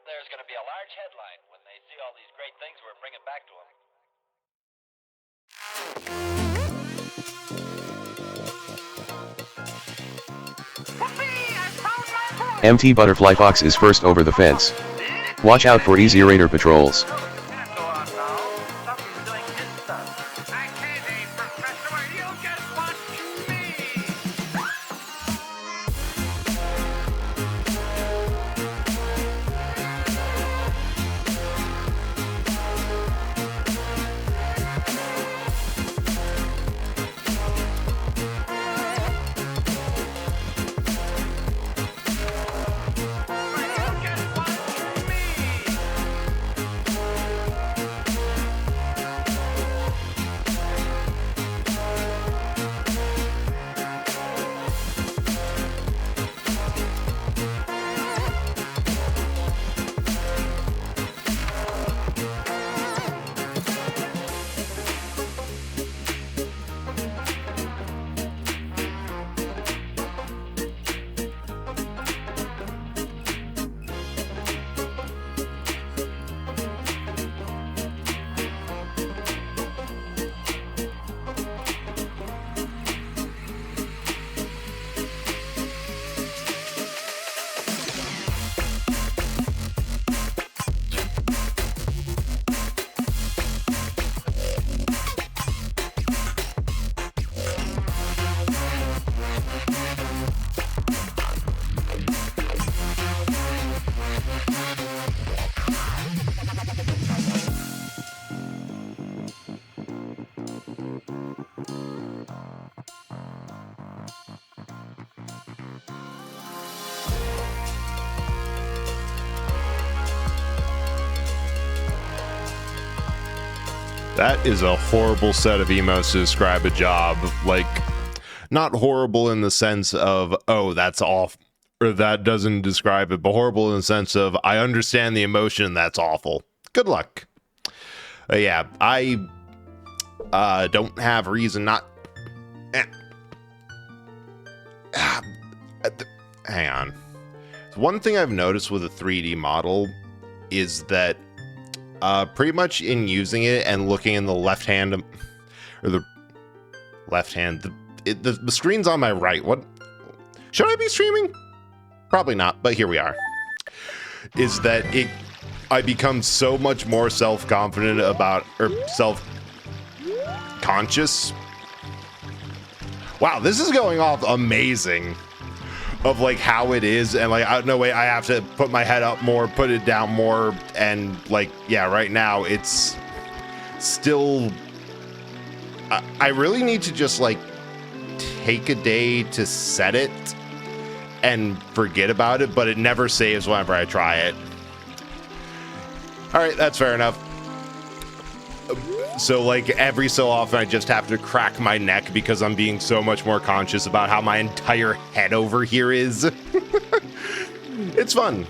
There's going to be a large headline when they see all these great things we're bringing back to them. MT Butterfly Fox is first over the fence. Watch out for easy raider patrols. That is a horrible set of emotes to describe a job. Like, not horrible in the sense of, oh, that's off, or that doesn't describe it, but horrible in the sense of, I understand the emotion, that's awful. Good luck. Yeah, I don't have reason not... Hang on. One thing I've noticed with a 3D model is that pretty much in using it and looking in the left hand, or the left hand, the screen's on my right. What? Should I be streaming? Probably not, but here we are. Is that I become so much more self-confident about, or self-conscious. Wow, this is going off amazing. Of like how it is, and like, no way, I have to put my head up more, put it down more, and like, yeah, right now it's still, I really need to just like take a day to set it and forget about it, but it never saves whenever I try it. All right, that's fair enough. So like every so often I just have to crack my neck because I'm being so much more conscious about how my entire head over here is. It's fun.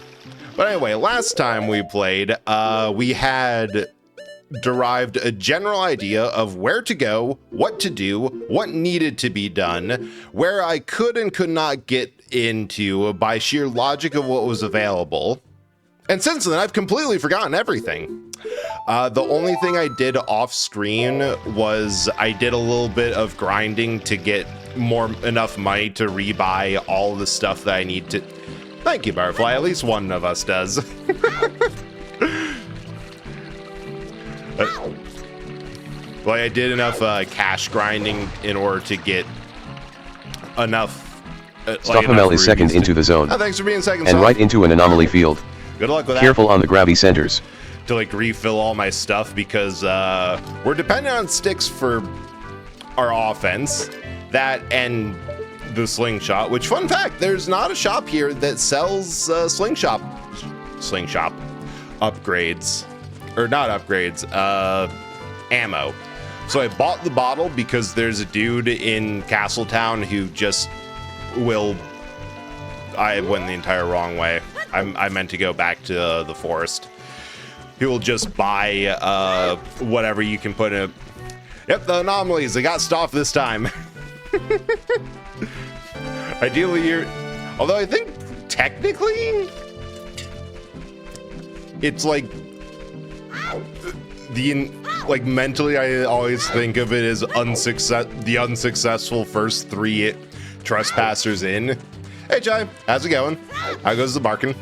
But anyway, last time we played, we had derived a general idea of where to go, what to do, what needed to be done, where I could and could not get into by sheer logic of what was available. And since then, I've completely forgotten everything. The only thing I did off screen was I did a little bit of grinding to get enough money to rebuy all the stuff that I need to. Thank you, Butterfly. At least one of us does. Well, I did enough cash grinding in order to get enough. Stoffamel is second into the zone. Oh, thanks for being second. And right into an anomaly field. Good luck with that. Careful on the grabby centers. To like refill all my stuff because we're dependent on sticks for our offense. That and the slingshot, which, fun fact, there's not a shop here that sells slingshot upgrades, or not upgrades, ammo. So I bought the bottle because there's a dude in Castletown who just will. I went the entire wrong way. I meant to go back to the forest. He will just buy whatever you can put in. Yep, the anomalies. They got stuff this time. Ideally, although I think technically, it's like mentally I always think of it as the unsuccessful first 3 trespassers in. Hey Jai, how's it going? How goes the barking?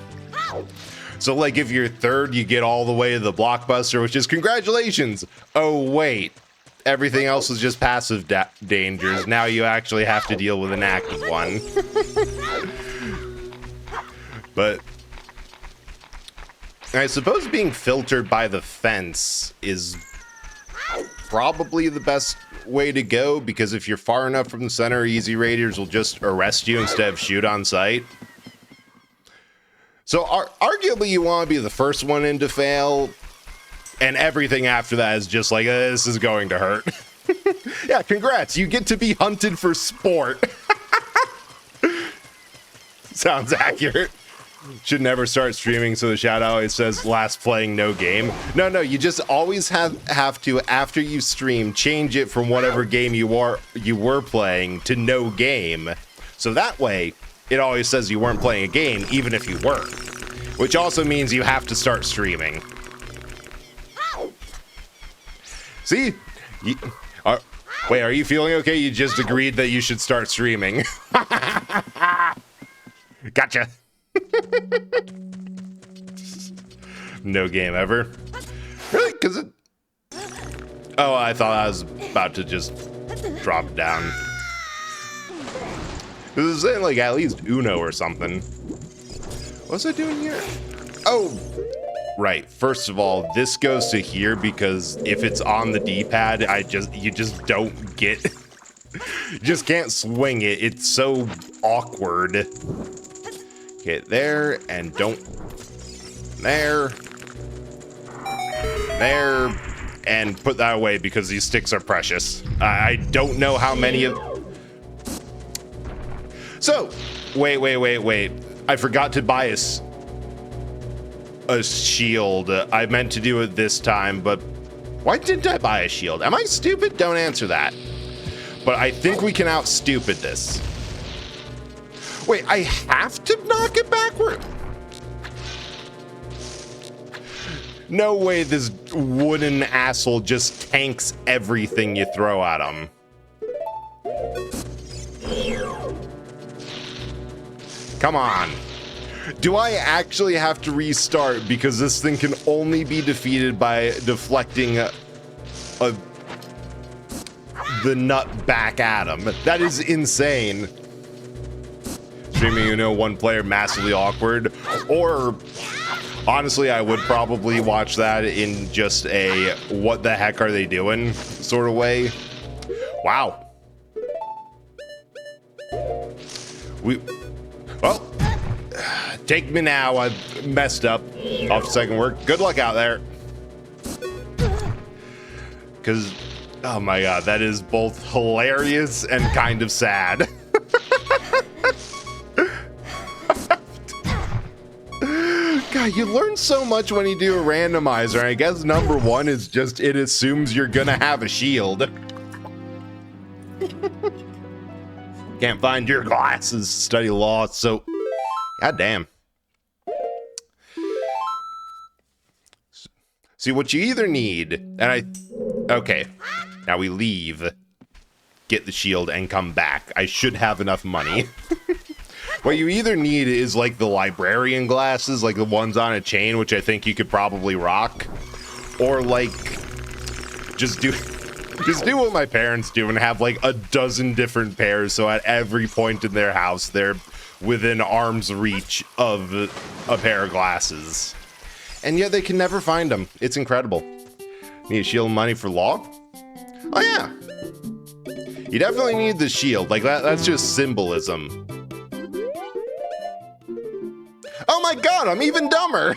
So like if you're third, you get all the way to the blockbuster, which is congratulations. Oh wait, everything else is just passive dangers. Now you actually have to deal with an active one. But I suppose being filtered by the fence is probably the best way to go, because if you're far enough from the center, Easy Raiders will just arrest you instead of shoot on sight. So arguably you want to be the first one in to fail, and everything after that is just like, this is going to hurt. Yeah, congrats, you get to be hunted for sport. Sounds accurate. Should never start streaming, so the shout out always says last playing, no game. No, you just always have to, after you stream, change it from whatever game you were playing to no game. So that way, it always says you weren't playing a game, even if you were. Which also means you have to start streaming. See? Wait, are you feeling okay? You just agreed that you should start streaming. Gotcha. No game ever. Really? Because it... Oh, I thought I was about to just drop down. This is saying like at least Uno or something. What's it doing here? Oh, right. First of all, this goes to here because if it's on the D-pad, you just don't get... You just can't swing it. It's so awkward. Okay, there, and don't... There, and put that away because these sticks are precious. I don't know how many of... So, wait. I forgot to buy a shield. I meant to do it this time, but why didn't I buy a shield? Am I stupid? Don't answer that. But I think we can out-stupid this. Wait, I have to knock it backward? No way this wooden asshole just tanks everything you throw at him. Come on. Do I actually have to restart because this thing can only be defeated by deflecting the nut back at him? That is insane. Streaming, one player, massively awkward. Or, honestly, I would probably watch that in just a what the heck are they doing sort of way. Wow. Well, take me now. I messed up off second work. Good luck out there. Because, oh my god, that is both hilarious and kind of sad. God, you learn so much when you do a randomizer. I guess number one is just it assumes you're gonna have a shield. Can't find your glasses, study law, so... God damn. See, what you either need, and okay, now we leave, get the shield, and come back. I should have enough money. What you either need is, like, the librarian glasses, like the ones on a chain, which I think you could probably rock. Or, like, just do what my parents do and have, like, a dozen different pairs, so at every point in their house, they're within arm's reach of a pair of glasses. And yet they can never find them. It's incredible. Need shield money for law? Oh, yeah. You definitely need the shield. Like, that's just symbolism. Oh my god, I'm even dumber!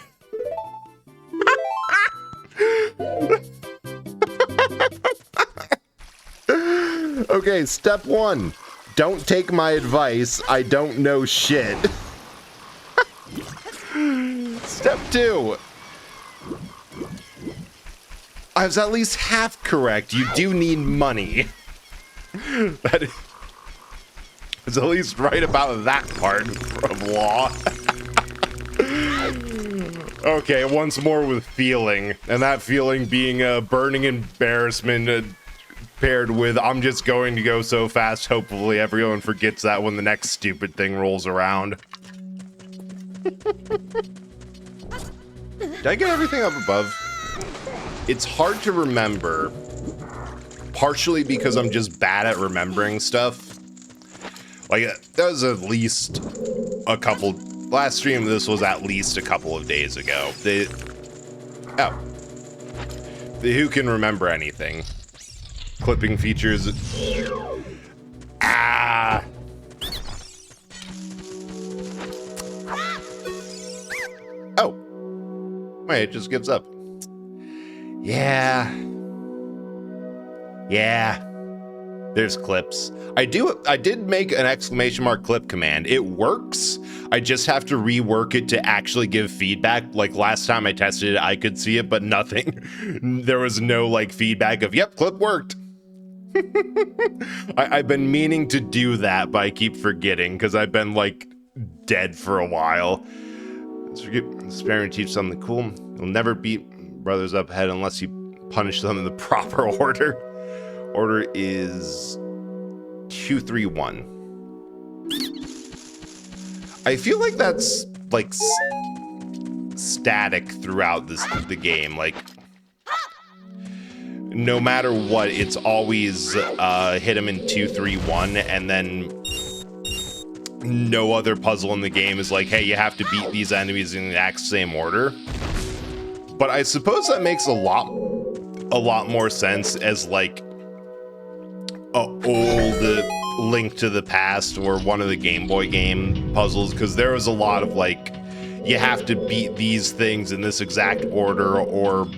Okay, step one. Don't take my advice. I don't know shit. Step two. I was at least half correct. You do need money. That is at least right about that part of law. Okay, once more with feeling, and that feeling being a burning embarrassment paired with I'm just going to go so fast, hopefully everyone forgets that when the next stupid thing rolls around. Did I get everything up above? It's hard to remember, partially because I'm just bad at remembering stuff. Like, that was at least a couple... Last stream, this was at least a couple of days ago. Who can remember anything? Clipping features... Ah! Oh! Wait, it just gives up. Yeah. There's clips. I did make an exclamation mark clip command. It works. I just have to rework it to actually give feedback. Like last time I tested it, I could see it, but nothing. There was no like feedback of, yep, clip worked. I've been meaning to do that, but I keep forgetting because I've been like dead for a while. Spare and teach something cool. You'll never beat brothers up ahead unless you punish them in the proper order. Order is 2-3-1. I feel like that's like static throughout the game. Like no matter what, it's always hit him in 2-3-1, and then no other puzzle in the game is like, hey, you have to beat these enemies in the exact same order. But I suppose that makes a lot more sense as like a old Link to the Past or one of the Game Boy game puzzles, because there was a lot of like, you have to beat these things in this exact order or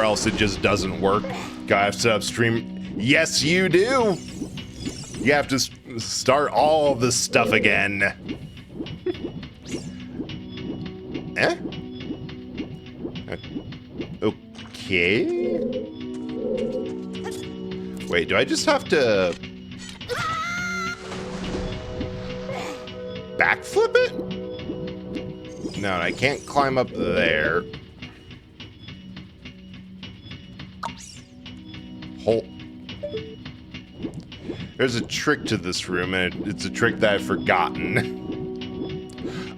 else it just doesn't work. Gotta have to upstream. Yes, you do. You have to start all this stuff again. Eh? Okay. Wait, do I just have to backflip it? No, I can't climb up there. There's a trick to this room, and it's a trick that I've forgotten.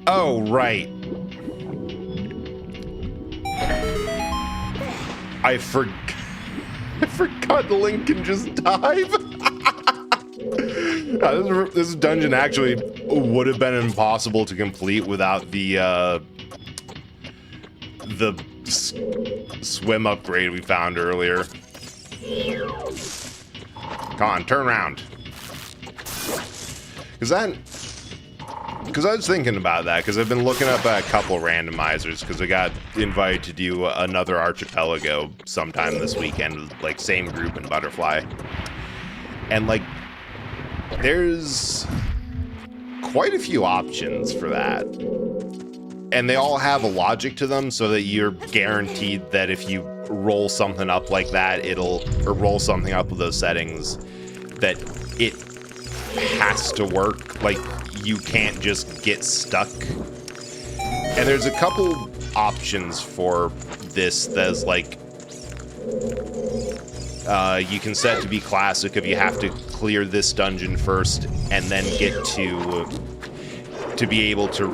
Oh, right. I forgot Link can just dive. This dungeon actually would have been impossible to complete without the swim upgrade we found earlier. Come on, turn around. Because I was thinking about that, because I've been looking up a couple randomizers, because I got invited to do another archipelago sometime this weekend, like same group in Butterfly. And like, there's quite a few options for that. And they all have a logic to them, so that you're guaranteed that if you roll something up like that, or roll something up with those settings, that it has to work. Like, you can't just get stuck. And there's a couple options for this that's like, you can set to be classic if you have to clear this dungeon first and then get to be able to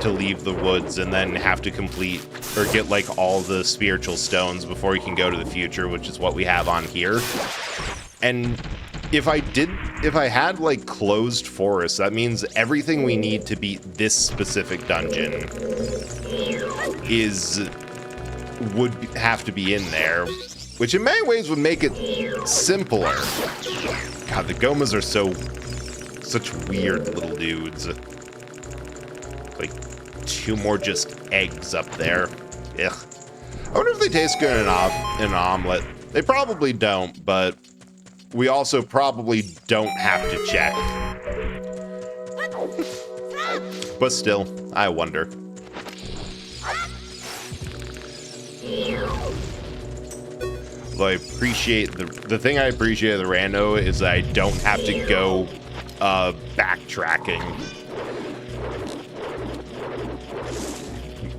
leave the woods, and then have to complete or get like all the spiritual stones before you can go to the future, which is what we have on here. And if I had like closed forests, that means everything we need to beat this specific dungeon would have to be in there, which in many ways would make it simpler. God, the Gomas are such weird little dudes. Like, two more just eggs up there. Ugh. I wonder if they taste good in an omelet. They probably don't, but we also probably don't have to check. But still, I wonder. Though I appreciate the thing I appreciate of the rando is that I don't have to go backtracking.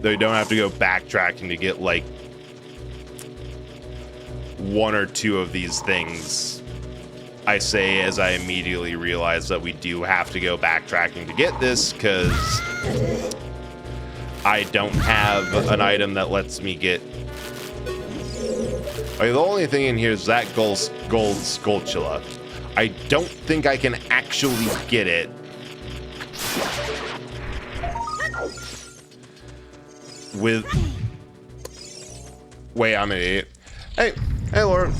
they don't have to go backtracking to get like one or two of these things. I say as I immediately realize that we do have to go backtracking to get this, because I don't have an item that lets me get... Like, the only thing in here is that gold Skulltula. I don't think I can actually get it. With... Wait, I'm an idiot. Hey, Laura.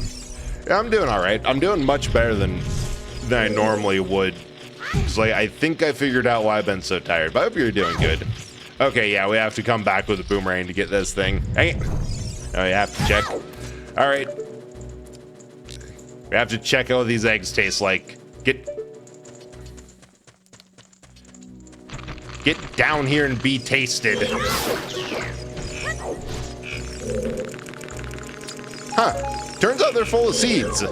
Yeah, I'm doing all right. I'm doing much better than I normally would. It's like, I think I figured out why I've been so tired, but I hope you're doing good. Okay, yeah, we have to come back with a boomerang to get this thing. Hey, oh, you have to check. All right. We have to check how these eggs taste like. Get down here and be tasted. Huh. Turns out they're full of seeds.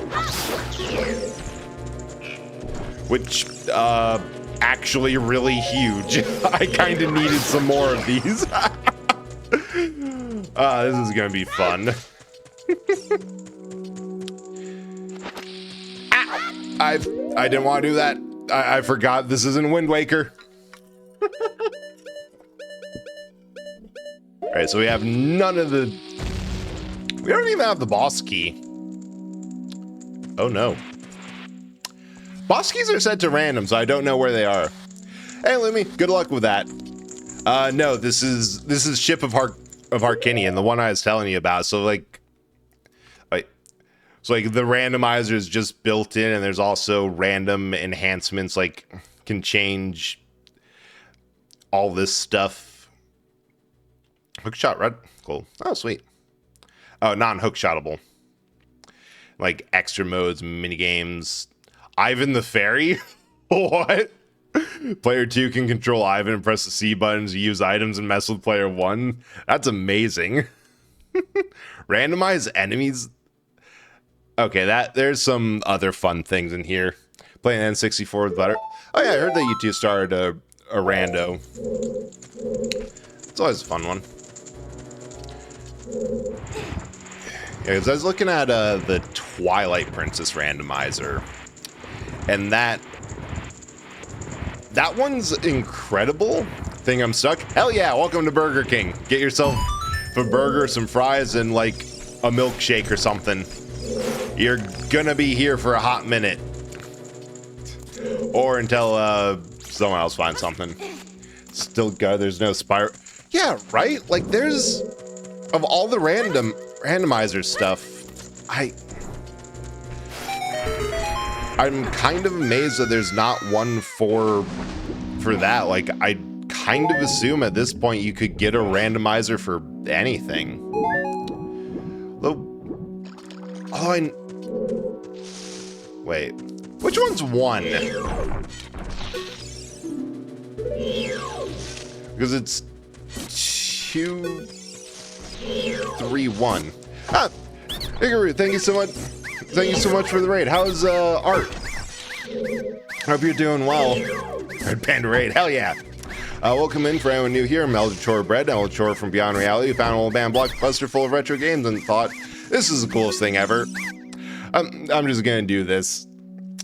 Which, actually really huge. I kind of needed some more of these. This is gonna be fun. I didn't want to do that. I forgot this isn't Wind Waker. Alright, so we have none of the... We don't even have the boss key. Oh no. Boss keys are set to random, so I don't know where they are. Hey, Lumi, good luck with that. No, this is Ship of Harkinian, the one I was telling you about. So the randomizer is just built in, and there's also random enhancements, like can change all this stuff. Hookshot red, cool. Oh, sweet. Oh, non-hookshotable. Like extra modes, mini games. Ivan the Fairy? What? Player 2 can control Ivan and press the C buttons to use items and mess with player 1. That's amazing. Randomize enemies. Okay, there's some other fun things in here. Playing N64 with butter. Oh yeah, I heard that you two started a rando. It's always a fun one. Yeah, because I was looking at the Twilight Princess randomizer, and that one's incredible. Think I'm stuck? Hell yeah, welcome to Burger King. Get yourself a burger, some fries, and like a milkshake or something. You're gonna be here for a hot minute. Or until someone else finds something. Still good, there's no spiral. Yeah, right? Like there's, of all the randomizer stuff, I'm kind of amazed that there's not one for that. Like, I kind of assume at this point you could get a randomizer for anything. Wait, which one's 1? Because it's 2, 3, 1. Ah, Igoroo, thank you so much. Thank you so much for the raid. How's Art? Hope you're doing well. Red Panda raid, hell yeah. Welcome in for anyone new here. I'm Eldritch Bread, Eldritch from Beyond Reality. We found an old band blockbuster full of retro games and thought, this is the coolest thing ever. I'm just gonna do this.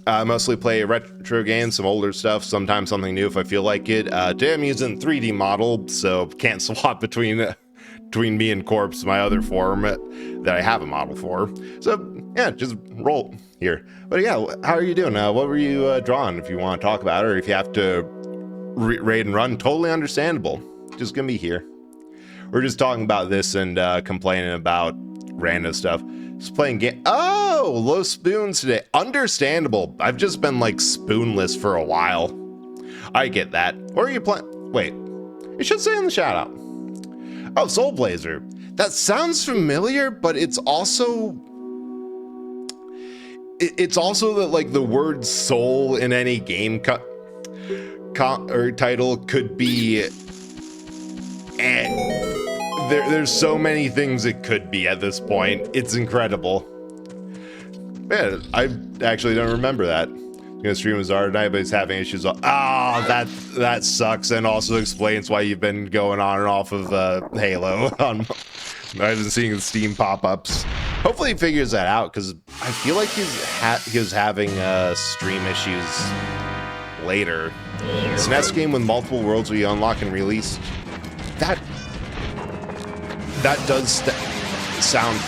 I mostly play retro games, some older stuff, sometimes something new if I feel like it. Today I'm using 3D model, so can't swap between me and Corpse, my other form that I have a model for. So yeah, just roll here. But yeah, how are you doing? What were you drawing? If you want to talk about it, or if you have to raid and run, totally understandable. Just gonna be here. We're just talking about this and complaining about random stuff. Just playing game. Oh, low spoons today. Understandable. I've just been like spoonless for a while. I get that. Or are you playing? Wait, it should say in the shout out. Oh, Soul Blazer. That sounds familiar, but it's also that like the word soul in any game or title could be. There's so many things it could be at this point. It's incredible. Man, I actually don't remember that. Gonna stream a Zelda tonight, but he's having issues. That sucks, and also explains why you've been going on and off of Halo. I've been seeing the Steam pop-ups. Hopefully he figures that out, because I feel like he was having stream issues later. SNES game with multiple worlds where you unlock and release. That does sound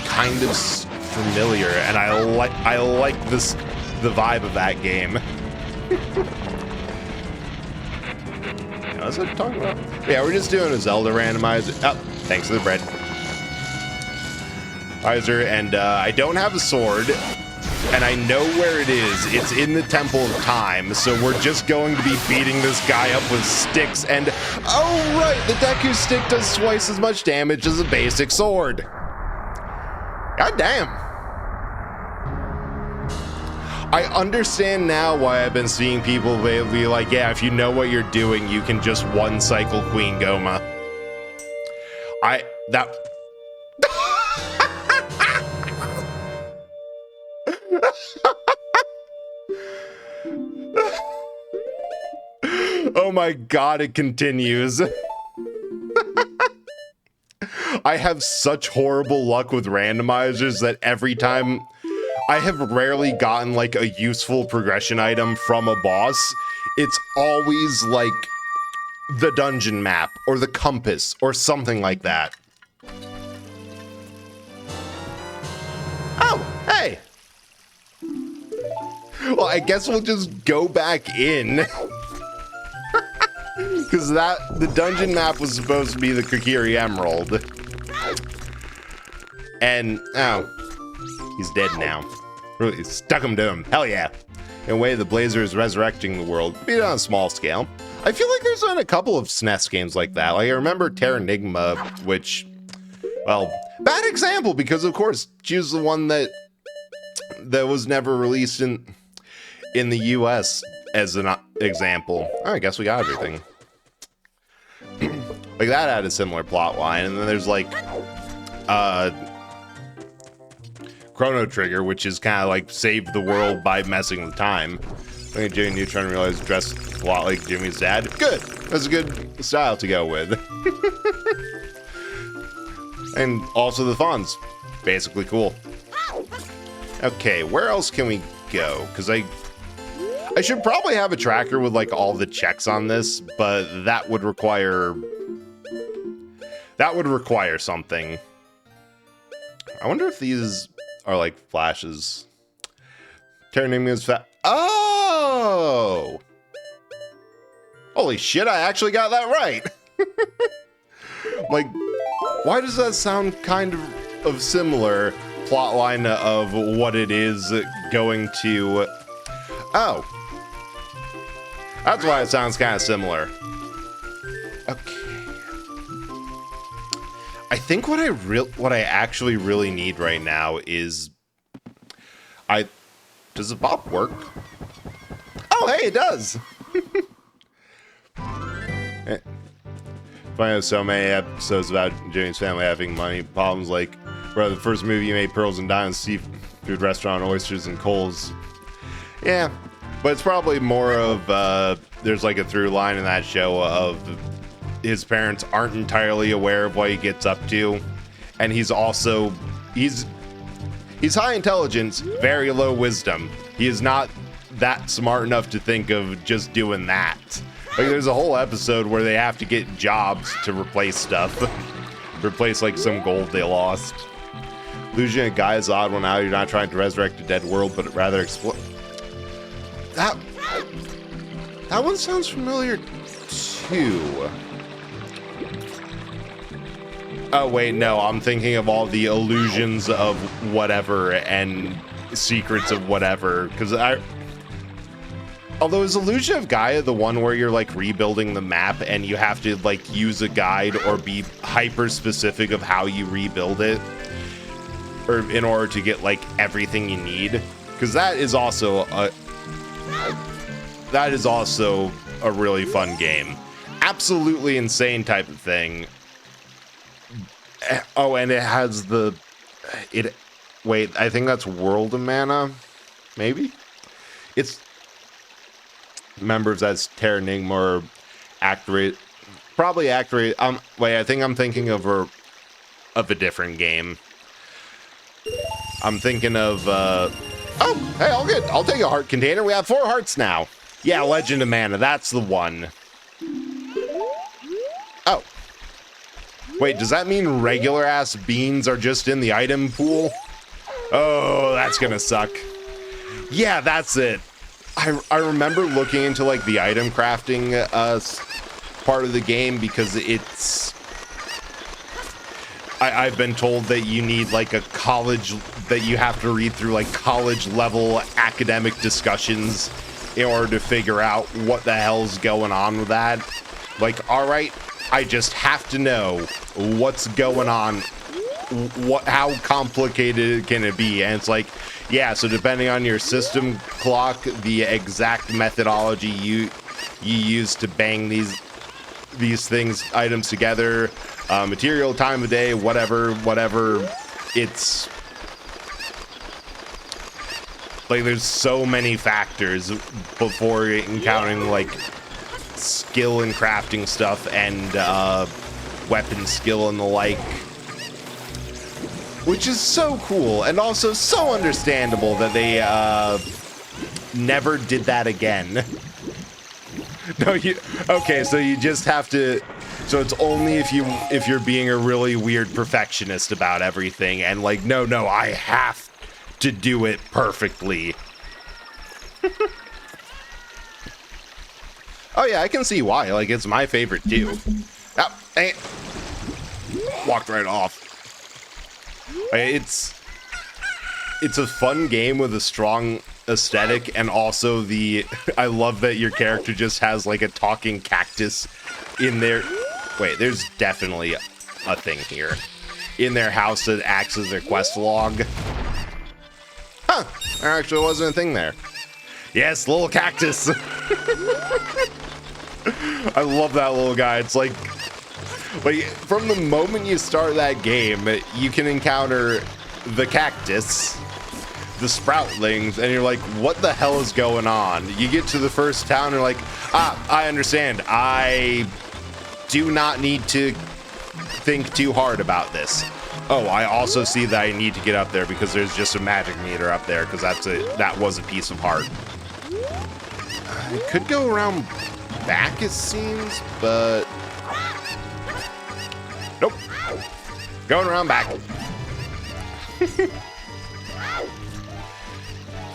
kind of familiar, and I like the vibe of that game. That's what I'm talking about. Yeah, we're just doing a Zelda randomizer. Oh, thanks for the bread. And I don't have a sword, and I know where it is. It's in the Temple of Time, so we're just going to be beating this guy up with sticks. And oh right, the Deku stick does twice as much damage as a basic sword. God damn. I understand now why I've been seeing people be like, yeah, if you know what you're doing, you can just one cycle Queen Goma. Oh my god, it continues. I have such horrible luck with randomizers that every time I have rarely gotten like a useful progression item from a boss. It's always like the dungeon map or the compass or something like that. Oh, hey. Well, I guess we'll just go back in. Because the dungeon map was supposed to be the Kokiri Emerald. And, oh, he's dead now. Really stuck him to him. Hell yeah. In a way, the Blazer is resurrecting the world, be on a small scale. I feel like there's been a couple of SNES games like that. Like, I remember Terranigma, which, well, bad example, because of course, she was the one that was never released in the US as an example. Oh, I guess we got everything. Like, that had a similar plot line, and then there's like Chrono Trigger, which is kind of like save the world by messing with time. I think Jimmy Neutron realized dressed a lot like Jimmy's dad. Good. That's a good style to go with. And also the fonts. Basically cool. Okay, where else can we go? Because I should probably have a tracker with like all the checks on this, but that would require something. I wonder if these are like flashes. Turning me as fat. Oh! Holy shit, I actually got that right. Like, why does that sound kind of similar plotline of what it is going to... Oh. That's why it sounds kind of similar. Okay. I think what I actually really need right now is... Does the bop work? Oh, hey, it does! I have so many episodes about Jimmy's family having money problems, like, bro, the first movie you made, Pearls and Diamonds, seafood restaurant, oysters and coals. Yeah, but it's probably more of, there's like a through line in that show of his parents aren't entirely aware of what he gets up to, and he's also, he's high intelligence, very low wisdom. He is not that smart enough to think of just doing that. Like, there's a whole episode where they have to get jobs to replace stuff. Replace, like, some gold they lost. Losing a guy is odd one out. You're not trying to resurrect a dead world, but rather explore... That one sounds familiar, too. Oh, wait, no. I'm thinking of all the illusions of whatever and secrets of whatever. Because although is Illusion of Gaia the one where you're like rebuilding the map and you have to like use a guide or be hyper specific of how you rebuild it, or in order to get like everything you need? Because that is also a really fun game. Absolutely insane type of thing. Oh, and it has wait, I think that's World of Mana, maybe? It's members as Terranigma or accurate, probably accurate. Wait, I think I'm thinking of a different game. I'm thinking of oh, hey, I'll take a heart container. We have 4 hearts now. Yeah, Legend of Mana, that's the one. Oh. Wait, does that mean regular ass beans are just in the item pool? Oh, that's gonna suck. Yeah, that's it. I remember looking into like the item crafting part of the game because it's I've been told that you need like a college, that you have to read through like college level academic discussions in order to figure out what the hell's going on with that. Like, all right, I just have to know what's going on. How complicated can it be? And it's like, yeah, so depending on your system clock, the exact methodology you use to bang these items together, material, time of day, whatever, it's like there's so many factors before encountering like skill and crafting stuff and weapon skill and the like, which is so cool and also so understandable that they never did that again. No, okay, so you just have to, so it's only if you're being a really weird perfectionist about everything and like, no, I have to do it perfectly. Oh yeah, I can see why. Like, it's my favorite too. Oh, dang it. Walked right off. It's a fun game with a strong aesthetic, and also I love that your character just has like a talking cactus in there. Wait, there's definitely a thing here in their house that acts as their quest log. Huh, there actually wasn't a thing there. Yes, little cactus. I love that little guy. It's like from the moment you start that game, you can encounter the cactus, the sproutlings, and you're like, what the hell is going on? You get to the first town and you're like, I understand. I do not need to think too hard about this. Oh, I also see that I need to get up there because there's just a magic meter up there because that was a piece of heart. I could go around back, it seems, but nope. Going around back.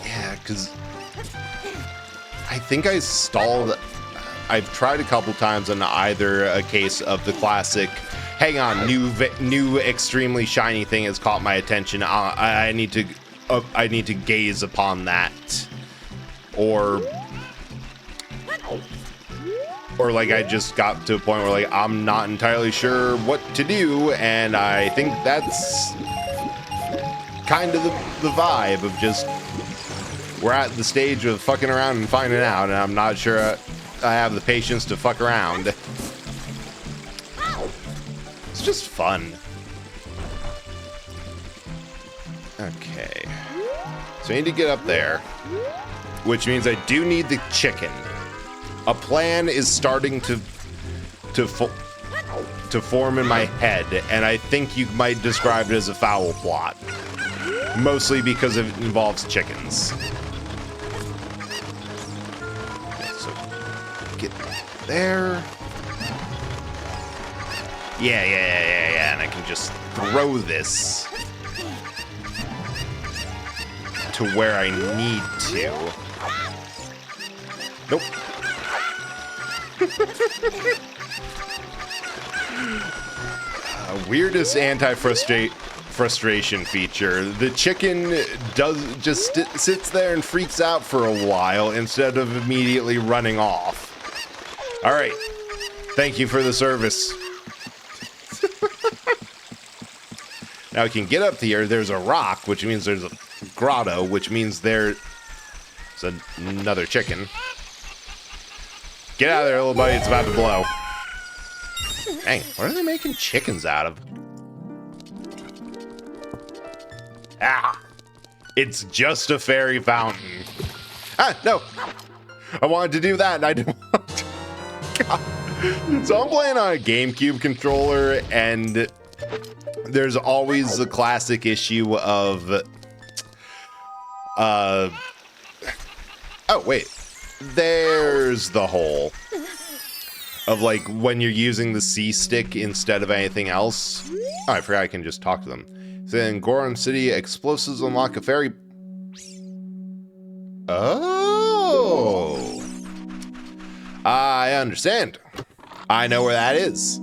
Yeah, because I think I stalled. I've tried a couple times on either a case of the classic, hang on, new extremely shiny thing has caught my attention. I need to gaze upon that, or like I just got to a point where like I'm not entirely sure what to do, and I think that's kind of the vibe of just we're at the stage of fucking around and finding out, and I'm not sure I have the patience to fuck around. It's just fun. Okay, so I need to get up there, which means I do need the chicken. A plan is starting to form in my head, and I think you might describe it as a foul plot. Mostly because it involves chickens. So, get there. Yeah, and I can just throw this to where I need to. Nope. Weirdest anti-frustration feature. The chicken sits there and freaks out for a while instead of immediately running off. All right. Thank you for the service. Now I can get up here. There's a rock, which means there's a grotto, which means there's another chicken. Get out of there, little buddy. It's about to blow. Dang, what are they making chickens out of? Ah! It's just a fairy fountain. Ah, no. I wanted to do that, and I didn't want to. God. So I'm playing on a GameCube controller, and there's always the classic issue of... oh, wait. There's the hole. Of, like, when you're using the C-stick instead of anything else. Oh, I forgot I can just talk to them. So in Goron City, explosives unlock a fairy... Oh! I understand. I know where that is.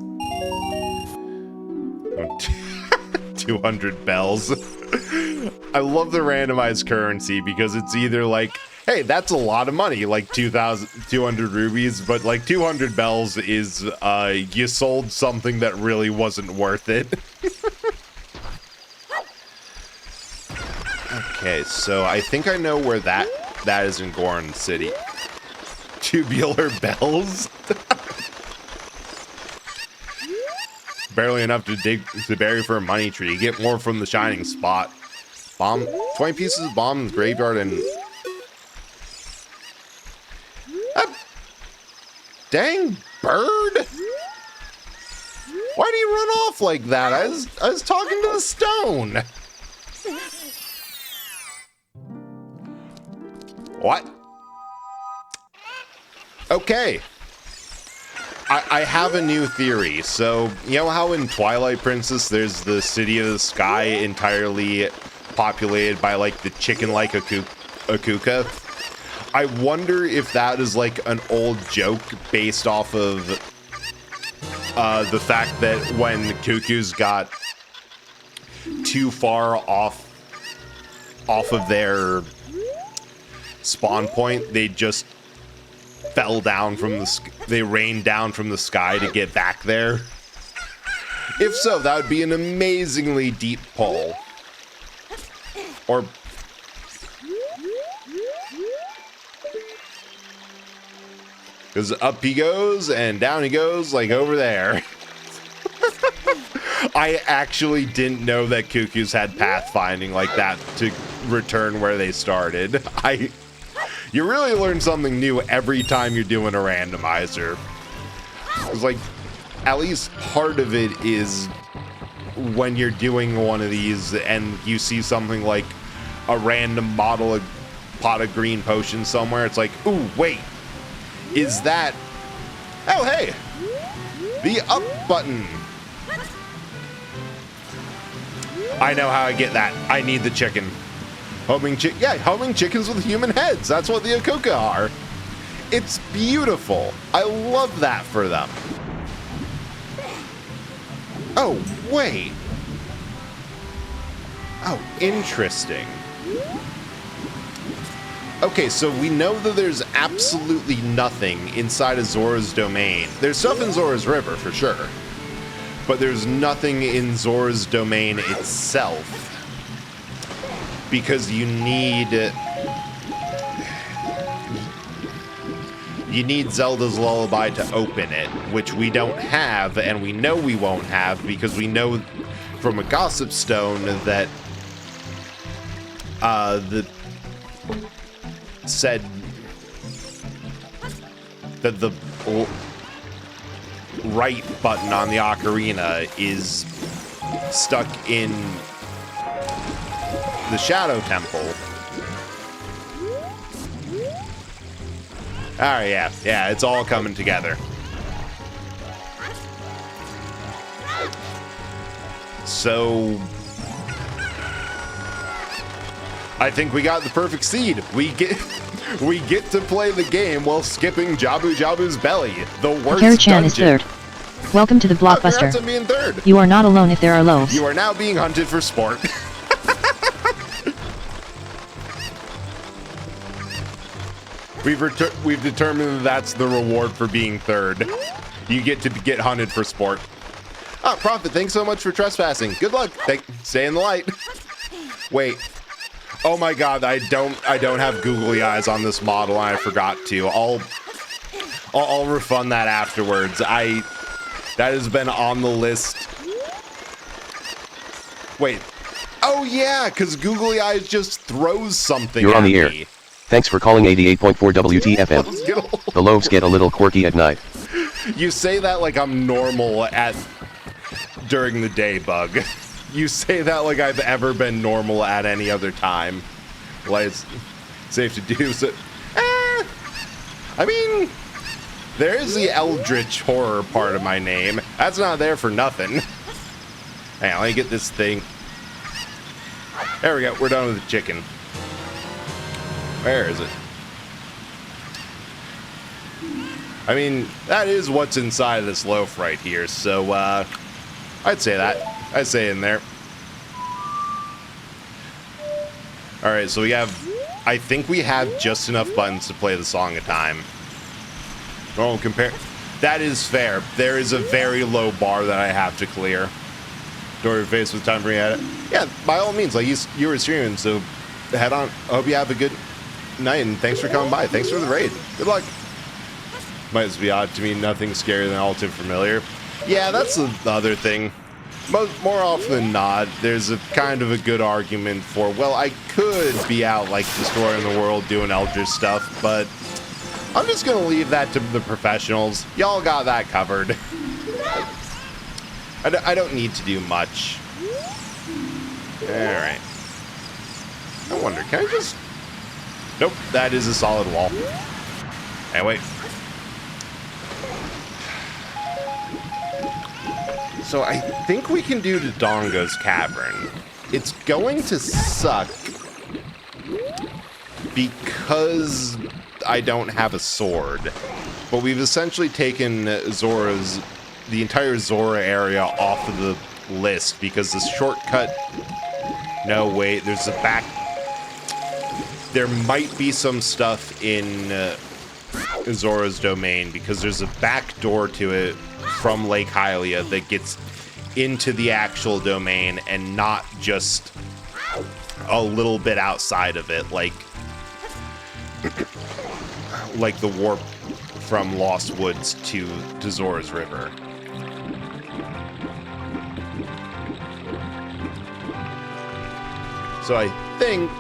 200 bells. I love the randomized currency because it's either like, hey, that's a lot of money, like 200 rubies, but like 200 bells is you sold something that really wasn't worth it. Okay, so I think I know where that is in Goron City. Tubular bells. Barely enough to bury for a money tree. Get more from the shining spot. Bomb, 20 pieces of bomb in the graveyard and... Dang bird! Why do you run off like that? I was talking to the stone. What? Okay. I have a new theory. So, you know how in Twilight Princess there's the City of the Sky entirely populated by, like, the chicken-like Akuka? I wonder if that is, like, an old joke based off of the fact that when cuckoos got too far off of their spawn point, they just fell down from they rained down from the sky to get back there. If so, that would be an amazingly deep pull. Or because up he goes and down he goes, like over there. I actually didn't know that cuckoos had pathfinding like that to return where they started. You really learn something new every time you're doing a randomizer. It's like, at least part of it is when you're doing one of these and you see something like a random pot of green potion somewhere, it's like, ooh, wait, is that... Oh, hey, the up button. I know how I get that. I need the chicken. Homing chickens with human heads. That's what the Akuka are. It's beautiful. I love that for them. Oh, wait. Oh, interesting. Okay, so we know that there's absolutely nothing inside of Zora's domain. There's stuff in Zora's River, for sure. But there's nothing in Zora's domain itself. Because you need Zelda's Lullaby to open it, which we don't have, and we know we won't have because we know from a gossip stone that said that the right button on the ocarina is stuck in the Shadow Temple. Oh, yeah, it's all coming together. So, I think we got the perfect seed. We get to play the game while skipping Jabu Jabu's belly, the worst Kara-chan is dungeon. third. Welcome to the Blockbuster. Congrats on being third. You are not alone if there are loaves. You are now being hunted for sport. We've determined that that's the reward for being third. You get to get hunted for sport. Ah, Prophet, thanks so much for trespassing. Good luck. Stay in the light. Wait. Oh my God, I don't have googly eyes on this model. And I forgot to. I'll refund that afterwards. That has been on the list. Wait. Oh yeah, because googly eyes just throws something. You're at on the air. me. Thanks for calling 88.4 WTFM. Let's get a- The loaves get a little quirky at night. You say that like I'm normal during the day, Bug. You say that like I've ever been normal at any other time. Like it's safe to do so. I mean, there is the eldritch horror part of my name. That's not there for nothing. Hang on, let me get this thing. There we go. We're done with the chicken. Where is it? I mean, that is what's inside of this loaf right here. So, I'd say that. I'd say in there. All right, so we have... I think we have just enough buttons to play the song a time. Oh, compare... That is fair. There is a very low bar that I have to clear. Door your face with time for me at it. Yeah, by all means, like you were streaming, so head on. I hope you have a good night, and thanks for coming by. Thanks for the raid. Good luck. Might as be odd to me, nothing scarier than all too familiar. Yeah, that's the other thing. More often than not, there's a kind of a good argument for, well, I could be out, like, destroying the world, doing eldritch stuff, but I'm just gonna leave that to the professionals. Y'all got that covered. I don't need to do much. Alright. I wonder, can I just... Nope, that is a solid wall. Hey, wait. So I think we can do Dodongo's Cavern. It's going to suck because I don't have a sword. But we've essentially taken the entire Zora area off of the list because the shortcut... No, wait, there's a back... There might be some stuff in Zora's domain because there's a back door to it from Lake Hylia that gets into the actual domain and not just a little bit outside of it, like the warp from Lost Woods to Zora's River. So I think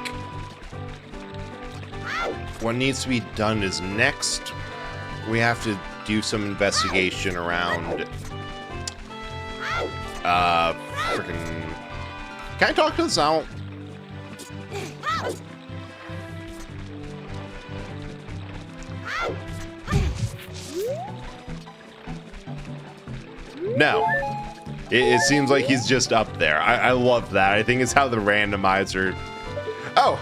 what needs to be done is next we have to do some investigation around freaking... Can I talk to this out? No. It seems like he's just up there. I love that. I think it's how the randomizer... Oh!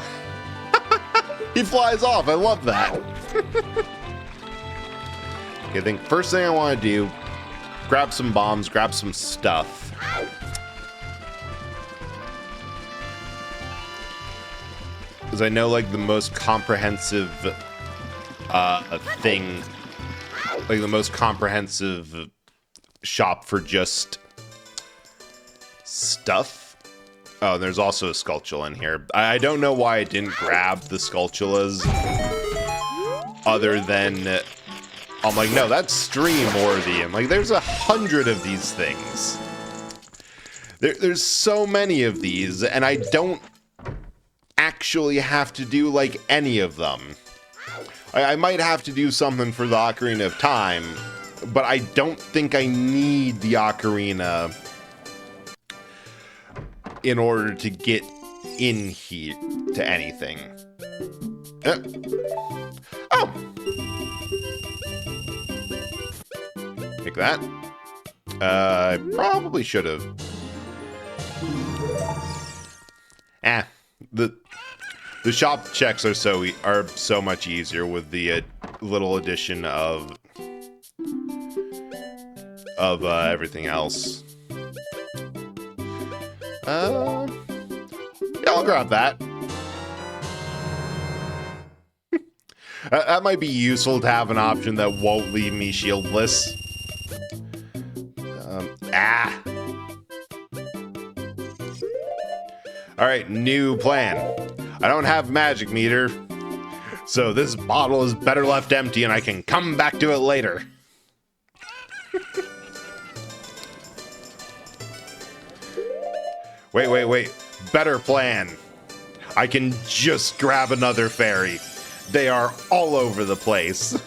He flies off. I love that. Okay, I think first thing I want to do, grab some bombs, grab some stuff. Because I know, like, the most comprehensive thing, like the most comprehensive shop for just stuff. Oh, there's also a Skulltula in here. I don't know why I didn't grab the Skulltulas other than... I'm like, no, that's stream worthy. I'm like, there's 100 of these things. There's so many of these, and I don't actually have to do, like, any of them. I might have to do something for the Ocarina of Time, but I don't think I need the Ocarina in order to get in here to anything. Oh! Pick that. I probably should have. The shop checks are so much easier with the little addition of everything else. Yeah, I'll grab that. That might be useful to have an option that won't leave me shieldless. Alright, new plan. I don't have magic meter, so this bottle is better left empty and I can come back to it later. Wait. Better plan. I can just grab another fairy. They are all over the place.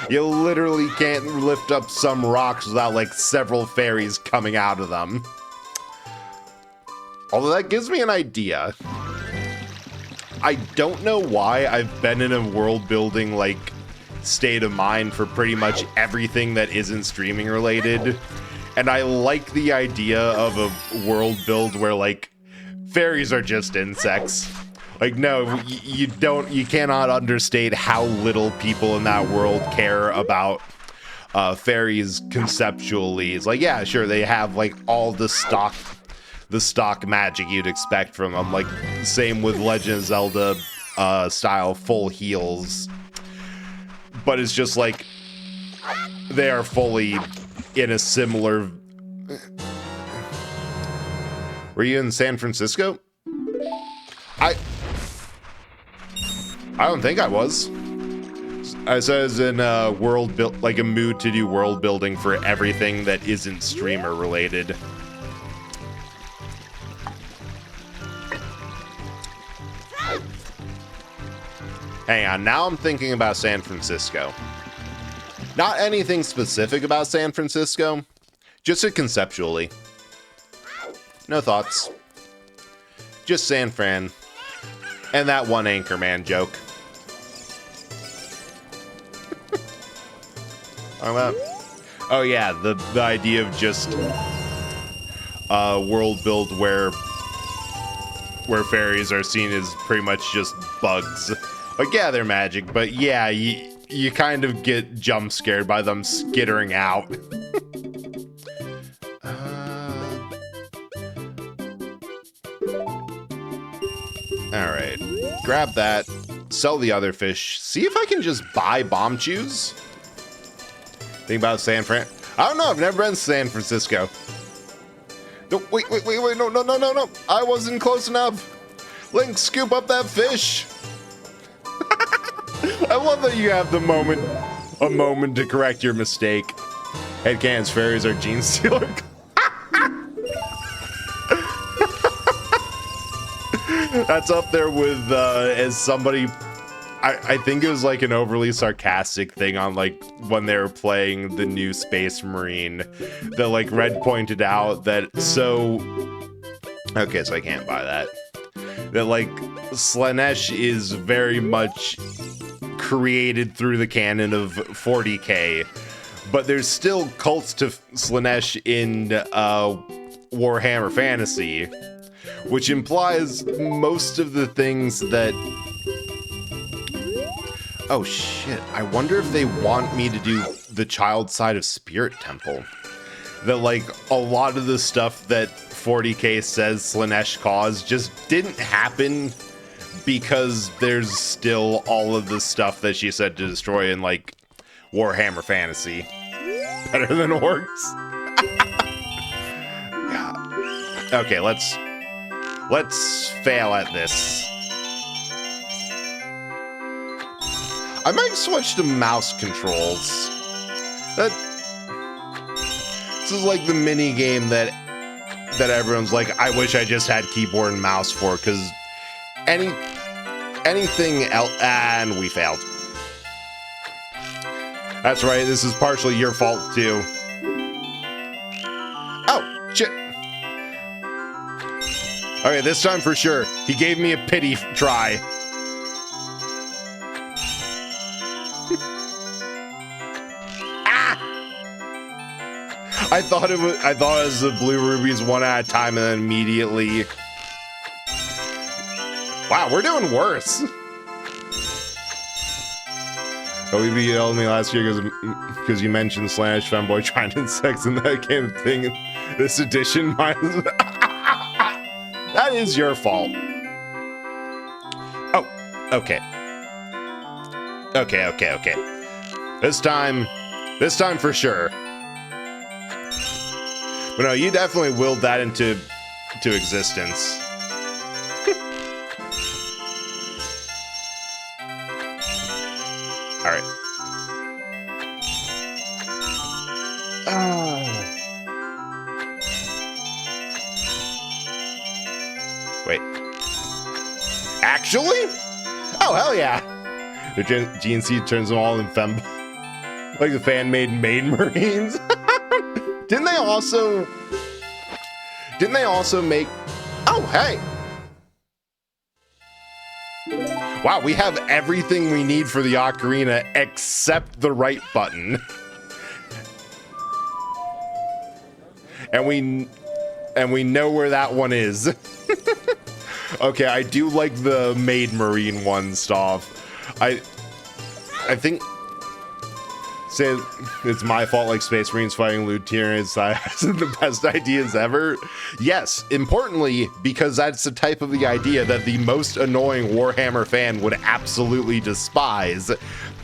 You literally can't lift up some rocks without like several fairies coming out of them. Although that gives me an idea. I don't know why I've been in a world building like state of mind for pretty much everything that isn't streaming related. And I like the idea of a world build where like fairies are just insects. Like, no, you cannot understate how little people in that world care about fairies conceptually. It's like, yeah, sure, they have like all the stock magic you'd expect from them. Like, same with Legend of Zelda style full heals. But it's just like, they are fully in a similar... Were you in San Francisco? I don't think I was. I was in a world build, like a mood to do world building for everything that isn't streamer related. Hang on, now I'm thinking about San Francisco. Not anything specific about San Francisco, just conceptually. No thoughts. Just San Fran. And that one Anchorman joke. Oh yeah, the idea of just a world build where fairies are seen as pretty much just bugs. Like, yeah, they're magic, but yeah, you kind of get jump scared by them skittering out. Alright, grab that, sell the other fish, see if I can just buy bomb chews? Think about San Fran. I don't know, I've never been to San Francisco. No, wait, no. I wasn't close enough. Link, scoop up that fish. I love that you have a moment to correct your mistake. Headcan's fairies are gene stealer. That's up there with, as somebody, I think it was like an overly sarcastic thing on like when they were playing the new Space Marine that like Red pointed out that okay, so I can't buy that. That like Slaanesh is very much created through the canon of 40k, but there's still cults to Slaanesh in Warhammer Fantasy, which implies most of the things that... Oh shit, I wonder if they want me to do the child side of Spirit Temple. That like a lot of the stuff that 40k says Slaanesh caused just didn't happen because there's still all of the stuff that she said to destroy in like Warhammer Fantasy. Better than orcs. God. Okay, let's fail at this. I might switch to mouse controls. This is like the mini game that everyone's like, I wish I just had keyboard and mouse for, because anything else, and we failed. That's right, this is partially your fault too. Oh, shit. Okay, this time for sure. He gave me a pity try. I thought it was the blue rubies one at a time, and then immediately. Wow, we're doing worse. Oh, you yelled at me last year because you mentioned Slaanesh femboy trying to sex in that game thing in this edition. That is your fault. Oh, okay. Okay. This time for sure. But no, you definitely willed that into existence. All right. Wait. Actually? Oh, hell yeah. The GNC turns them all in fem, like the fan-made main Marines. Didn't they also make? Oh, hey! Wow, we have everything we need for the ocarina except the right button. And we know where that one is. Okay, I do like the Maid Marine one stuff. I think say it's my fault like Space Marines fighting Lieutenants the best ideas ever. Yes, importantly, because that's the type of the idea that the most annoying Warhammer fan would absolutely despise.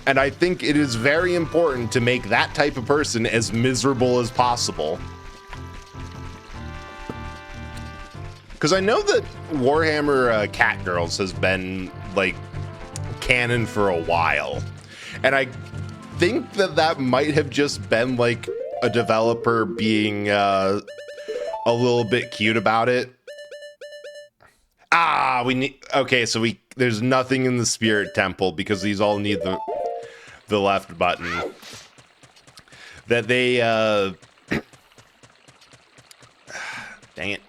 And I think it is very important to make that type of person as miserable as possible. Because I know that Warhammer Cat Girls has been, like, canon for a while. And I think that might have just been, like, a developer being a little bit cute about it. Ah, we need... Okay, so there's nothing in the Spirit Temple because these all need the left button. That they... Dang it.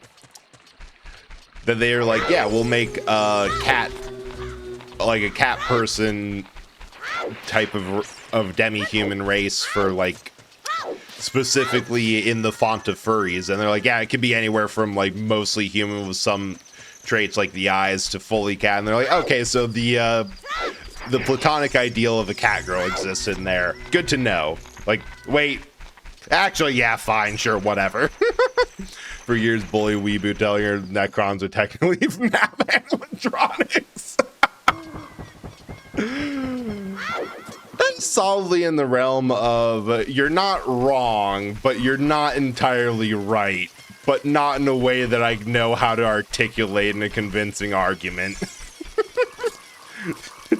That they are like, yeah, we'll make a cat, like a cat person type of demi-human race for like specifically in the font of furries. And they're like, yeah, it could be anywhere from like mostly human with some traits like the eyes to fully cat. And they're like, okay, so the platonic ideal of a cat girl exists in there. Good to know. Like, wait, actually, yeah, fine, sure, whatever. For years, bully weeboo telling her Necrons are technically FNAF animatronics. That's solidly in the realm of you're not wrong, but you're not entirely right, but not in a way that I know how to articulate in a convincing argument.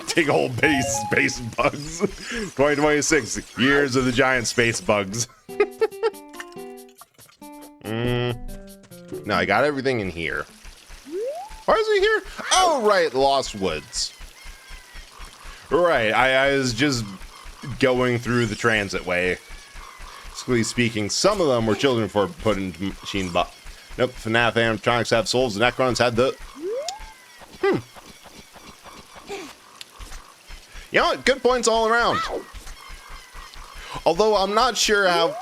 Take old space bugs. 2026, years of the giant space bugs. No, I got everything in here. Why is it here? Oh, right, Lost Woods. Right, I was just going through the transit way. Basically speaking, some of them were children for put into machine but nope, FNAF animatronics have souls, the Necrons had the... You know what? Good points all around. Although I'm not sure how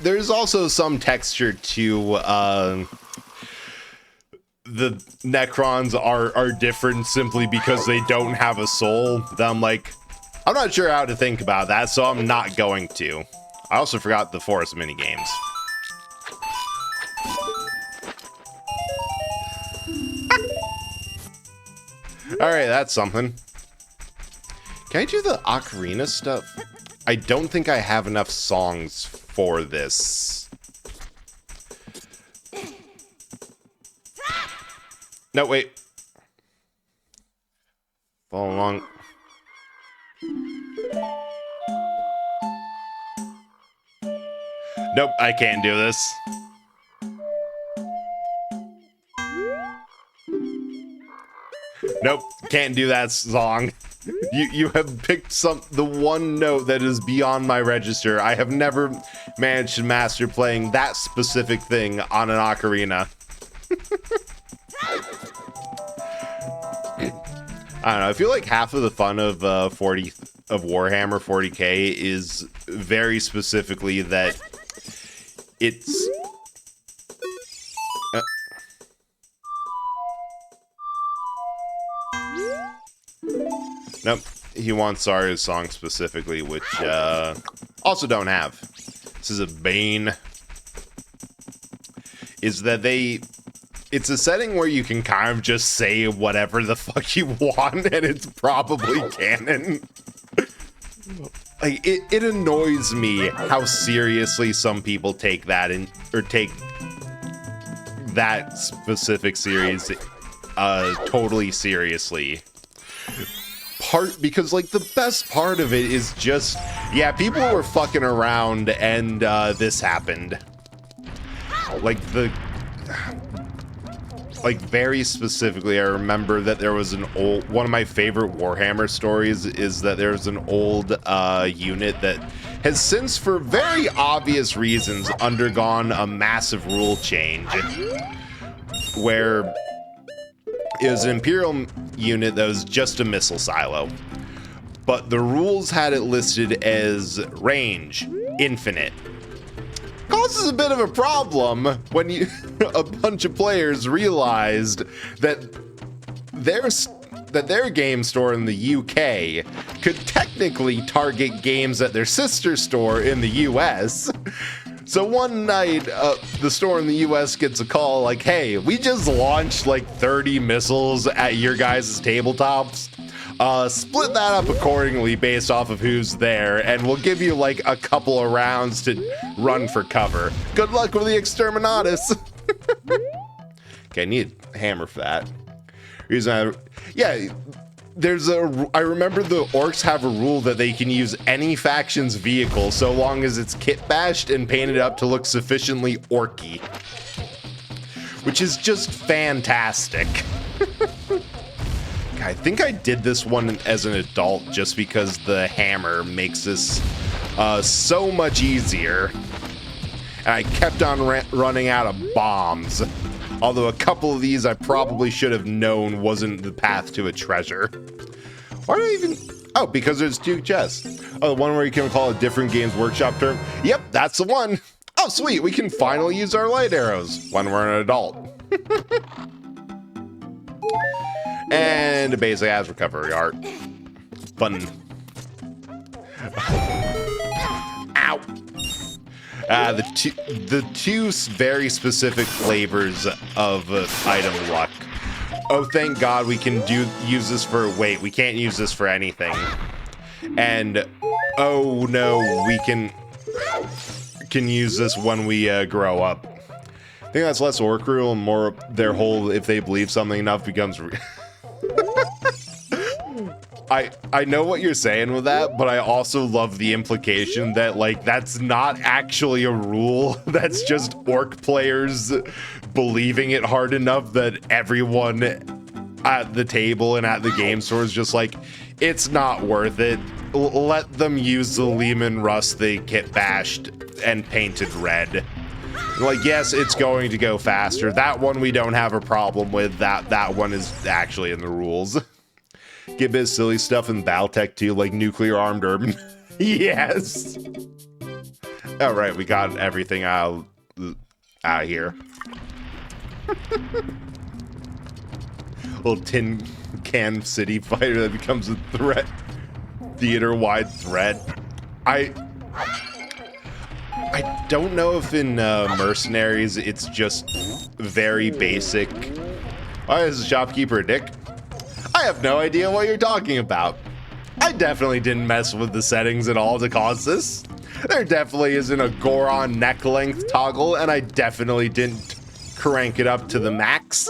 there's also some texture to the Necrons are different simply because they don't have a soul. That I'm not sure how to think about that, so I'm not going to. I also forgot the forest minigames. Alright, that's something. Can I do the ocarina stuff? I don't think I have enough songs for this. No, wait. Follow along. Nope, I can't do this. Nope, can't do that song. You have picked the one note that is beyond my register. I have never managed to master playing that specific thing on an ocarina. I don't know. I feel like half of the fun of Warhammer 40K is very specifically that it's. Nope, he wants Zarya's song specifically, which also don't have. This is a bane. Is that it's a setting where you can kind of just say whatever the fuck you want and it's probably canon. Like, it annoys me how seriously some people take that or take that specific series totally seriously. Because like the best part of it is just, yeah, people were fucking around and this happened. Like like very specifically, I remember that there was one of my favorite Warhammer stories is that there's an old unit that has since, for very obvious reasons, undergone a massive rule change, where it was an Imperial unit that was just a missile silo, but the rules had it listed as range infinite. Causes a bit of a problem when a bunch of players realized that their game store in the UK could technically target games at their sister store in the US. So one night, the store in the US gets a call like, hey, we just launched like 30 missiles at your guys' tabletops. Split that up accordingly based off of who's there, and we'll give you like a couple of rounds to run for cover. Good luck with the Exterminatus. Okay, I need a hammer for that. I remember the orcs have a rule that they can use any faction's vehicle so long as it's kit bashed and painted up to look sufficiently orky, which is just fantastic. I think I did this one as an adult just because the hammer makes this so much easier. And I kept on running out of bombs. Although a couple of these I probably should have known wasn't the path to a treasure. Why do I even... Oh, because there's 2 chests. Oh, the one where you can call a different Games Workshop term? Yep, that's the one. Oh, sweet, we can finally use our light arrows when we're an adult. And a basic as recovery art. Fun. Ow. The two very specific flavors of item luck. Oh, thank God we can use this for... Wait, we can't use this for anything. And oh no, we can use this when we grow up. I think that's less orc rule and more their whole if they believe something enough becomes... I know what you're saying with that, but I also love the implication that, like, that's not actually a rule. That's just orc players believing it hard enough that everyone at the table and at the game store is just like, it's not worth it. Let them use the Lehman Rust they kit bashed and painted red. Like, yes, it's going to go faster. That one we don't have a problem with. That one is actually in the rules. Get a bit of silly stuff in Battletech too, like nuclear armed urban. Yes. All right, we got everything out of here. Little tin can city fighter that becomes a threat, theater-wide threat. I don't know if in Mercenaries it's just very basic. Why is the shopkeeper a dick? I have no idea what you're talking about. I definitely didn't mess with the settings at all to cause this. There definitely isn't a Goron neck length toggle, and I definitely didn't crank it up to the max.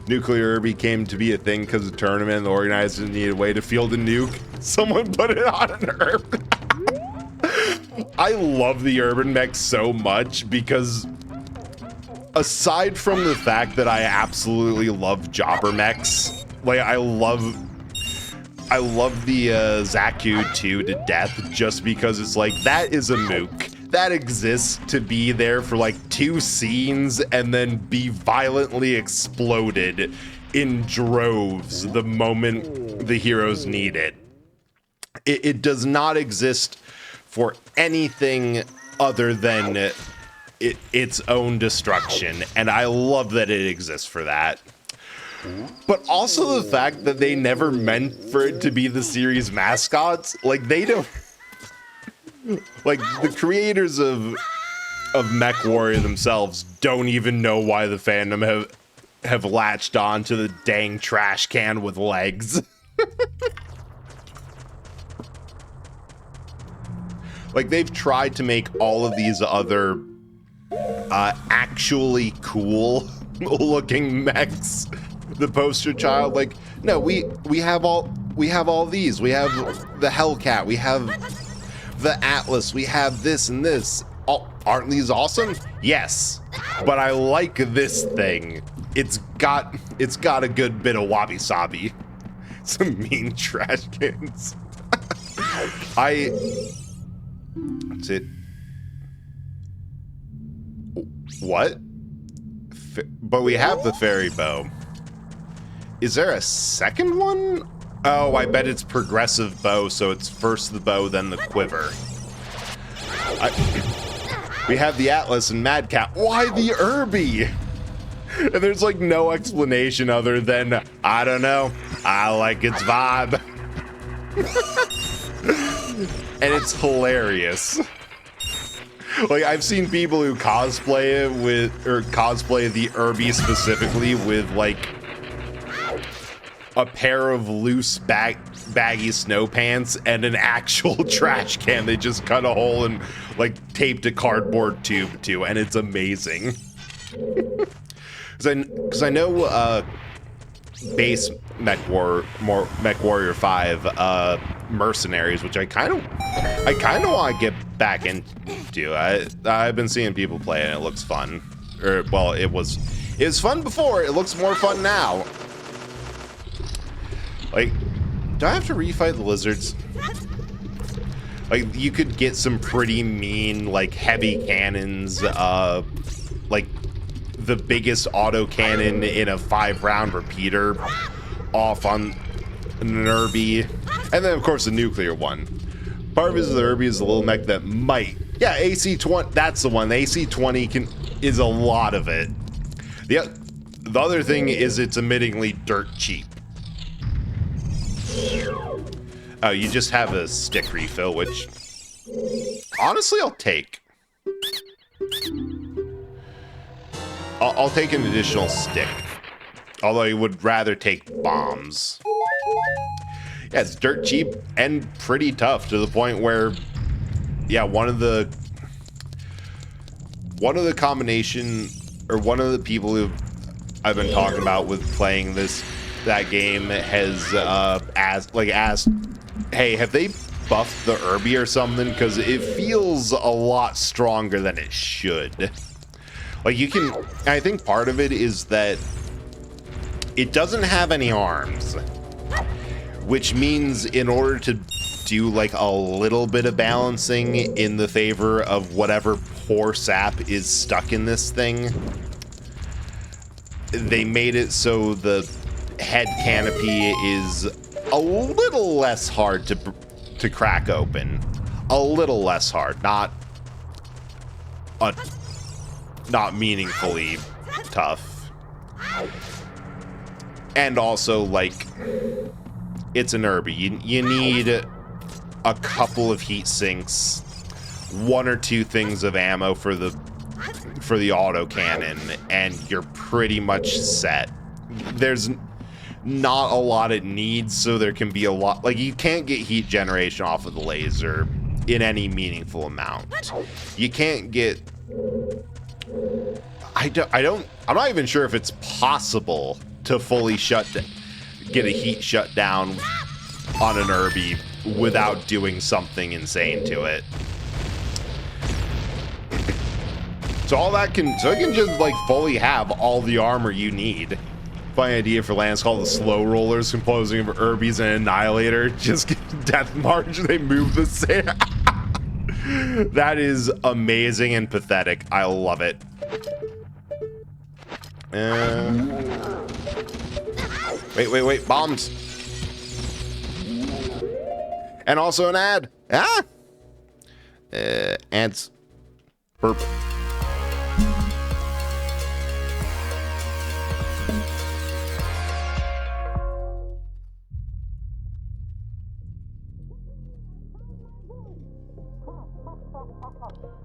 Nuclear Irby came to be a thing because the tournament and the organizers needed a way to field a nuke. Someone put it on an urban. I love the urban mech so much because aside from the fact that I absolutely love jobber mechs, like I love the Zaku 2 to death just because it's like, that is a mook. That exists to be there for like 2 scenes and then be violently exploded in droves the moment the heroes need it. It does not exist for anything other than its own destruction, and I love that it exists for that. But also the fact that they never meant for it to be the series mascots. Like, they don't... Like, the creators of Mech Warrior themselves don't even know why the fandom have latched on to the dang trash can with legs. Like, they've tried to make all of these other actually cool looking mechs the poster child. Like, no, we have all these. We have the Hellcat, we have the Atlas, we have this and this. Oh, aren't these awesome? Yes. but I like this thing. It's got a good bit of wabi-sabi. Some mean trash cans. That's it. What? But we have the fairy bow. Is there a second one? Oh, I bet it's progressive bow, so it's first the bow, then the quiver. We have the Atlas and Madcap. Why the Irby? And there's like no explanation other than, I don't know, I like its vibe. And it's hilarious. Like, I've seen people who cosplay it with, or cosplay the Irby specifically with like a pair of loose baggy snow pants and an actual trash can they just cut a hole and like taped a cardboard tube to, and it's amazing. Because I know base Mech Warrior 5 Mercenaries, which I kind of want to get back into. I've been seeing people play it and it looks fun. Or, well, it was fun before. It looks more fun now. Like, do I have to refight the lizards? Like, you could get some pretty mean, like, heavy cannons, like the biggest auto cannon in a 5-round repeater off on an Irby. And then, of course, the nuclear one. Part of it is the Irby is a little mech that might. Yeah, AC-20, that's the one. The AC-20 is a lot of it. The other thing is it's admittingly dirt cheap. Oh, you just have a stick refill, which honestly I'll take. I'll take an additional stick. Although I would rather take bombs. Yeah, it's dirt cheap and pretty tough to the point where, yeah, one of the combination, or one of the people who I've been talking about with playing that game has asked, hey, have they buffed the Irby or something? Because it feels a lot stronger than it should. Like, you can, I think part of it is that it doesn't have any arms, which means in order to do like a little bit of balancing in the favor of whatever poor sap is stuck in this thing, they made it so the head canopy is a little less hard to crack open. A little less hard, not meaningfully tough. And also, like, it's an Irby. You need a couple of heat sinks, 1 or 2 things of ammo for the auto cannon, and you're pretty much set. There's not a lot it needs, so there can be a lot. Like, you can't get heat generation off of the laser in any meaningful amount. You can't get. I'm not even sure if it's possible to fully get a heat shutdown on an Irby without doing something insane to it. So it can just like fully have all the armor you need. Funny idea for Lance, called the slow rollers, composing of Irbies and Annihilator. Just get Death March, they move the same. That is amazing and pathetic. I love it. Wait, bombs. And also an ad. Ah? Ads. Burp.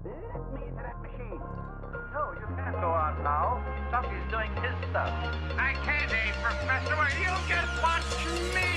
Let me into that machine. No, you can't go on now. Stumpy's doing his stuff. I can't, Professor, or you'll just watch me.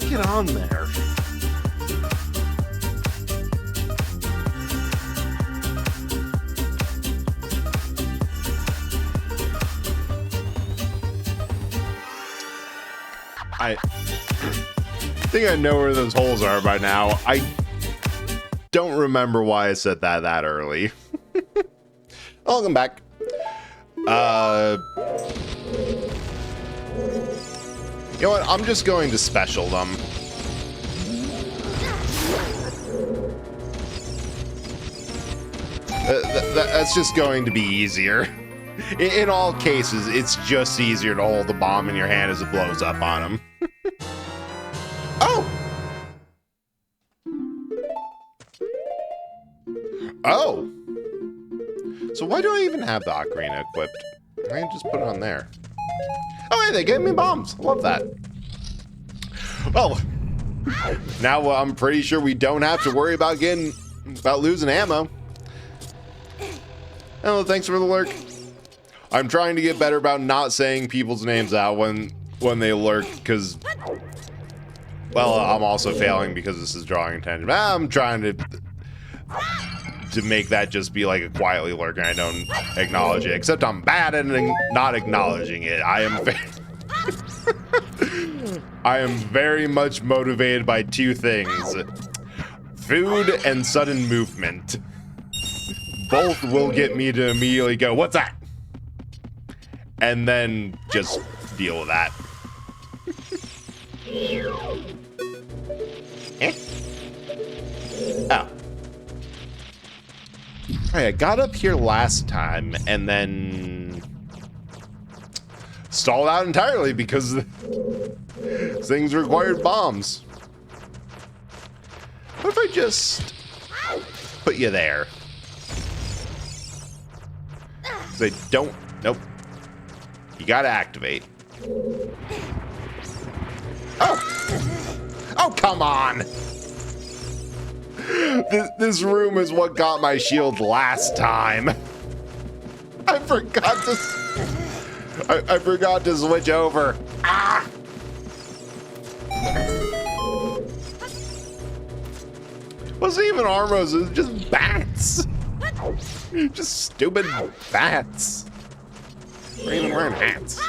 get on there? I think I know where those holes are by now. I don't remember why I said that early. Welcome back. You know what? I'm just going to special them. That's just going to be easier. In all cases, it's just easier to hold the bomb in your hand as it blows up on them. Oh! Oh! So why do I even have the ocarina equipped? I can just put it on there. Oh, hey, they gave me bombs. I love that. Well, now I'm pretty sure we don't have to worry about losing ammo. Oh, thanks for the lurk. I'm trying to get better about not saying people's names out when they lurk, because, well, I'm also failing because this is drawing attention. I'm trying to make that just be like a quietly lurk and I don't acknowledge it. Except I'm bad at not acknowledging it. I am very much motivated by two things: food and sudden movement. Both will get me to immediately go, "What's that?" And then just deal with that. Eh? Oh. Alright, I got up here last time and then stalled out entirely because things required bombs. What if I just put you there? They don't. Nope. You gotta activate. Oh! Oh, come on! This room is what got my shield last time. I forgot to switch over. Ah! Wasn't even armors, it was just bats. Just stupid bats. We're even wearing hats.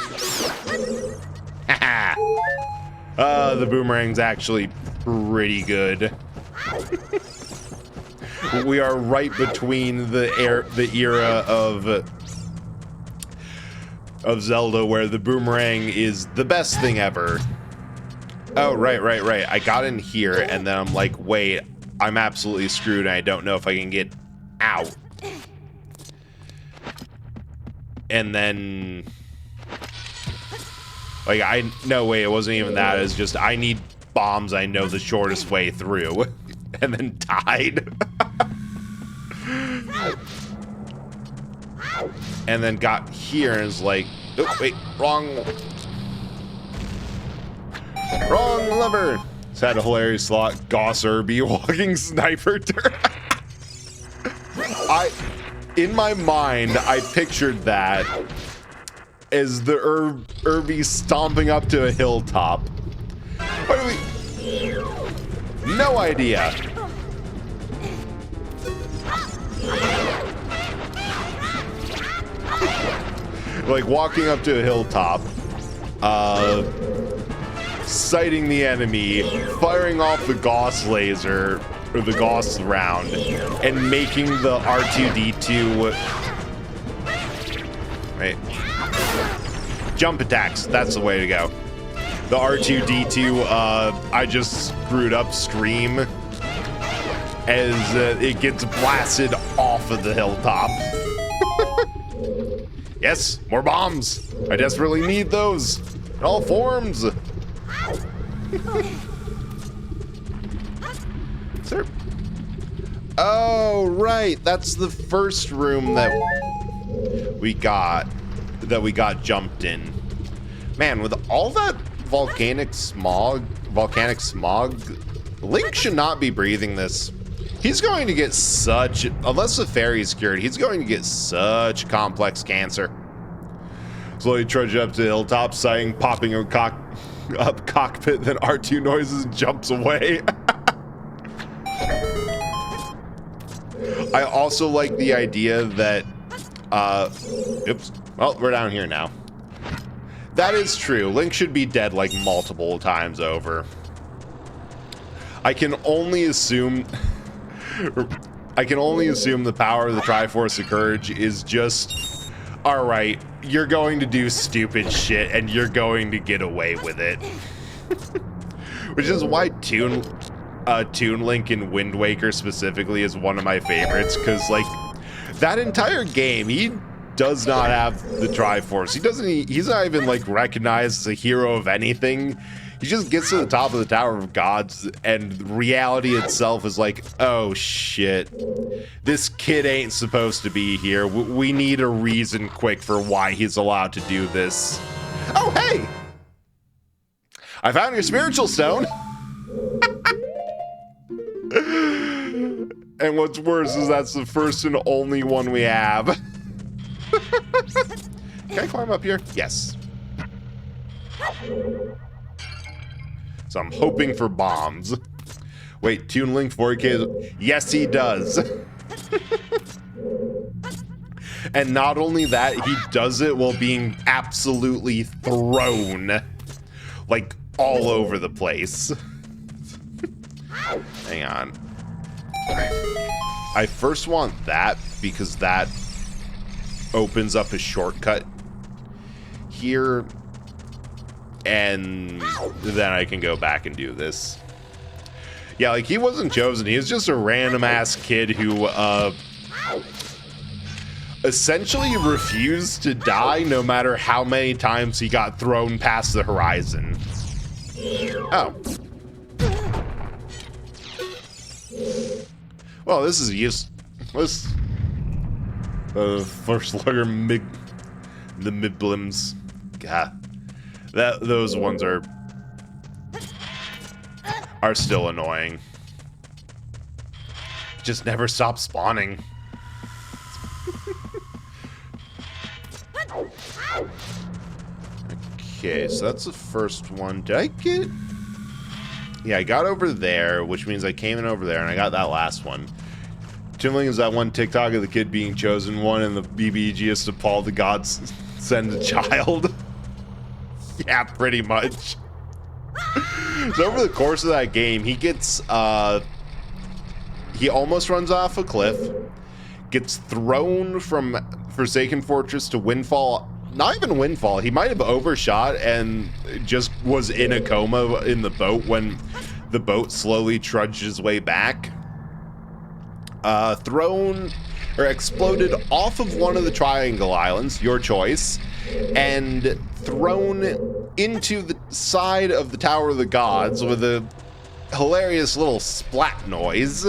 Haha. The boomerang's actually pretty good. We are right between the era of Zelda where the boomerang is the best thing ever. Oh, right. I got in here and then I'm like, wait, I'm absolutely screwed and I don't know if I can get out. And then, like, no, wait, it wasn't even that. It's just, I need bombs I know the shortest way through. And then died. And then got here and was like, oh, wait, wrong lever. It's had a hilarious slot. Goss Irby walking sniper turret. In my mind, I pictured that as the Irby stomping up to a hilltop. What do we? No idea. Like walking up to a hilltop, sighting the enemy, firing off the Gauss laser, or the Gauss round, and making the R2-D2... Wait. Jump attacks, that's the way to go. The R2-D2, I just screwed up scream as it gets blasted off of the hilltop. Yes, more bombs. I desperately need those in all forms. Sir. Oh, right. That's the first room that we got jumped in. Man, with all that volcanic smog, Link should not be breathing this. He's going to get such, unless the fairy's cured, he's going to get such complex cancer. Slowly trudge up to the hilltop, sighting, popping up cockpit, then R2 noises and jumps away. I also like the idea that, oops, well, we're down here now. That is true. Link should be dead like multiple times over. I can only assume the power of the Triforce of Courage is just, all right, you're going to do stupid shit and you're going to get away with it. Which is why Toon Link in Wind Waker specifically is one of my favorites, because like that entire game, he does not have the Triforce. He's not even like recognized as a hero of anything. He just gets to the top of the Tower of Gods, and reality itself is like, oh shit, this kid ain't supposed to be here. We need a reason quick for why he's allowed to do this. Oh, hey! I found your spiritual stone! And what's worse is that's the first and only one we have. Can I climb up here? Yes. So I'm hoping for bombs. Wait, Toon Link 4K? Yes, he does. And not only that, he does it while being absolutely thrown. Like, all over the place. Hang on. I first want that, because that opens up a shortcut here. And then I can go back and do this. Yeah, like, he wasn't chosen. He was just a random-ass kid who, essentially refused to die no matter how many times he got thrown past the horizon. Oh. Well, this is useless. First lugger the Miblims. God. Those ones are still annoying. Just never stop spawning. Okay, so that's the first one. Did I get... Yeah, I got over there, which means I came in over there, and I got that last one. Timling is that one TikTok of the kid being chosen one, and the BBG is to Paul the gods send a child. Yeah, pretty much. So over the course of that game, he gets, he almost runs off a cliff, gets thrown from Forsaken Fortress to Windfall. Not even Windfall, he might have overshot and just was in a coma in the boat when the boat slowly trudged his way back. Thrown, or exploded off of one of the Triangle Islands, your choice, and thrown into the side of the Tower of the Gods with a hilarious little splat noise.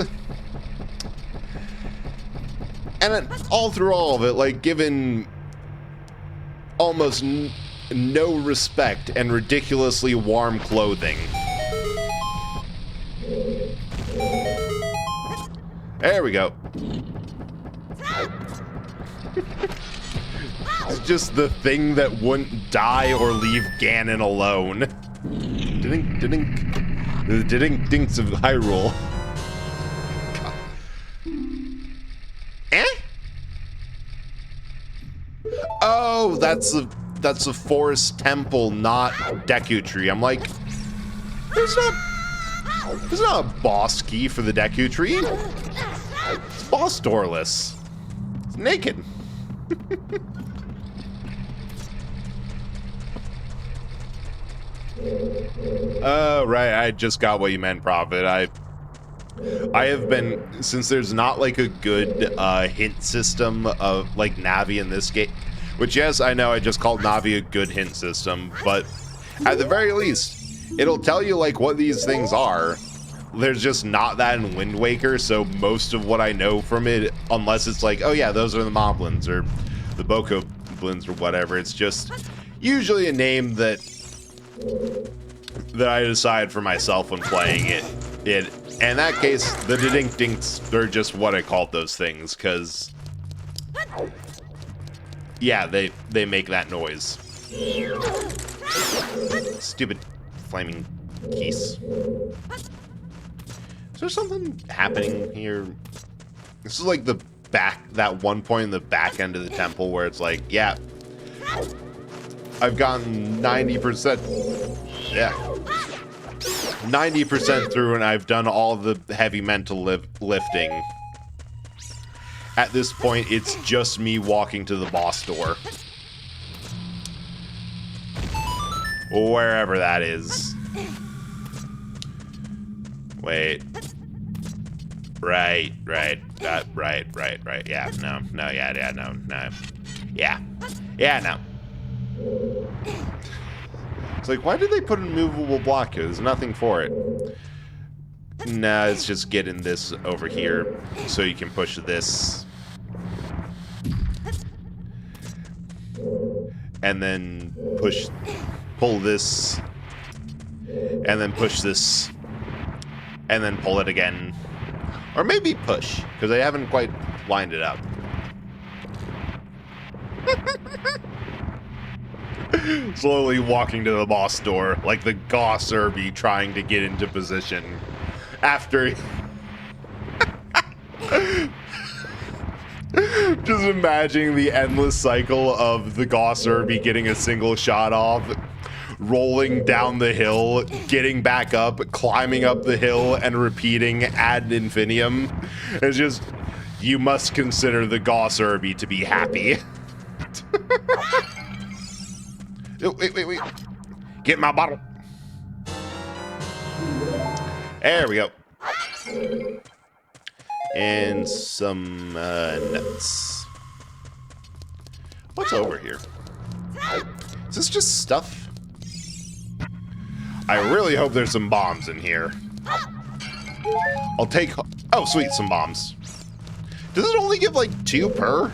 And all through all of it, like, given almost no respect and ridiculously warm clothing. There we go. It's just the thing that wouldn't die or leave Ganon alone. Didink, didink. The didink dinks of Hyrule. Eh? Oh, that's a forest temple, not Deku Tree. I'm like, there's not a boss key for the Deku Tree. It's boss doorless. It's naked. Oh, right. I just got what you meant, Prophet. I have been, since there's not like a good hint system of like Navi in this game, which, yes, I know I just called Navi a good hint system, but at the very least, it'll tell you like what these things are. There's just not that in Wind Waker, so most of what I know from it, unless it's like, oh yeah, those are the Moblins or the Bokoblins or whatever, it's just usually a name that I decide for myself when playing it. In that case, the dink dinks, they're just what I called those things, because yeah, they make that noise. Stupid flaming keys. Is there something happening here? This is like the that one point in the back end of the temple where it's like, yeah, I've gotten 90%. Yeah. 90% through, and I've done all the heavy mental lifting. At this point, it's just me walking to the boss door. Wherever that is. Wait. Right. Yeah, no. Yeah, no. It's like, why did they put a movable block here? There's nothing for it. Nah, it's just getting this over here so you can push this. And then pull this. And then push this. And then pull it again. Or maybe push, because I haven't quite lined it up. Slowly walking to the boss door, like the Goss Irby trying to get into position. After... Just imagining the endless cycle of the Goss Irby getting a single shot off, rolling down the hill, getting back up, climbing up the hill, and repeating ad infinitum. It's just, you must consider the Goss Irby to be happy. Oh, wait. Get my bottle. There we go. And some nuts. What's over here? Is this just stuff? I really hope there's some bombs in here. I'll take... Oh, sweet, some bombs. Does it only give, like, 2 per?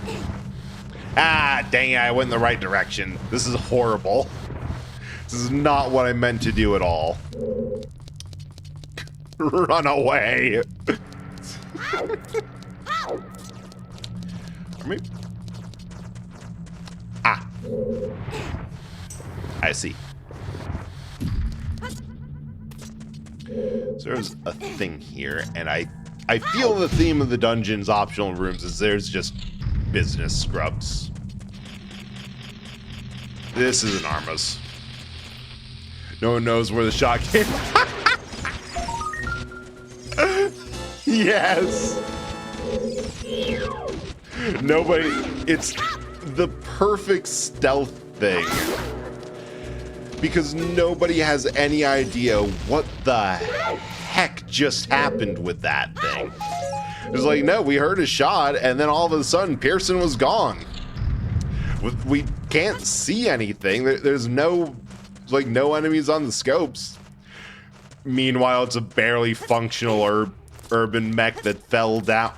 Ah, dang it, I went in the right direction. This is horrible. This is not what I meant to do at all. Run away. Ah. I see. So there's a thing here, and I feel the theme of the dungeon's optional rooms is there's just business scrubs. This is an Armas. No one knows where the shot came from. Yes. Nobody. It's the perfect stealth thing. Because nobody has any idea what the heck just happened with that thing. It's like, no, we heard a shot, and then all of a sudden, Pearson was gone. We can't see anything. There's no, like, no enemies on the scopes. Meanwhile, it's a barely functional urban mech that fell down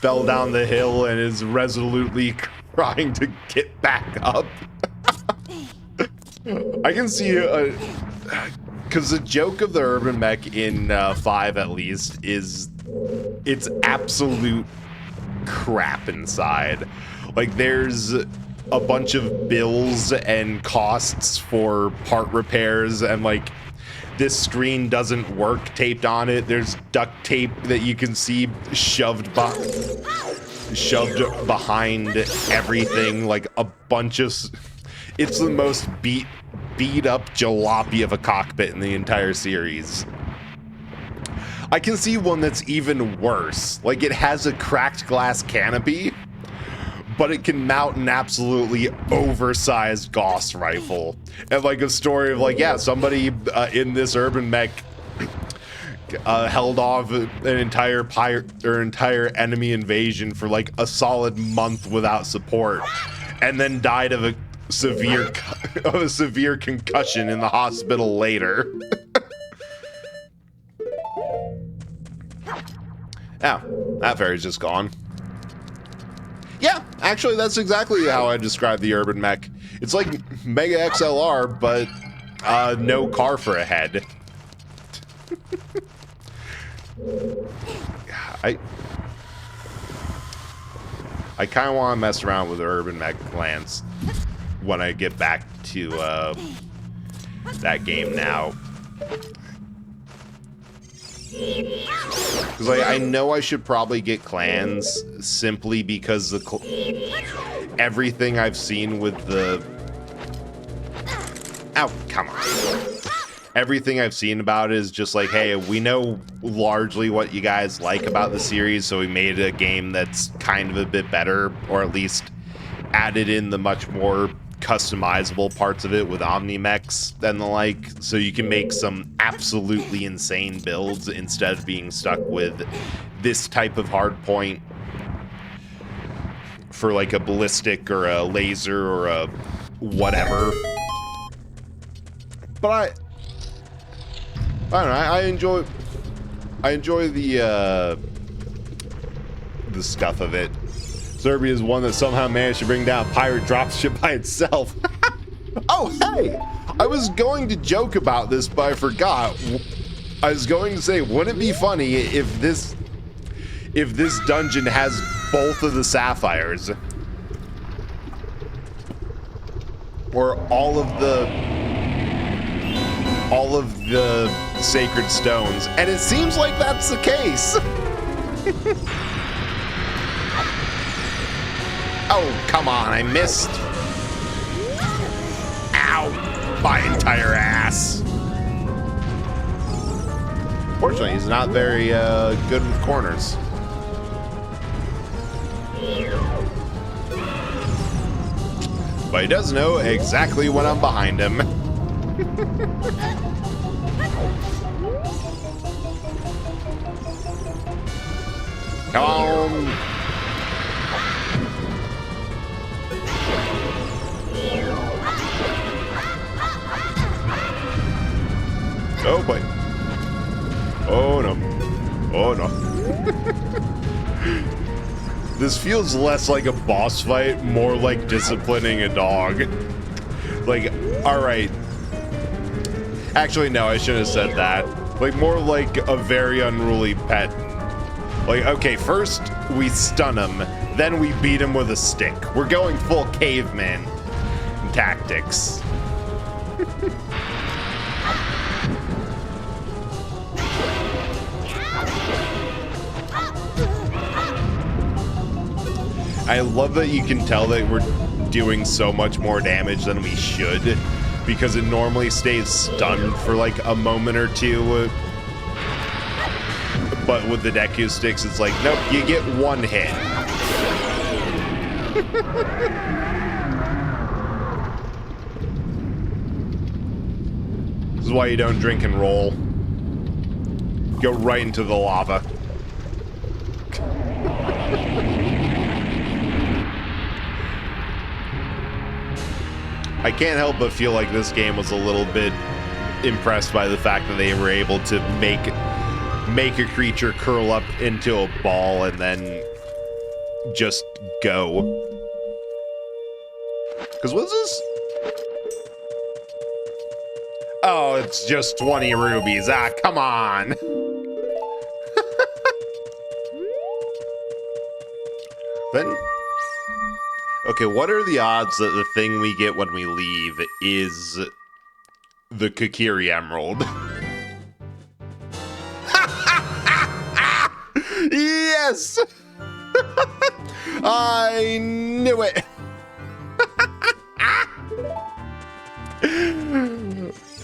the hill and is resolutely trying to get back up. I can see because the joke of the urban mech in 5 at least is it's absolute crap inside. Like, there's a bunch of bills and costs for part repairs, and like this screen doesn't work taped on it. There's duct tape that you can see shoved behind everything, like a bunch of... It's the most beat up jalopy of a cockpit in the entire series. I can see one that's even worse. Like, it has a cracked glass canopy, but it can mount an absolutely oversized Gauss rifle. And like a story of like, yeah, somebody in this urban mech held off an entire enemy invasion for like a solid month without support, and then died of a severe concussion in the hospital later. Yeah, that fairy's just gone. Yeah, actually, that's exactly how I describe the urban mech. It's like Mega XLR, but no car for a head. I kind of want to mess around with the urban mech lands when I get back to that game now. Because I know I should probably get clans simply because everything I've seen with the... Ow, come on. Everything I've seen about it is just like, hey, we know largely what you guys like about the series, so we made a game that's kind of a bit better, or at least added in the much more customizable parts of it with Omnimechs and the like, so you can make some absolutely insane builds instead of being stuck with this type of hardpoint for like a ballistic or a laser or a whatever. But I don't know, I enjoy the stuff of it. Serbia is one that somehow managed to bring down a pirate dropship by itself. Oh, hey! I was going to joke about this, but I forgot. I was going to say, wouldn't it be funny if this dungeon has both of the sapphires? Or all of the sacred stones. And it seems like that's the case. Oh, come on, I missed. Ow, my entire ass. Fortunately, he's not very good with corners. But he does know exactly when I'm behind him. Come on. Oh boy. Oh no. Oh no. This feels less like a boss fight, more like disciplining a dog. Like, alright. Actually, no, I shouldn't have said that. Like, more like a very unruly pet. Like, okay, first we stun him, then we beat him with a stick. We're going full caveman tactics. I love that you can tell that we're doing so much more damage than we should, because it normally stays stunned for like a moment or two. But with the Deku sticks, it's like, nope, you get one hit. This is why you don't drink and roll. Go right into the lava. I can't help but feel like this game was a little bit impressed by the fact that they were able to make a creature curl up into a ball and then just go. Because what's this? Oh, it's just 20 rubies. Ah, come on. Then... Okay, what are the odds that the thing we get when we leave is the Kokiri Emerald? Yes! I knew it!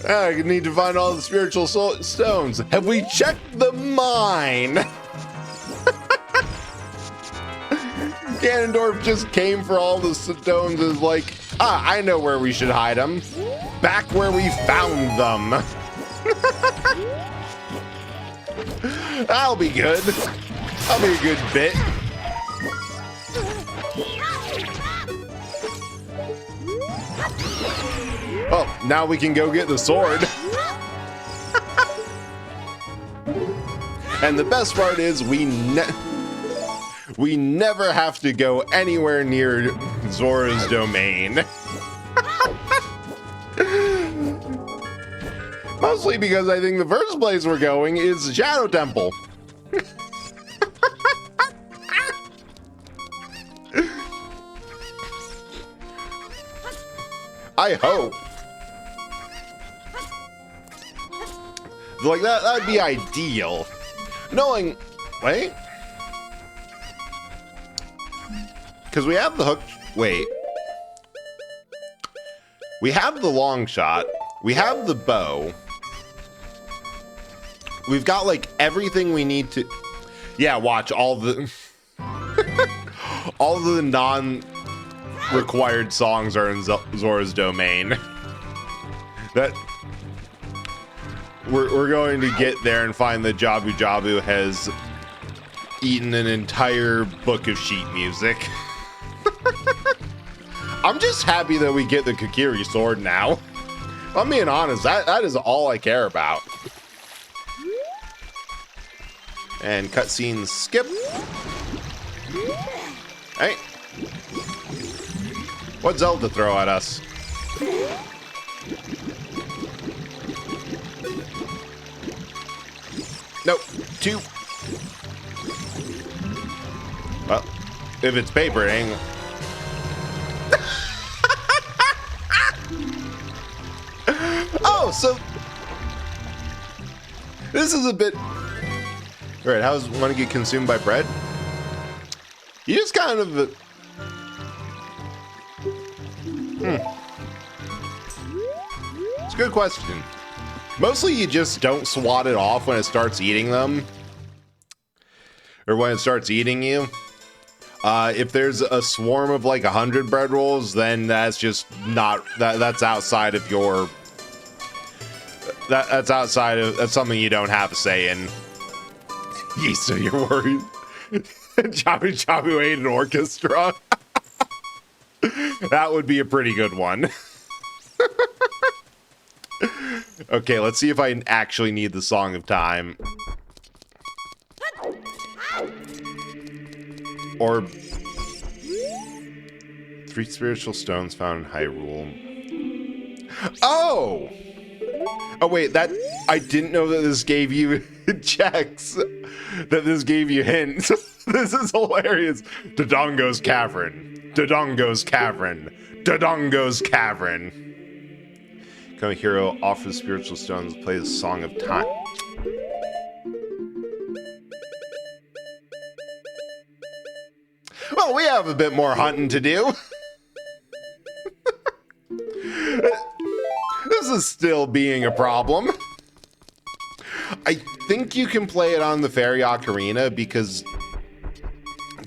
I need to find all the spiritual stones. Have we checked the mine? Ganondorf just came for all the stones and is like, I know where we should hide them. Back where we found them. That'll be good. That'll be a good bit. Oh, now we can go get the sword. And the best part is we never have to go anywhere near Zora's domain. Mostly because I think the first place we're going is Shadow Temple. I hope. Like, that'd be ideal. Knowing... Wait. Because we have the hook... Wait. We have the long shot. We have the bow. We've got, like, everything we need to... Yeah, watch all the... all the non-required songs are in Zora's domain. That... We're going to get there and find that Jabu Jabu has eaten an entire book of sheet music. I'm just happy that we get the Kokiri sword now. I'm being honest, that is all I care about. And cutscenes skip. Hey. What's Zelda throw at us? Nope. 2. Well, if it's paper, it ain't... Oh, so... This is a bit... Alright, how does one get consumed by bread? You just kind of... It's a good question. Mostly you just don't swat it off when it starts eating them. Or when it starts eating you. If there's a swarm of like 100 bread rolls, then that's just not... That's outside of your... That's outside of... That's something you don't have a say in. Yee, so you're worried? Jabu Jabu ate an orchestra? That would be a pretty good one. Okay, let's see if I actually need the Song of Time. Or... 3 spiritual stones found in Hyrule. Oh! Oh wait, that... I didn't know that this gave you checks. That this gave you hints. This is hilarious. Dodongo's Cavern. Dodongo's Cavern. Dodongo's Cavern. Become a hero, offer the spiritual stones, play the Song of Time. Well, we have a bit more hunting to do. This is still being a problem. I think you can play it on the Fairy Ocarina because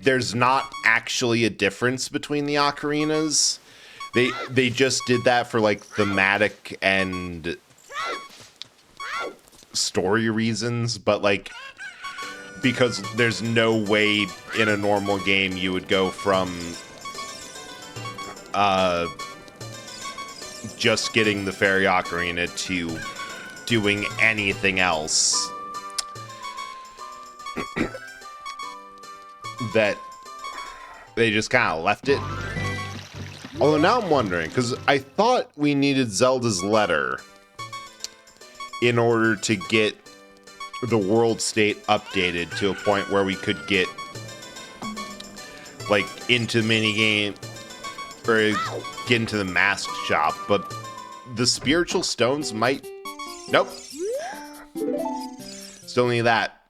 there's not actually a difference between the ocarinas. They just did that for like thematic and story reasons, but like because there's no way in a normal game you would go from just getting the Fairy Ocarina to doing anything else. That they just kind of left it. Although now I'm wondering, because I thought we needed Zelda's letter in order to get the world state updated to a point where we could get like into minigame or get into the mask shop, but the spiritual stones might... Nope. Still need that.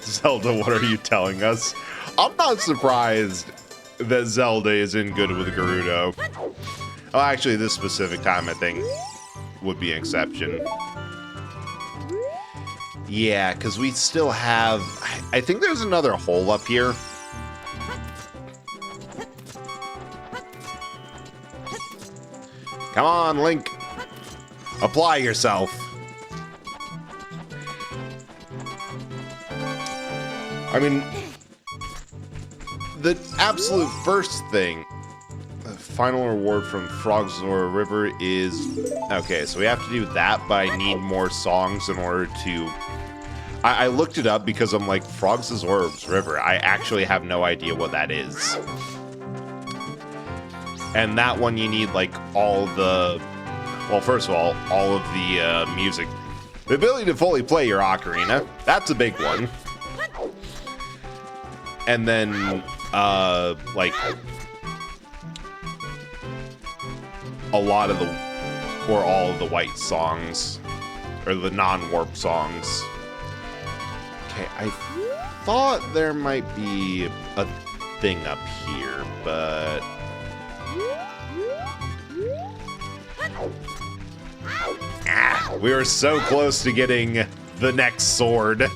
Zelda, what are you telling us? I'm not surprised that Zelda isn't good with Gerudo. Oh, actually, this specific time, I think, would be an exception. Yeah, because we still have... I think there's another hole up here. Come on, Link. Apply yourself. I mean, the absolute first thing, the final reward from Frogzora River is... Okay, so we have to do that, but I need more songs in order to... I looked it up because I'm like, Frogzora River. I actually have no idea what that is. And that one you need, like, all the... Well, first of all of the music. The ability to fully play your ocarina. That's a big one. And then, like, a lot of the... Or all of the white songs. or the non-warp songs. Okay, I thought there might be a thing up here, but... Ah, we were so close to getting the next sword.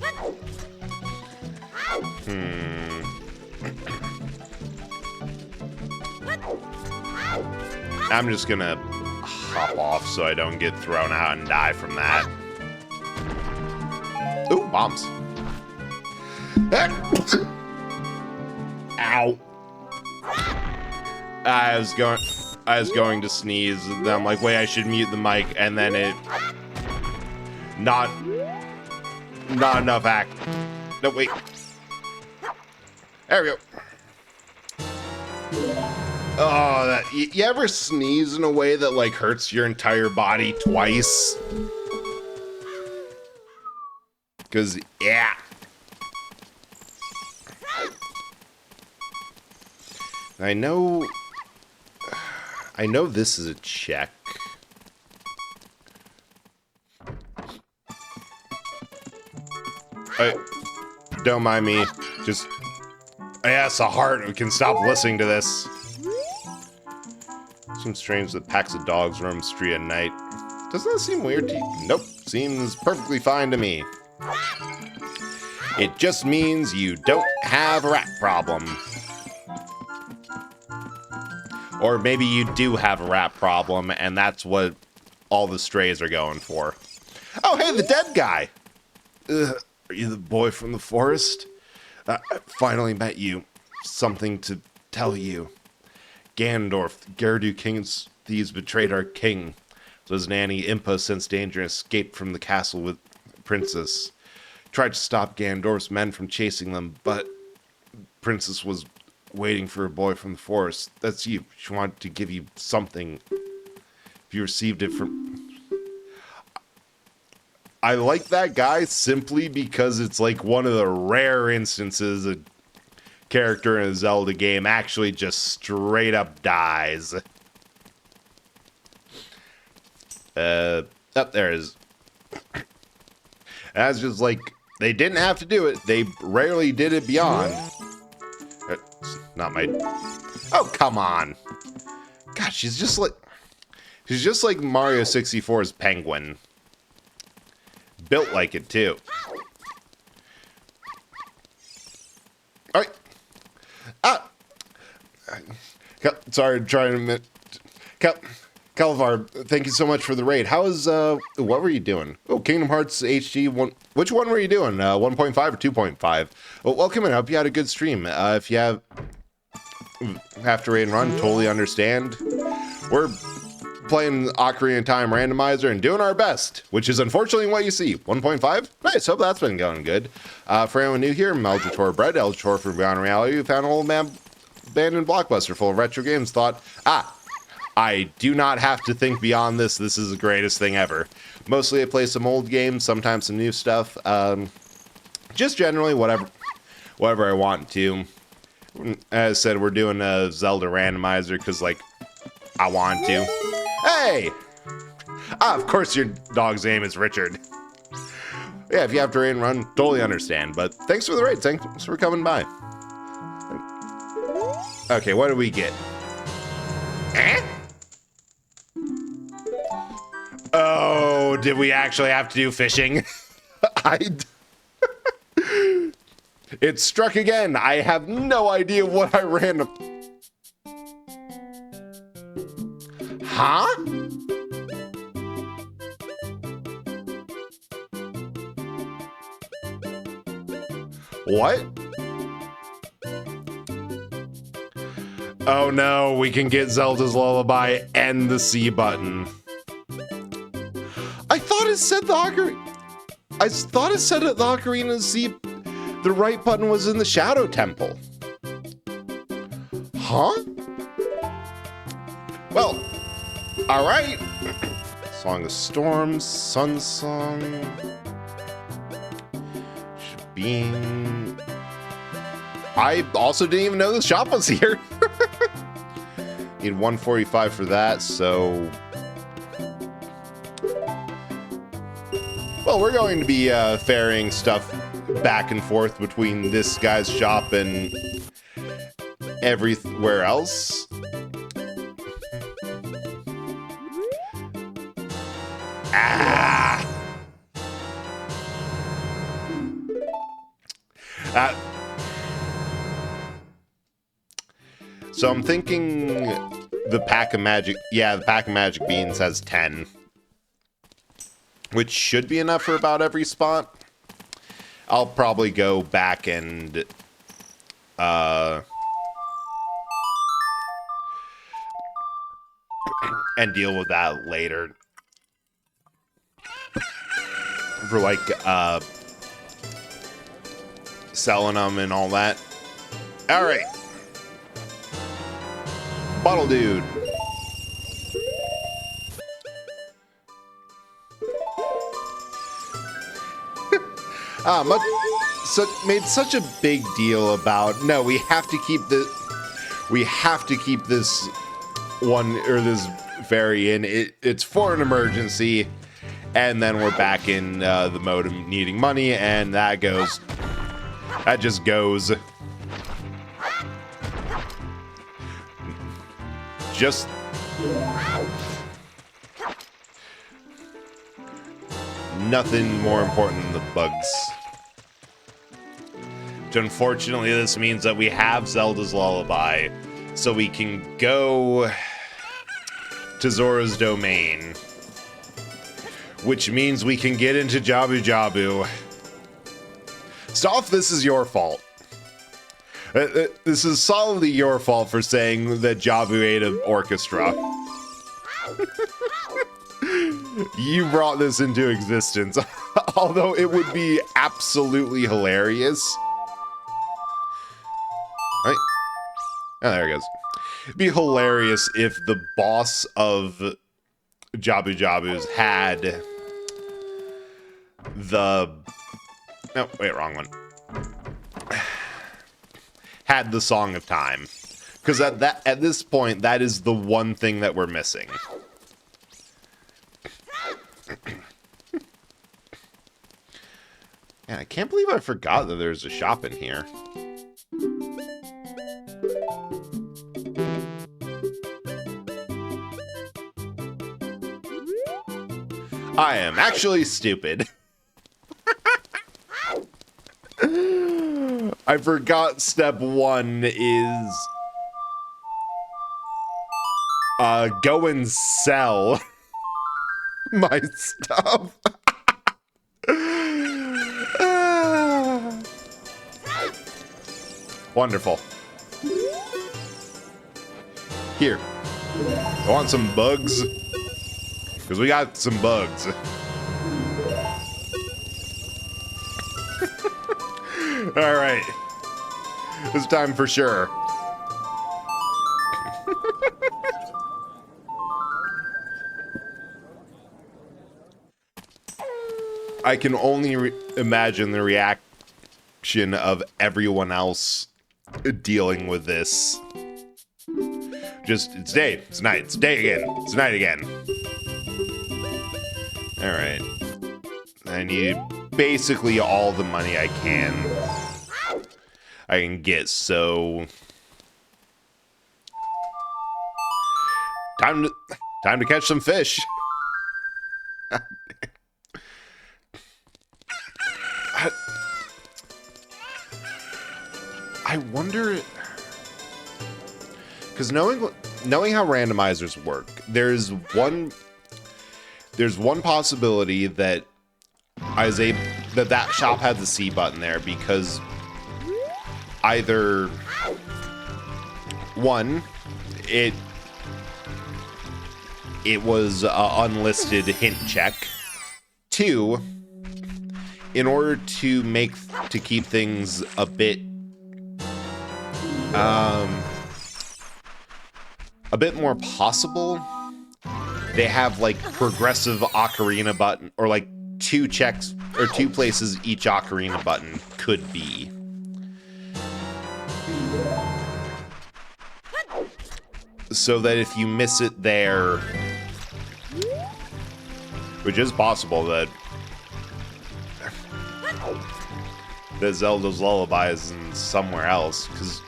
I'm just gonna hop off so I don't get thrown out and die from that. Ooh, bombs. Ow. I was going to sneeze, and then I'm like, wait, I should mute the mic, and then it... Not enough act. No, wait. There we go. Oh, that... You ever sneeze in a way that, like, hurts your entire body twice? Because, yeah. I know this is a check. Don't mind me. Just... Yeah, it's a heart. We can stop listening to this. Seems strange that packs of dogs roam the street at night. Doesn't that seem weird to you? Nope. Seems perfectly fine to me. It just means you don't have a rat problem. Or maybe you do have a rat problem, and that's what all the strays are going for. Oh, hey, the dead guy! Are you the boy from the forest? I finally met you. Something to tell you. Ganondorf, Gerudo King's thieves betrayed our king. So his nanny Impa sensed danger and escaped from the castle with Princess. Tried to stop Ganondorf's men from chasing them, but Princess was waiting for a boy from the forest. That's you. She wanted to give you something. If you received it from... I like that guy simply because it's like one of the rare instances a character in a Zelda game actually just straight up dies. There it is. That's just like, they didn't have to do it. They rarely did it beyond. It's not my... Oh, come on. God, she's just like Mario 64's penguin. Built like it, too. Alright. Ah! Sorry, trying to... Calvar, thank you so much for the raid. How is, what were you doing? Oh, Kingdom Hearts HD 1... Which one were you doing? 1.5 or 2.5? Well, welcome and I hope you had a good stream. If you have to raid and run, totally understand. We're playing Ocarina of Time Randomizer and doing our best, which is unfortunately what you see. 1.5? Nice, hope that's been going good. For anyone new here, I'm Eljator Bread, Eljator from Beyond Reality, who found an old man abandoned blockbuster full of retro games, thought, I do not have to think beyond this. This is the greatest thing ever. Mostly I play some old games, sometimes some new stuff. Just generally whatever I want to. As I said, we're doing a Zelda randomizer because, like, I want to. Hey! Of course your dog's name is Richard. Yeah, if you have to raid and run, totally understand. But thanks for the raid. Thanks for coming by. Okay, what did we get? Eh? Oh, did we actually have to do fishing? It struck again. I have no idea what I ran. Huh? What? Oh no, we can get Zelda's Lullaby and the C button. I thought it said the Ocarina C, the right button was in the Shadow Temple. Huh? Well, alright. Song of Storms, Sun Song. Being... I also didn't even know the shop was here. Need 145 for that, so... Still, we're going to be ferrying stuff back and forth between this guy's shop and everywhere else. Ah! So I'm thinking the pack of magic... Yeah, the pack of magic beans has 10. Which should be enough for about every spot. I'll probably go back and... and deal with that later. For, like, selling them and all that. Alright. Bottle Dude. Made such a big deal about, no, we have to keep this one, or this ferry in. It's for an emergency. And then we're back in the mode of needing money, and that just goes. Just nothing more important than the bugs. Which unfortunately, this means that we have Zelda's Lullaby, so we can go to Zora's Domain. Which means we can get into Jabu Jabu. Stoph, this is your fault. This is solidly your fault for saying that Jabu ate an orchestra. You brought this into existence. Although it would be absolutely hilarious. Right? Oh, there it goes. It'd be hilarious if the boss of Jabu Jabu's had the... No, wait, wrong one. Had the Song of Time. Because at this point, that is the one thing that we're missing. And I can't believe I forgot that there's a shop in here. I am actually stupid. I forgot step 1 is go and sell my stuff. Wonderful. Here. I want some bugs. Because we got some bugs. Alright. It's time for sure. I can only imagine the reaction of everyone else dealing with this. Just, it's day, it's night, it's day again, it's night again. Alright. I need basically all the money I can get, so... Time to catch some fish. I wonder... Because knowing how randomizers work, there's one possibility that that shop had the C button there because either one, it was an unlisted hint check. 2, in order to keep things a bit more possible, they have like progressive ocarina button, or like 2 checks or 2 places each ocarina button could be. So that if you miss it there, which is possible, that that Zelda's Lullaby is in somewhere else, because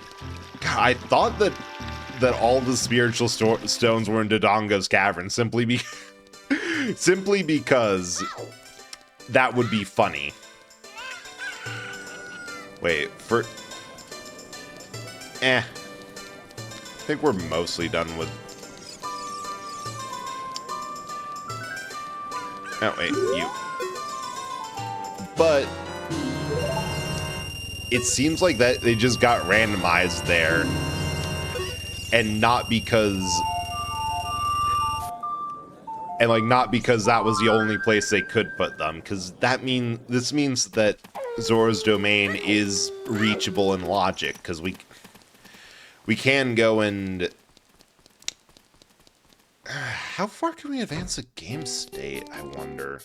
I thought that all the spiritual stones were in Dodongo's cavern simply because that would be funny. Wait, I think we're mostly done with... Oh, wait, you. But it seems like that they just got randomized there. And not because... And, like, not because that was the only place they could put them. Because this means that Zora's Domain is reachable in logic. Because we can go and... How far can we advance the game state, I wonder?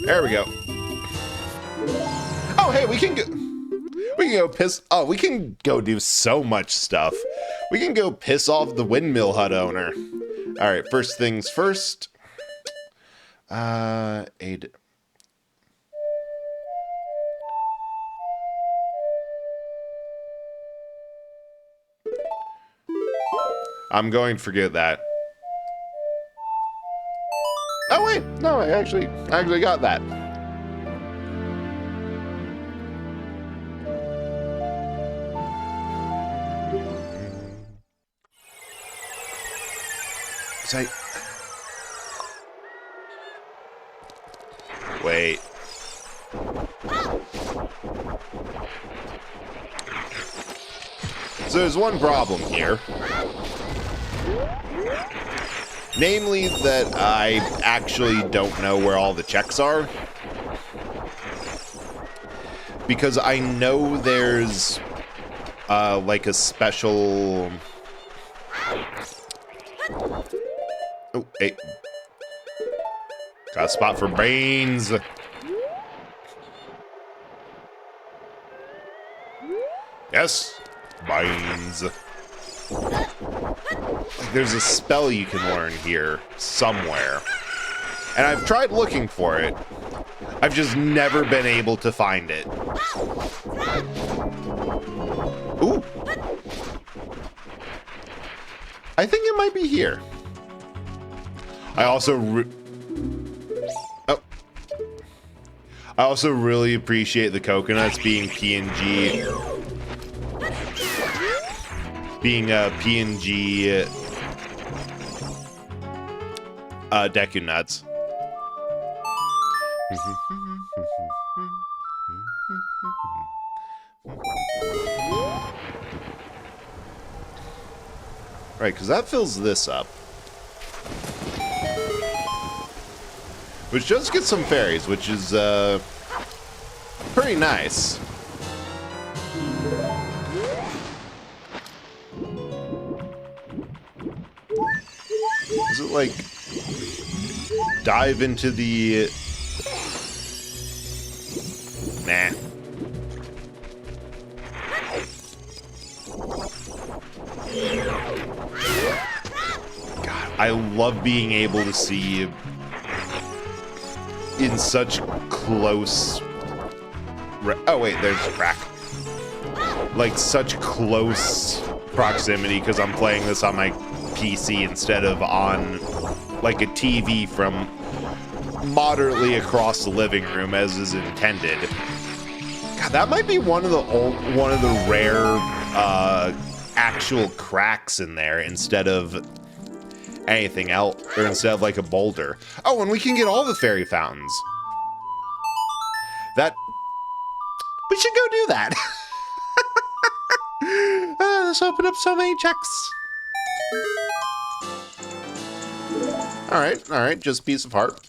There we go. Oh, hey, we can go piss... Oh, we can go do so much stuff. We can go piss off the windmill hut owner. Alright, first things first. Aid... I'm going to forget that. Oh wait, no, I actually got that. Wait. So there's one problem here. Namely that I actually don't know where all the checks are. Because I know there's like a special... Oh, hey. Got a spot for brains. Yes, brains. There's a spell you can learn here somewhere. And I've tried looking for it. I've just never been able to find it. Ooh. I think it might be here. I also really appreciate the coconuts being PNG. Being a PNG Deku nuts. Right, because that fills this up. Which does get some fairies, which is pretty nice. Is it like dive into the... Nah. God, I love being able to see in such close... Oh wait, there's a crack. Like such close proximity because I'm playing this on my PC instead of on like a TV from moderately across the living room as is intended. God, that might be one of the rare actual cracks in there instead of anything else, or instead of like a boulder. Oh, and we can get all the fairy fountains. We should go do that. Let's open up so many checks. Alright, just a piece of heart.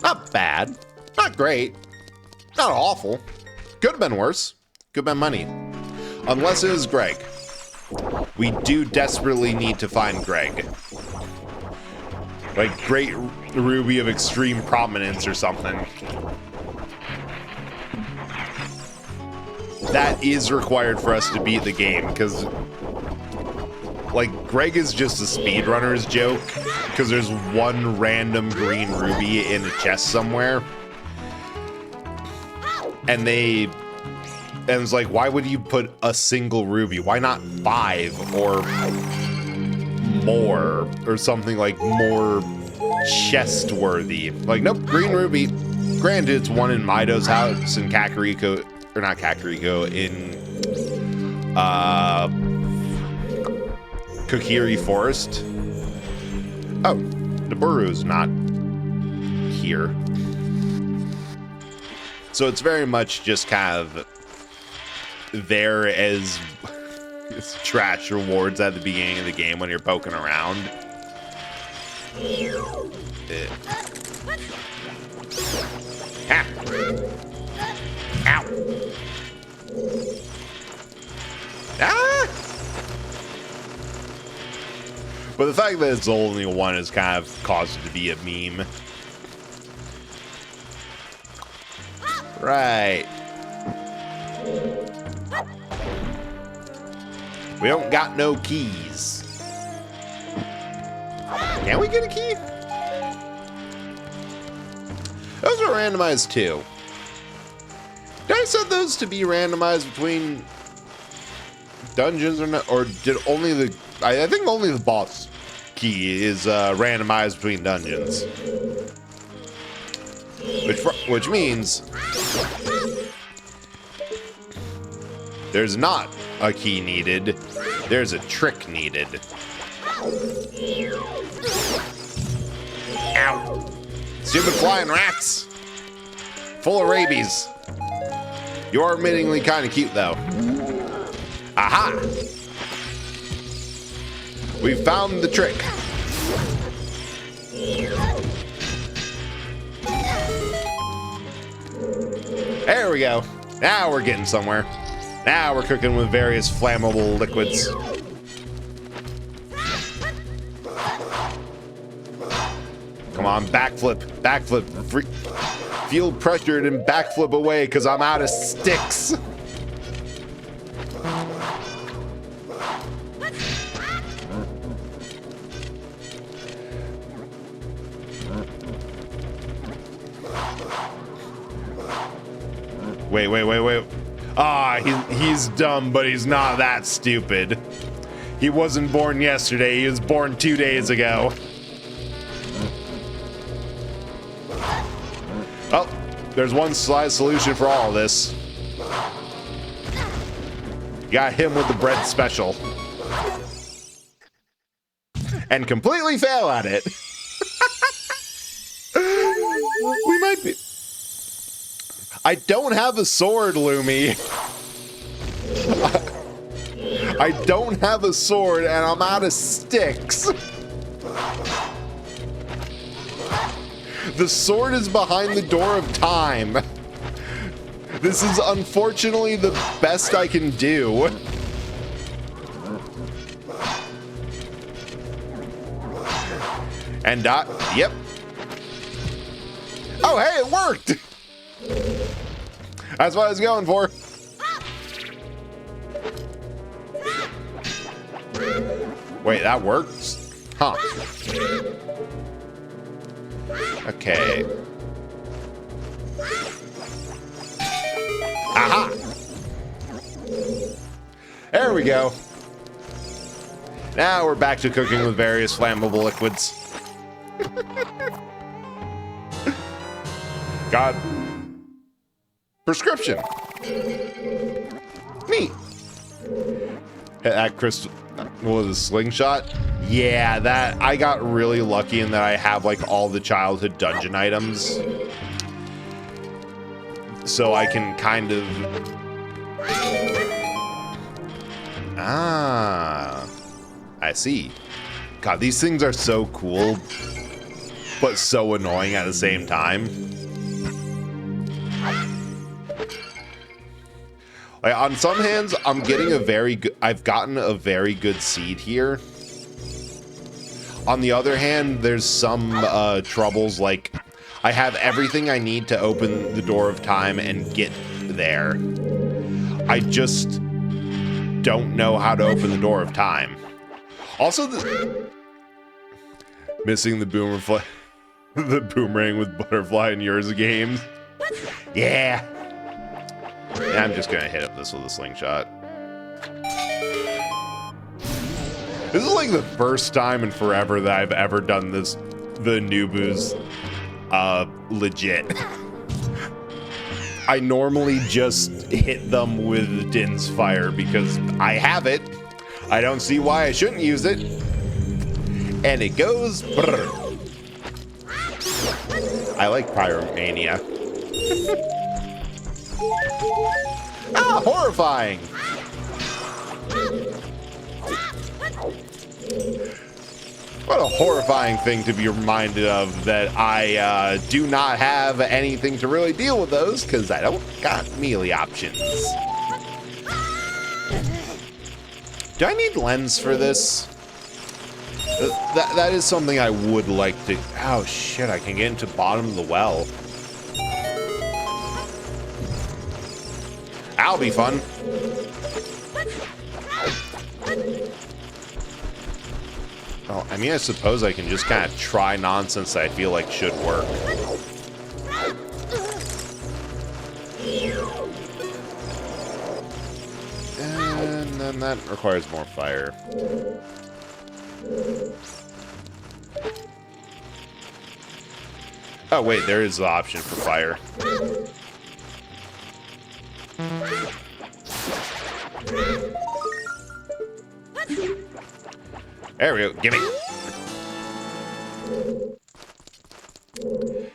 Not bad. Not great. Not awful. Could have been worse. Could have been money. Unless it was Greg. We do desperately need to find Greg. Like, Great Ruby of Extreme Prominence or something. That is required for us to beat the game, because... Like, Greg is just a speedrunner's joke, because there's one random green ruby in a chest somewhere. And it's like, why would you put a single ruby? Why not 5 or more or something like more chest worthy? Like, nope, green ruby. Granted, it's one in Mido's house in Kakariko, or not Kakariko, in Kokiri Forest. Oh, Nibiru's not here. So it's very much just kind of there as trash rewards at the beginning of the game when you're poking around. Ah. Ow. Ah! But the fact that it's only one has kind of caused it to be a meme. Right. We don't got no keys. Can we get a key? Those are randomized too. Did I set those to be randomized between dungeons or not? Or did only the... I think only the boss key is randomized between dungeons. Which means there's not a key needed. There's a trick needed. Ow. Stupid flying rats. Full of rabies. You are admittingly kind of cute, though. Aha! We found the trick. There we go. Now we're getting somewhere. Now we're cooking with various flammable liquids. Come on, backflip, backflip. Feel pressured and backflip away because I'm out of sticks. Wait. Ah, he's dumb, but he's not that stupid. He wasn't born yesterday, he was born 2 days ago. Oh, there's one slide solution for all of this. Got him with the bread special. And completely fail at it. We might be... I don't have a sword, Lumi. I don't have a sword and I'm out of sticks. The sword is behind the door of time. This is unfortunately the best I can do. And yep. Oh, hey, it worked. That's what I was going for. Wait, that works? Huh. Okay. Aha! There we go. Now we're back to cooking with various flammable liquids. God. Prescription. Neat. That crystal, what was a slingshot? Yeah, that I got really lucky in that I have like all the childhood dungeon items. So I can kind of... Ah, I see. God, these things are so cool, but so annoying at the same time. Like, on some hands, I'm getting a very good... I've gotten a very good seed here. On the other hand, there's some troubles, like... I have everything I need to open the door of time and get there. I just don't know how to open the door of time. Also, missing the the boomerang with butterfly in yours games. Yeah. Yeah, I'm just gonna hit up this with a slingshot. This is like the first time in forever that I've ever done this, the Nubu's, legit. I normally just hit them with Din's Fire because I have it. I don't see why I shouldn't use it. And it goes brrr. I like Pyromania. Ah, horrifying! What a horrifying thing to be reminded of, that I do not have anything to really deal with those because I don't got melee options. Do I need lens for this? That is something I would like to... Oh shit, I can get into the bottom of the well. That'll be fun. Well, I mean, I suppose I can just kind of try nonsense that I feel like should work. And then that requires more fire. Oh, wait, there is the option for fire. There we go. Gimme.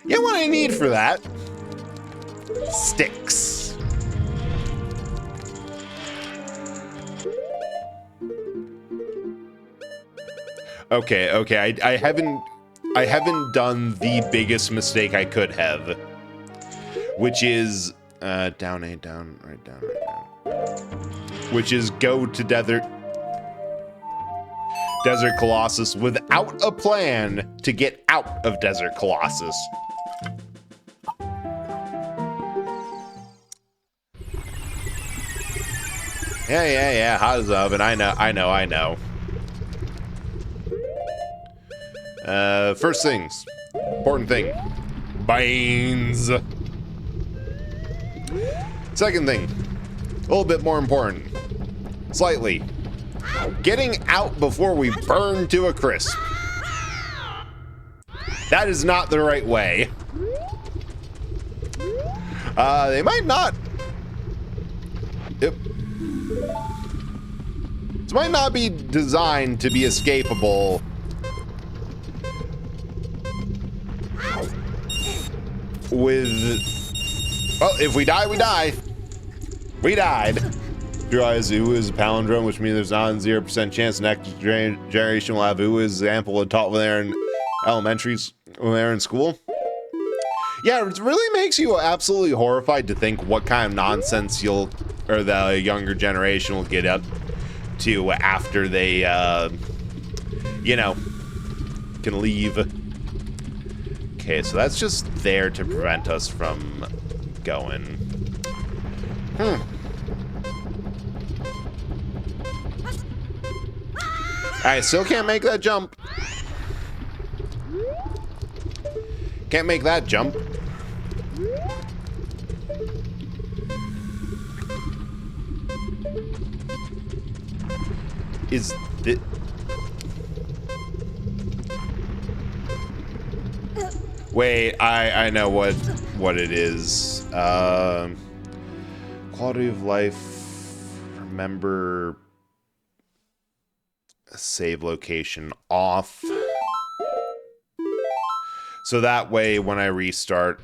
You know what I need for that? Sticks. Okay. I haven't done the biggest mistake I could have, which is down, right down. Which is go to Desert Colossus without a plan to get out of Desert Colossus. Yeah, hot as oven. I know. First things. Important thing. Beans. Second thing. A little bit more important. Slightly. Getting out before we burn to a crisp. That is not the right way. They might not. This might not be designed to be escapable. Well, if we die, we die. We died. Realize Uwu is a palindrome, which means there's not a 0% chance the next generation will have Uwu as example and taught when they're in when they're in school. Yeah, it really makes you absolutely horrified to think what kind of nonsense the younger generation will get up to after they, can leave. Okay, so that's just there to prevent us from going. I still can't make that jump. Can't make that jump. Is this... Wait, I know what it is. Quality of life. Remember... Save location off. So that way, when I restart...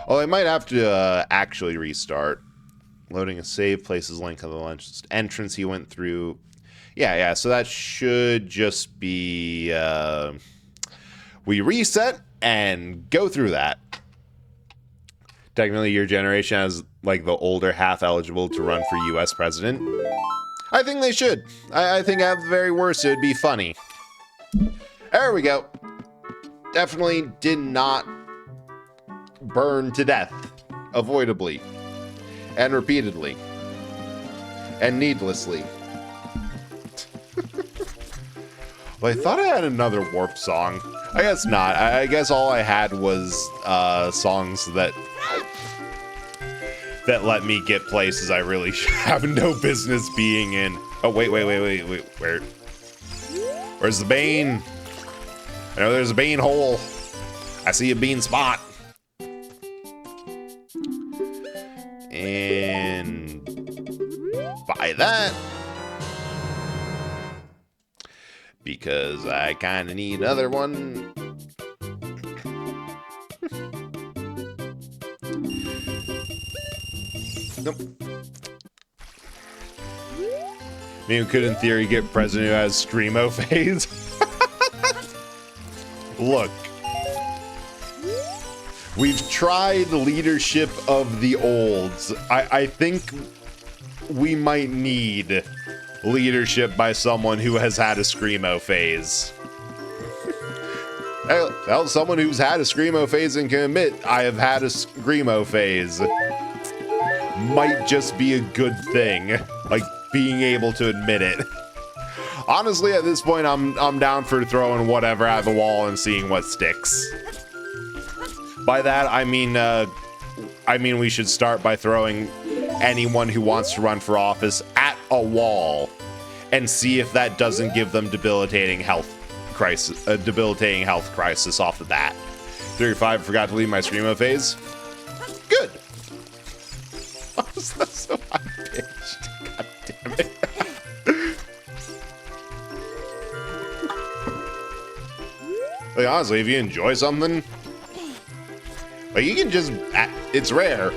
Oh, I might have to actually restart. Loading a save places link on the entrance he went through. Yeah, so that should just be... we reset and go through that. Technically, your generation has, like, the older half eligible to run for U.S. president. I think they should. I think at the very worst, it would be funny. There we go. Definitely did not burn to death. Avoidably. And repeatedly. And needlessly. Well, I thought I had another warp song. I guess not. I guess all I had was songs that let me get places I really have no business being in. Oh, wait. Where's the Bane? I know there's a Bane hole. I see a Bean spot. And buy that. Because I kind of need another one. Nope. I mean, we could in theory get president who has Screamo phase. Look. We've tried leadership of the olds. I think we might need leadership by someone who has had a Screamo phase. Well, someone who's had a Screamo phase and can admit, I have had a Screamo phase. Might just be a good thing. Like, being able to admit it. Honestly, at this point, I'm down for throwing whatever at the wall and seeing what sticks. By that, I mean we should start by throwing anyone who wants to run for office at a wall and see if that doesn't give them debilitating health crisis off the bat. 35 forgot to leave my Screamo phase. Good. Why was that so high-pitched? God damn it. Like, honestly, if you enjoy something, like, you can just, it's rare,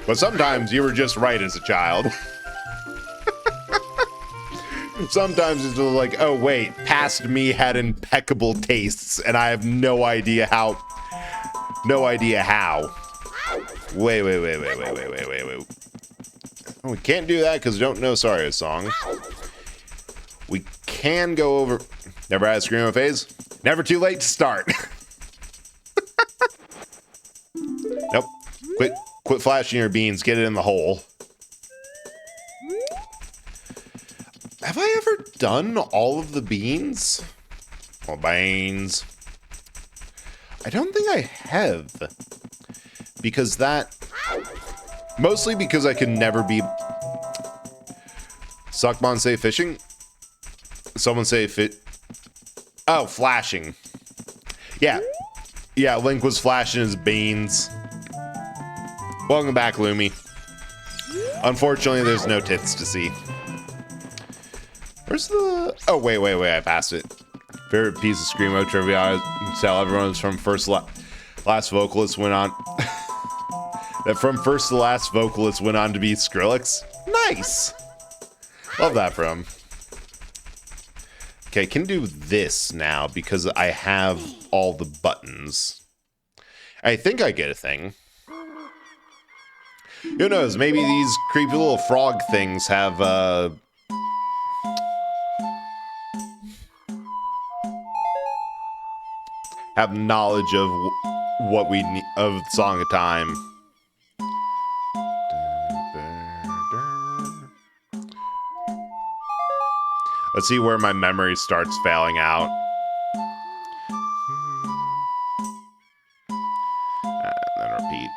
but sometimes you were just right as a child. Sometimes it's like, oh wait, past me had impeccable tastes, and I have no idea how. Wait. Oh, we can't do that because we don't know Sario's song. We can go over. Never had a Screamo phase? Never too late to start. Nope. Quit flashing your beans. Get it in the hole. Have I ever done all of the beans? Well, beans. I don't think I have. Because that... Mostly because I could never be... Suckmon say fishing? Someone say fit... Oh, flashing. Yeah. Yeah, Link was flashing his beans. Welcome back, Lumi. Unfortunately, there's no tits to see. Where's the... Oh, wait, I passed it. Favorite piece of Screamo trivia I tell everyone is from first to last vocalist went on... that from first to last vocalist went on to be Skrillex. Nice! Love that for him. Okay, I can do this now because I have all the buttons. I think I get a thing. Who knows, maybe these creepy little frog things have, knowledge of what we need, of Song of Time. Let's see where my memory starts failing out. Then repeat.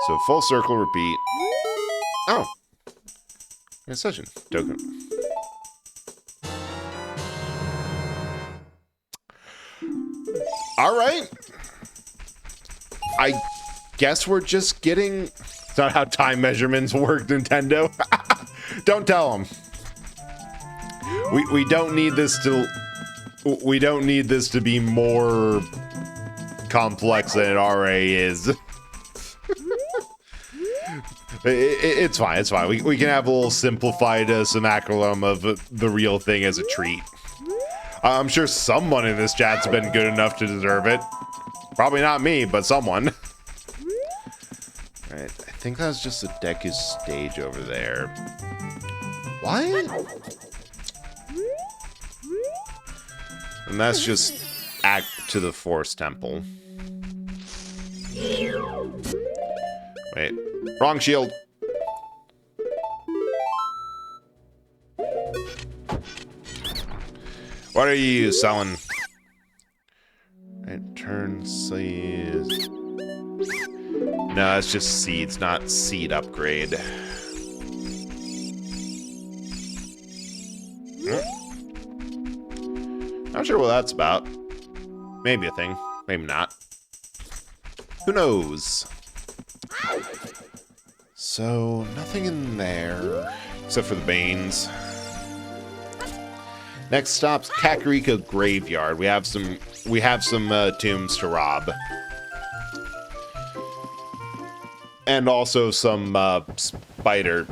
So full circle, repeat. Oh. Session token. All right. I guess we're just getting... It's not how time measurements work, Nintendo. Don't tell them. We don't need this to... We don't need this to be more complex than it already is. It's fine, it's fine. We can have a little simplified simulacrum of the real thing as a treat. I'm sure someone in this chat's been good enough to deserve it. Probably not me, but someone. Alright, I think that's just the Deku stage over there. What? And that's just Act to the Force Temple. Wait, wrong shield. What are you selling? Right, turn seeds. No, it's just seeds, not seed upgrade. Not sure what that's about. Maybe a thing, maybe not. Who knows? So, nothing in there, except for the Banes. Next stop's Kakariko Graveyard. We have some tombs to rob. And also some spider.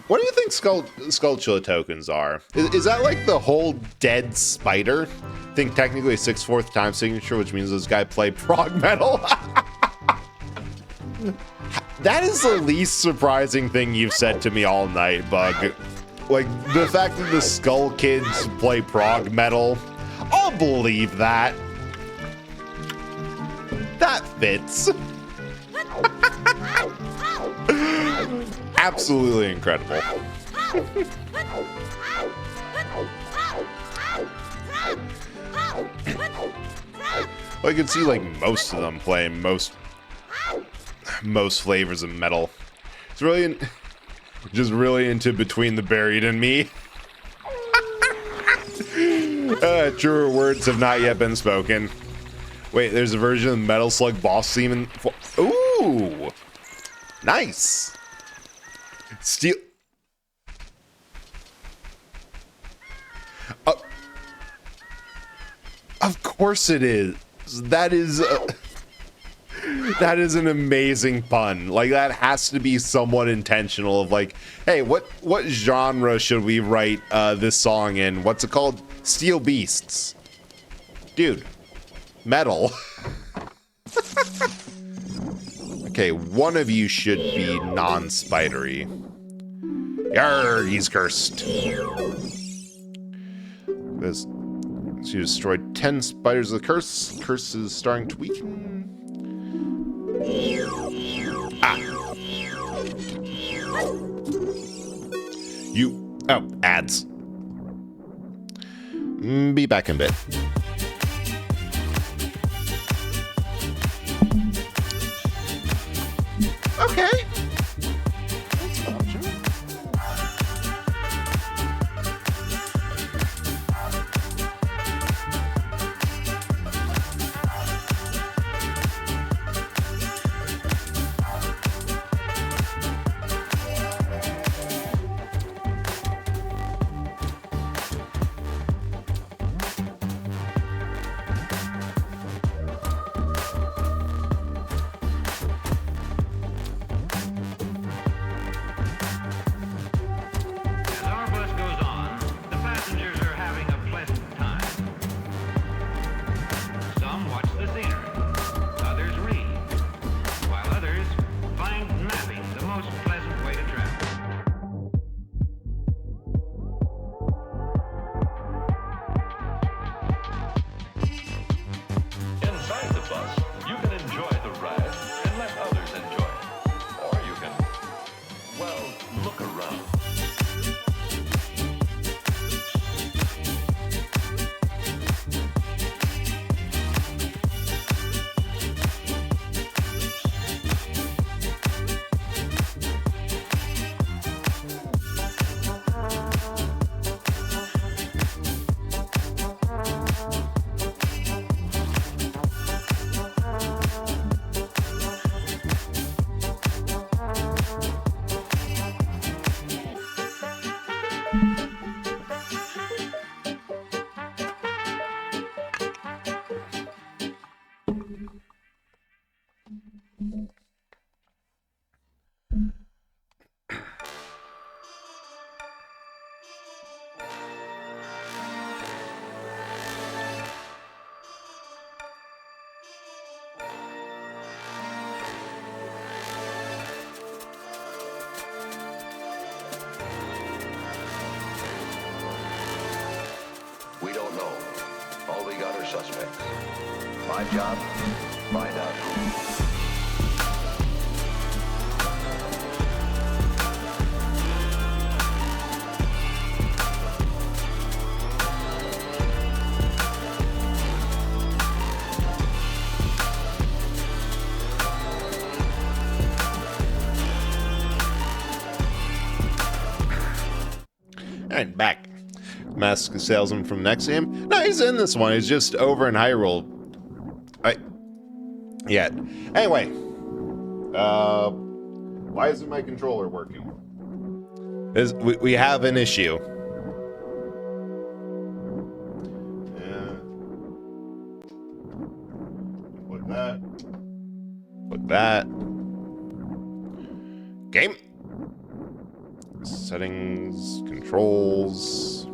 What do you think Skulltula tokens are? Is that like the whole dead spider? I think technically a 6/4 time signature, which means this guy played prog metal. That is the least surprising thing you've said to me all night, Bug. Like, the fact that the Skull Kids play prog metal, I'll believe that. That fits. Absolutely incredible. Well, I can see, like, most of them playing most flavors of metal. It's really just really into Between the Buried and Me. Truer words have not yet been spoken. Wait, there's a version of Metal Slug boss theme in... Ooh! Nice! Steel... Of course it is. That is... that is an amazing pun. Like, that has to be somewhat intentional of like, hey, what genre should we write this song in? What's it called? Steel Beasts. Dude. Metal. Okay, one of you should be non-spidery. Yarr, he's cursed. This, so you destroyed 10 spiders of the curse. Curse is starting to weaken. Ah. You... Oh, ads. Be back in a bit. Okay. That's an option. We don't know. All we got are suspects. My job, find out who. Alright, back. Mask salesman from the next game. No, he's in this one. He's just over in Hyrule. Yeah. Anyway. Why isn't my controller working? We have an issue. Like that. Like that. Game. Settings, controls.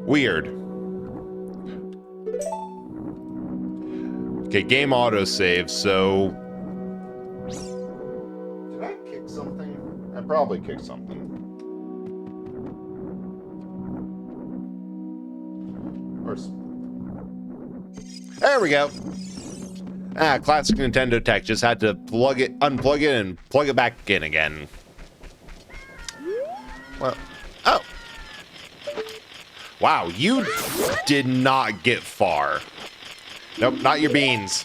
Weird. Okay, game autosave, so... Did I kick something? I probably kicked something. There we go. Ah, classic Nintendo tech. Just had to unplug it, and plug it back in again. Well, oh. Wow, you did not get far. Nope, not your beans.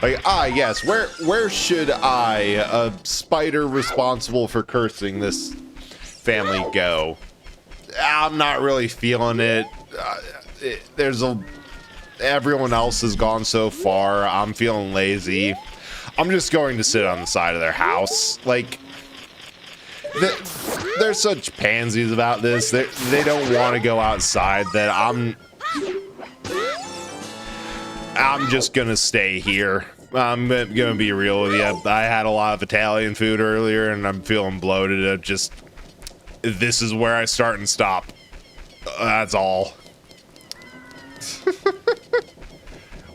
Like, yes, where should I, a spider responsible for cursing this family, go? I'm not really feeling it. Everyone else has gone so far. I'm feeling lazy. I'm just going to sit on the side of their house. Like, they're such pansies about this. They don't want to go outside. That I'm just gonna stay here. I'm gonna be real with you. I had a lot of Italian food earlier, and I'm feeling bloated. This is where I start and stop. That's all.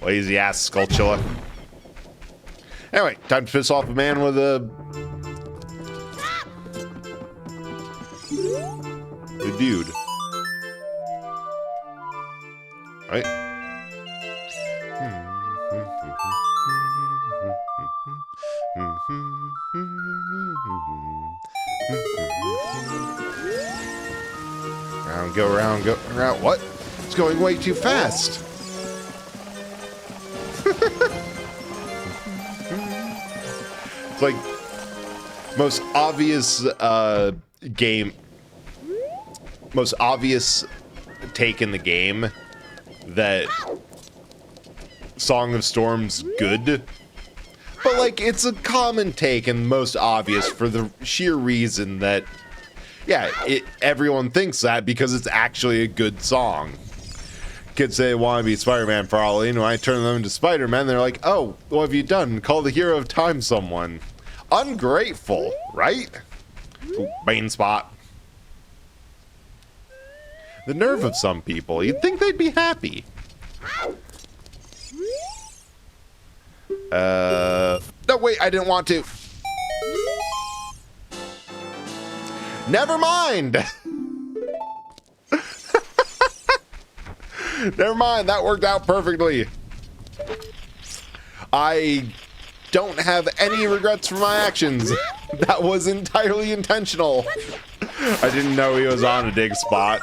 Lazy ass Skulltula. Anyway, time to piss off a man with a dude. Right? Go around. What? It's going way too fast. It's like most obvious most obvious take in the game that Song of Storm's good. But like, it's a common take and most obvious for the sheer reason that everyone thinks that because it's actually a good song. Kids say they want to be Spider-Man for Halloween. When I turn them into Spider-Man, they're like, oh, what have you done? Call the hero of time someone. Ungrateful, right? Ooh, Bane spot. The nerve of some people. You'd think they'd be happy. No, wait, I didn't want to. Never mind. Never mind, that worked out perfectly. I don't have any regrets for my actions. That was entirely intentional. I didn't know he was on a dig spot.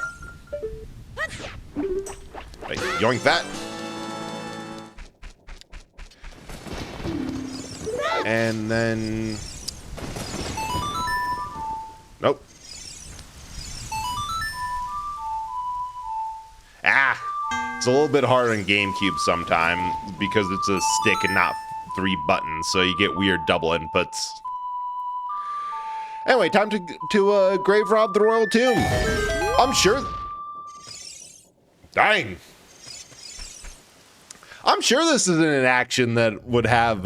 Wait, yoink that. And then... Nope. Ah! It's a little bit hard on GameCube sometimes because it's a stick and not 3 buttons, so you get weird double inputs. Anyway, time to grave rob the royal tomb. I'm sure... Dang. I'm sure this isn't an action that would have,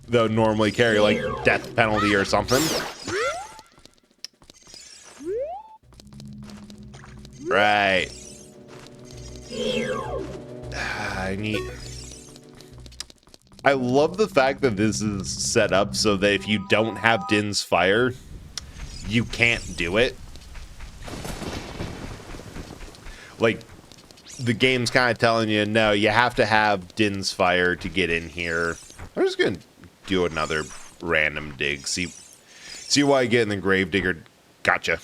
they'll normally carry, like, death penalty or something. Right. I love the fact that this is set up so that if you don't have Din's Fire, you can't do it. Like, the game's kind of telling you, no, you have to have Din's Fire to get in here. I'm just gonna do another random dig. See why I get in the Gravedigger. Gotcha.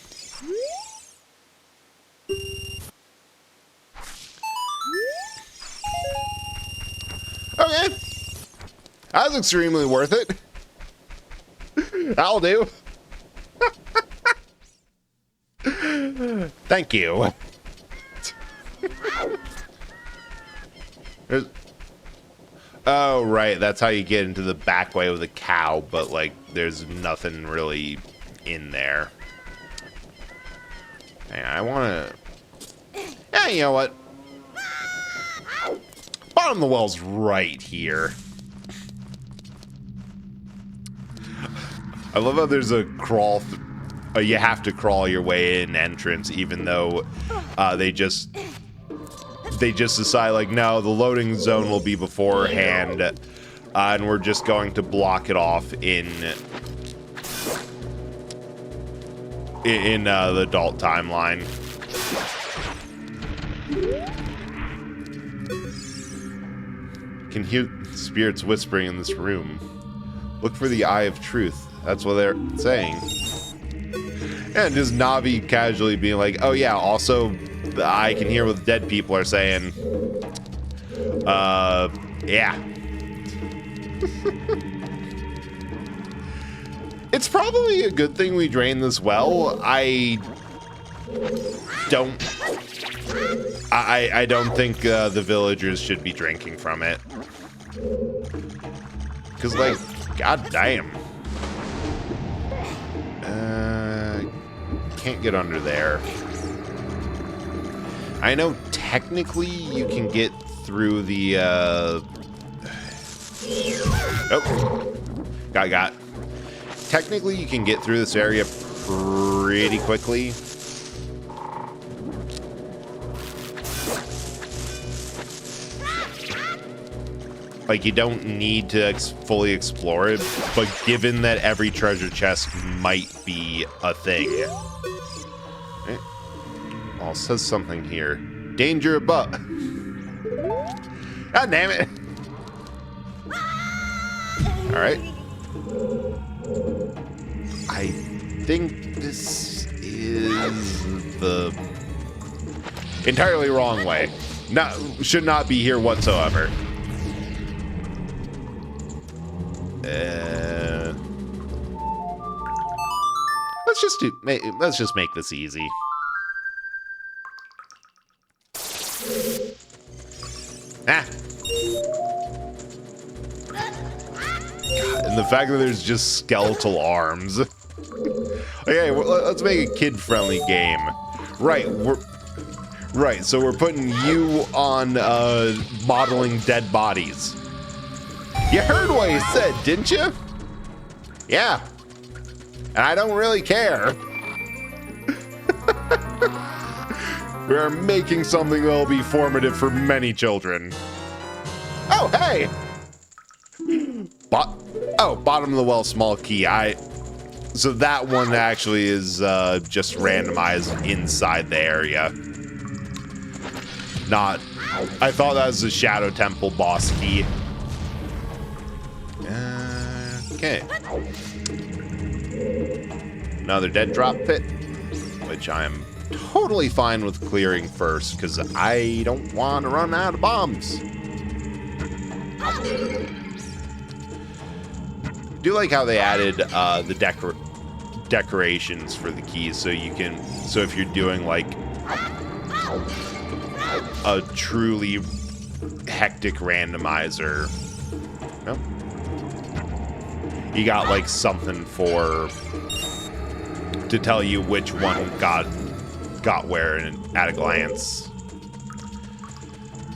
Okay. That was extremely worth it. That'll do. Thank you. Oh, right. That's how you get into the back way with a cow, but, like, there's nothing really in there. Hey, I want to... Yeah, you know what? Bottom of the well's right here. I love how there's a crawl... you have to crawl your way in entrance, even though they just decide, like, no, the loading zone will be beforehand, and we're just going to block it off in the adult timeline. Can hear spirits whispering in this room. Look for the eye of truth. That's what they're saying. And just Navi casually being like, oh yeah, also I can hear what dead people are saying. Yeah. It's probably a good thing we drained this well. I don't think the villagers should be drinking from it. Because, like, god damn. Can't get under there. I know technically you can get through the, oh. Got. Technically you can get through this area pretty quickly. Like, you don't need to fully explore it, but given that every treasure chest might be a thing. Okay. Oh, it says something here. Danger above. God damn it. Alright. I think this is the entirely wrong way. Should not be here whatsoever. Let's just make this easy. Ah. God, and the fact that there's just skeletal arms. Okay, let's make a kid-friendly game. Right, so we're putting you on modeling dead bodies. You heard what he said, didn't you? Yeah. And I don't really care. We are making something that will be formative for many children. Oh, hey! Bottom of the well, small key. So that one actually is just randomized inside the area. I thought that was the Shadow Temple boss key. Okay. Another dead drop pit, which I'm totally fine with clearing first, because I don't want to run out of bombs. I do like how they added the decorations for the keys, so if you're doing like a truly hectic randomizer, no, you got like something to tell you which one got where at a glance.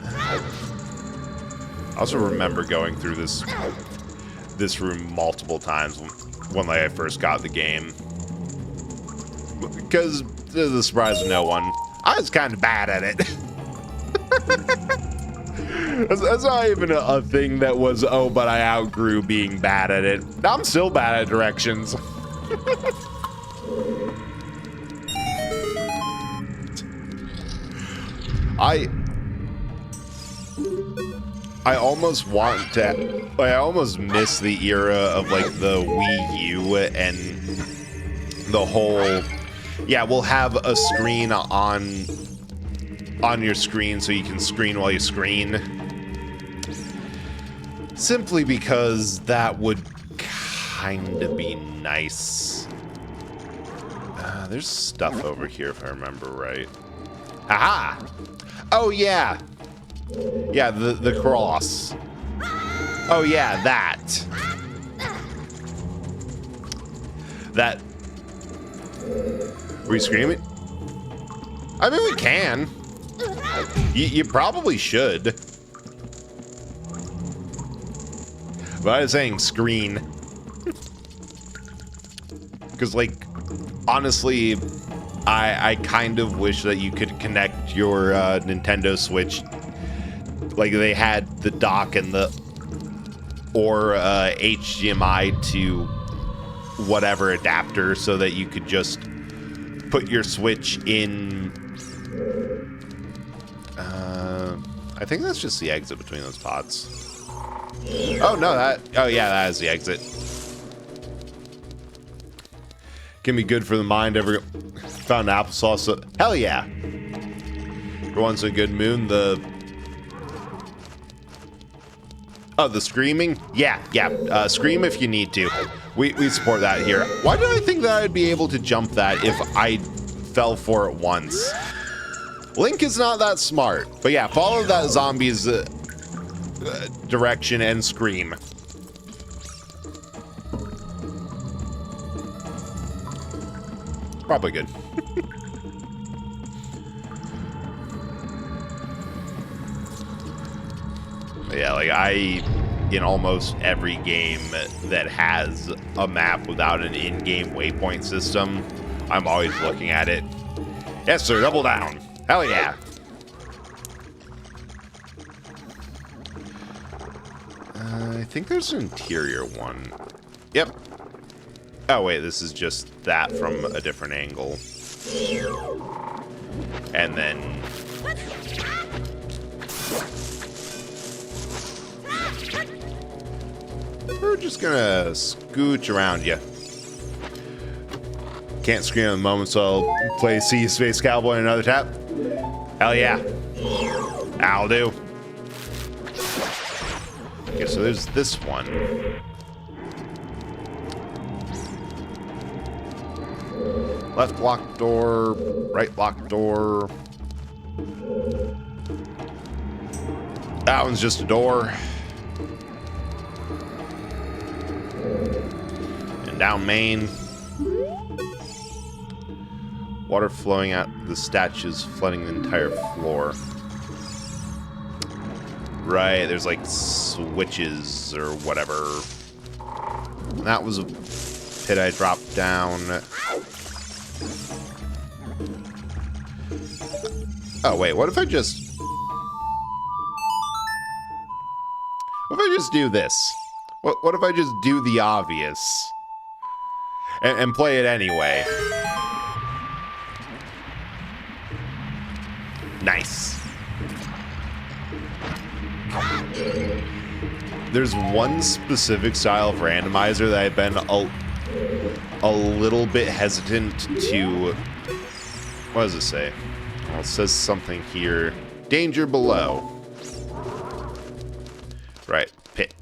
I also remember going through this room multiple times when I first got the game, because to the surprise of no one, I was kind of bad at it. That's not even a thing that was, oh, but I outgrew being bad at it. I'm still bad at directions. I almost miss the era of like the Wii U and the whole, yeah, we'll have a screen on your screen so you can screen while you screen. Simply because that would kind of be nice. There's stuff over here if I remember right. Aha! Oh yeah! Yeah, the cross. Oh yeah, that. That. Were you screaming? I mean, we can. You probably should. But I was saying screen. Because, like, honestly, I kind of wish that you could connect your Nintendo Switch. Like, they had the dock and or HDMI to whatever adapter so that you could just put your Switch in. I think that's just the exit between those pods. Oh no, oh yeah, that is the exit. Can be good for the mind. Ever found applesauce? So, hell yeah. For once in a good mood, the screaming? Yeah. Scream if you need to. We support that here. Why did I think that I'd be able to jump that if I fell for it once? Link is not that smart. But yeah, follow that zombie's direction and scream. Probably good. Yeah, like in almost every game that has a map without an in-game waypoint system, I'm always looking at it. Yes, sir, double down. Hell yeah. I think there's an interior one. Yep. Oh, wait, this is just that from a different angle. And then... we're just gonna scooch around you. Can't scream at the moment, so I'll play Sea Space Cowboy another tap. Hell yeah. That'll do. Okay, so there's this one. Left locked door, right locked door. That one's just a door. And down main. Water flowing out the statues, flooding the entire floor. Right, there's like switches or whatever. That was a pit I dropped down. Oh, wait, what if I just... what if I just do this? What if I just do the obvious? And play it anyway? Nice. There's one specific style of randomizer that I've been a little bit hesitant to... what does it say? Well, it says something here. Danger below. Right, pit.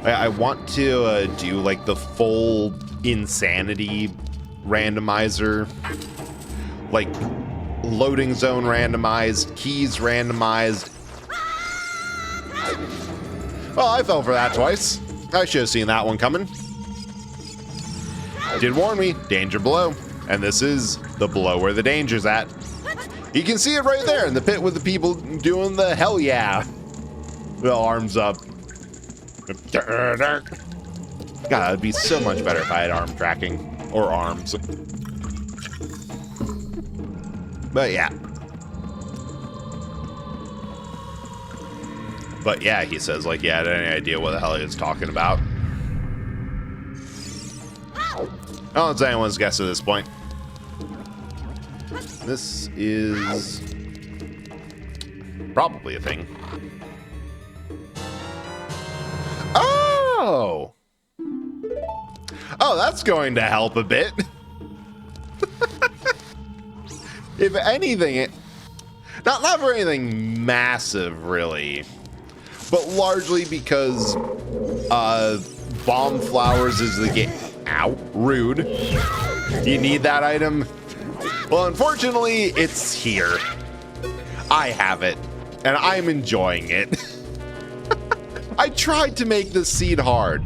I want to do like the full insanity randomizer. Like loading zone randomized, keys randomized. Well, I fell for that twice. I should have seen that one coming. Did warn me, danger below. And this is the below where the danger's at. You can see it right there in the pit with the people doing the hell yeah. The arms up. God, it'd be so much better if I had arm tracking. Or arms. But yeah. But yeah, he says, like, yeah, I had any idea what the hell he was talking about. I don't know if anyone's guess at this point. This is probably a thing. Oh! Oh, that's going to help a bit. If anything, Not for anything massive, really. But largely because bomb flowers is the game. Ow, rude. You need that item? Well, unfortunately, it's here. I have it, and I'm enjoying it. I tried to make this seed hard.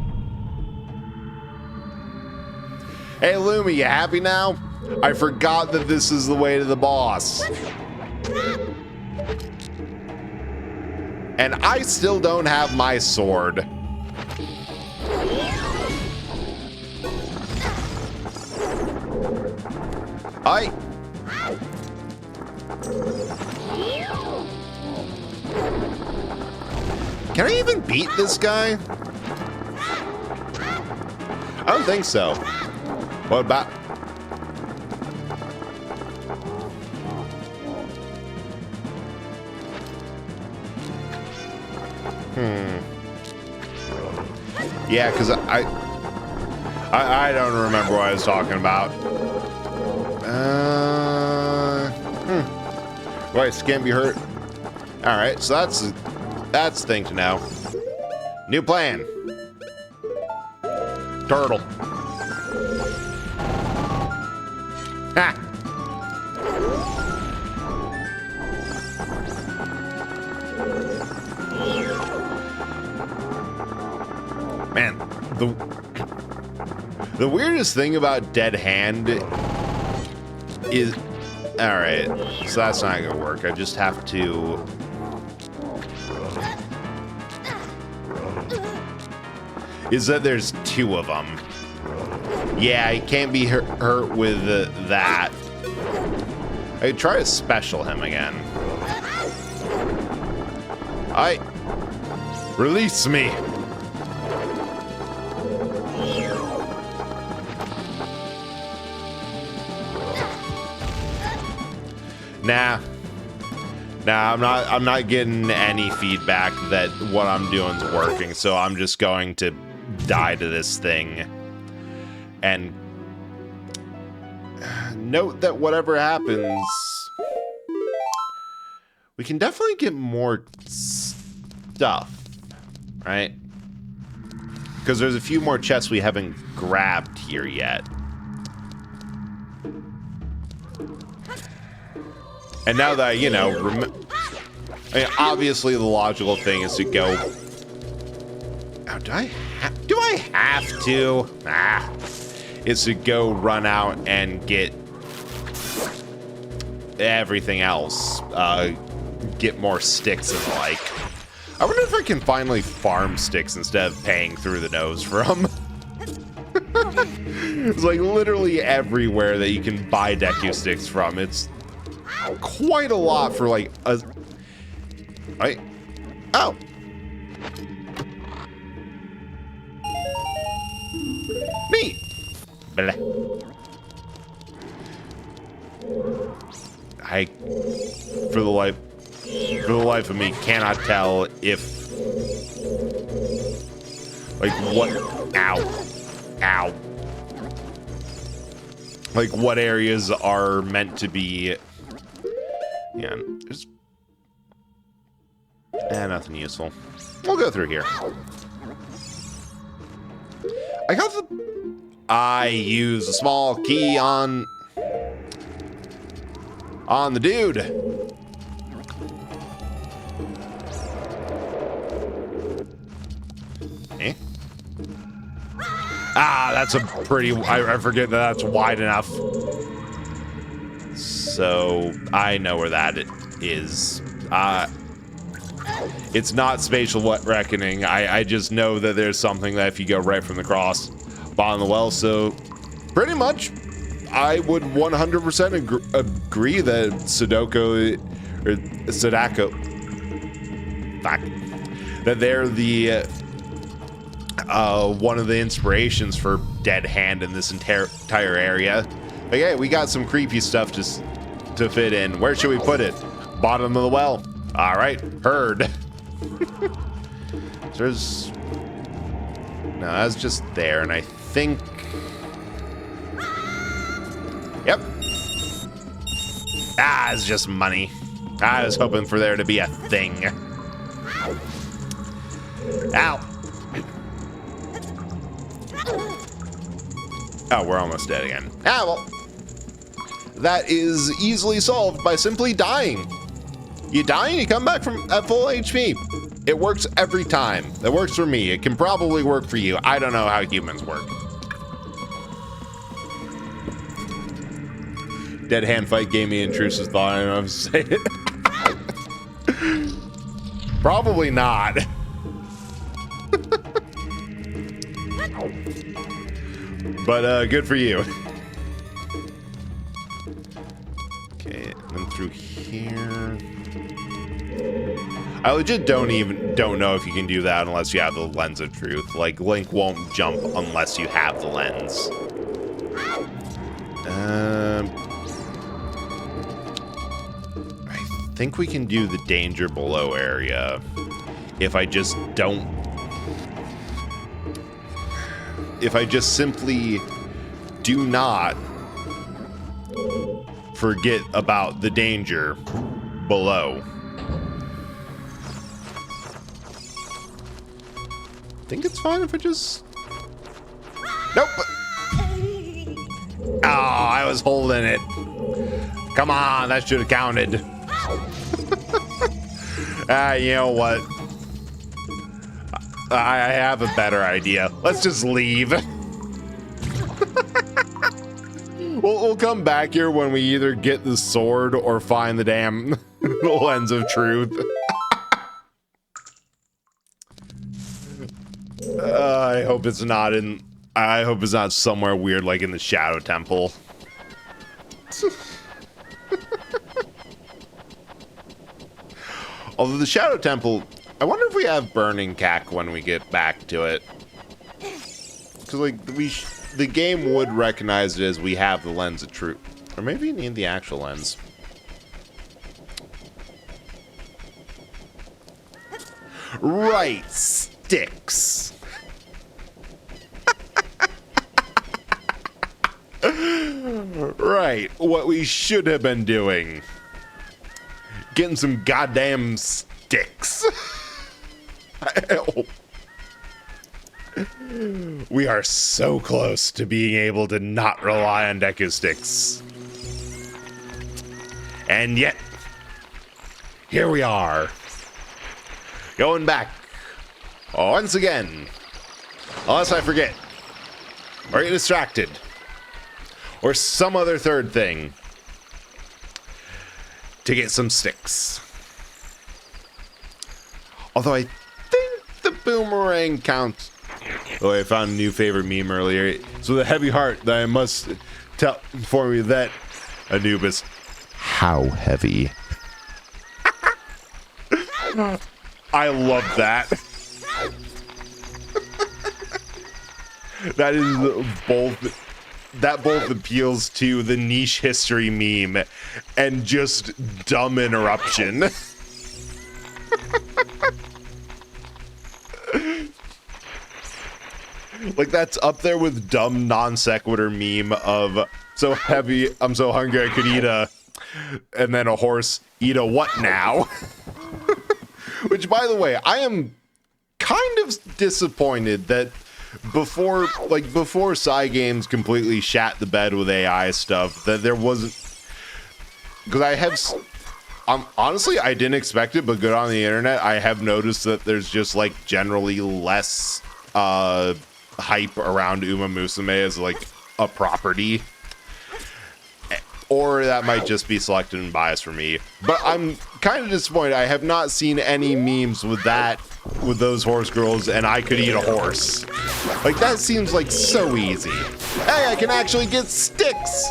Hey, Lumi, you happy now? I forgot that this is the way to the boss. And I still don't have my sword. Aye. Can I even beat this guy? I don't think so. What about... Yeah, because I don't remember what I was talking about. Voice can't be hurt. All right, so that's the thing to know. New plan. Turtle. Ha. Man, the weirdest thing about Dead Hand is... Alright, so that's not gonna work. I just have to... Is that there's two of them. Yeah, he can't be hurt with that. I could try to special him again. Release me! Nah, I'm not getting any feedback that what I'm doing is working, so I'm just going to die to this thing. And note that whatever happens, we can definitely get more stuff, right? Because there's a few more chests we haven't grabbed here yet. And now that, you know, I mean, obviously the logical thing is to go... Oh, do I have to? Is to go run out and get everything else. Get more sticks and the like. I wonder if I can finally farm sticks instead of paying through the nose for them. It's like literally everywhere that you can buy Deku sticks from. It's quite a lot for like a... Oh! Neat! Blah. For the life of me, cannot tell if... Like what... Ow. Like what areas are meant to be... Yeah, there's... nothing useful. We'll go through here. I use a small key on the dude. Eh? That's a pretty... I forget that that's wide enough. So, I know where that is. It's not spatial reckoning. I just know that there's something that if you go right from the cross, bottom of the well, so pretty much I would 100% agree that Sadako, that they're the one of the inspirations for Dead Hand in this entire area. Like, hey, we got some creepy stuff just to fit in. Where should we put it? Bottom of the well. All right, heard. There's... No, that's just there, and I think... Yep. It's just money. I was hoping for there to be a thing. Ow. Oh, we're almost dead again. Ah, well. That is easily solved by simply dying. You die and you come back from at full HP. It works every time. That works for me. It can probably work for you. I don't know how humans work. Dead hand fight gave me intrusive thought. I don't know if to say it. Probably not. But good for you. Okay, then through here. I legit don't know if you can do that unless you have the lens of truth. Like, Link won't jump unless you have the lens. I think we can do the danger below area if I just don't. If I just simply do not forget about the danger below. I think it's fine if I just... Nope! Oh, I was holding it. Come on, that should have counted. You know what? I have a better idea. Let's just leave. We'll come back here when we either get the sword or find the damn lens of truth. I hope it's not in... I hope it's not somewhere weird like in the Shadow Temple. Although the Shadow Temple... I wonder if we have Burning Cack when we get back to it. Because, like, the game would recognize it as we have the lens of truth. Or maybe you need the actual lens. Right, sticks. Right, what we should have been doing. Getting some goddamn sticks. We are so close to being able to not rely on Deku sticks. And yet, here we are. Going back. Once again. Unless I forget. Or get distracted. Or some other third thing. To get some sticks. Although I think the boomerang counts. Oh, I found a new favorite meme earlier. So the heavy heart that I must tell for me that Anubis. How heavy? I love that. That is both. That both appeals to the niche history meme and just dumb interruption. Like, that's up there with dumb non sequitur meme of so heavy, I'm so hungry I could eat a, and then a horse eat a what now? Which, by the way, I am kind of disappointed that before Cygames completely shat the bed with AI stuff, that there wasn't, because I have, honestly, I didn't expect it, but good on the internet, I have noticed that there's just, like, generally less hype around Uma Musume as, like, a property. Or that might just be selected and biased for me. But I'm kind of disappointed. I have not seen any memes with that, with those horse girls, and I could eat a horse. Like, that seems like so easy. Hey, I can actually get sticks!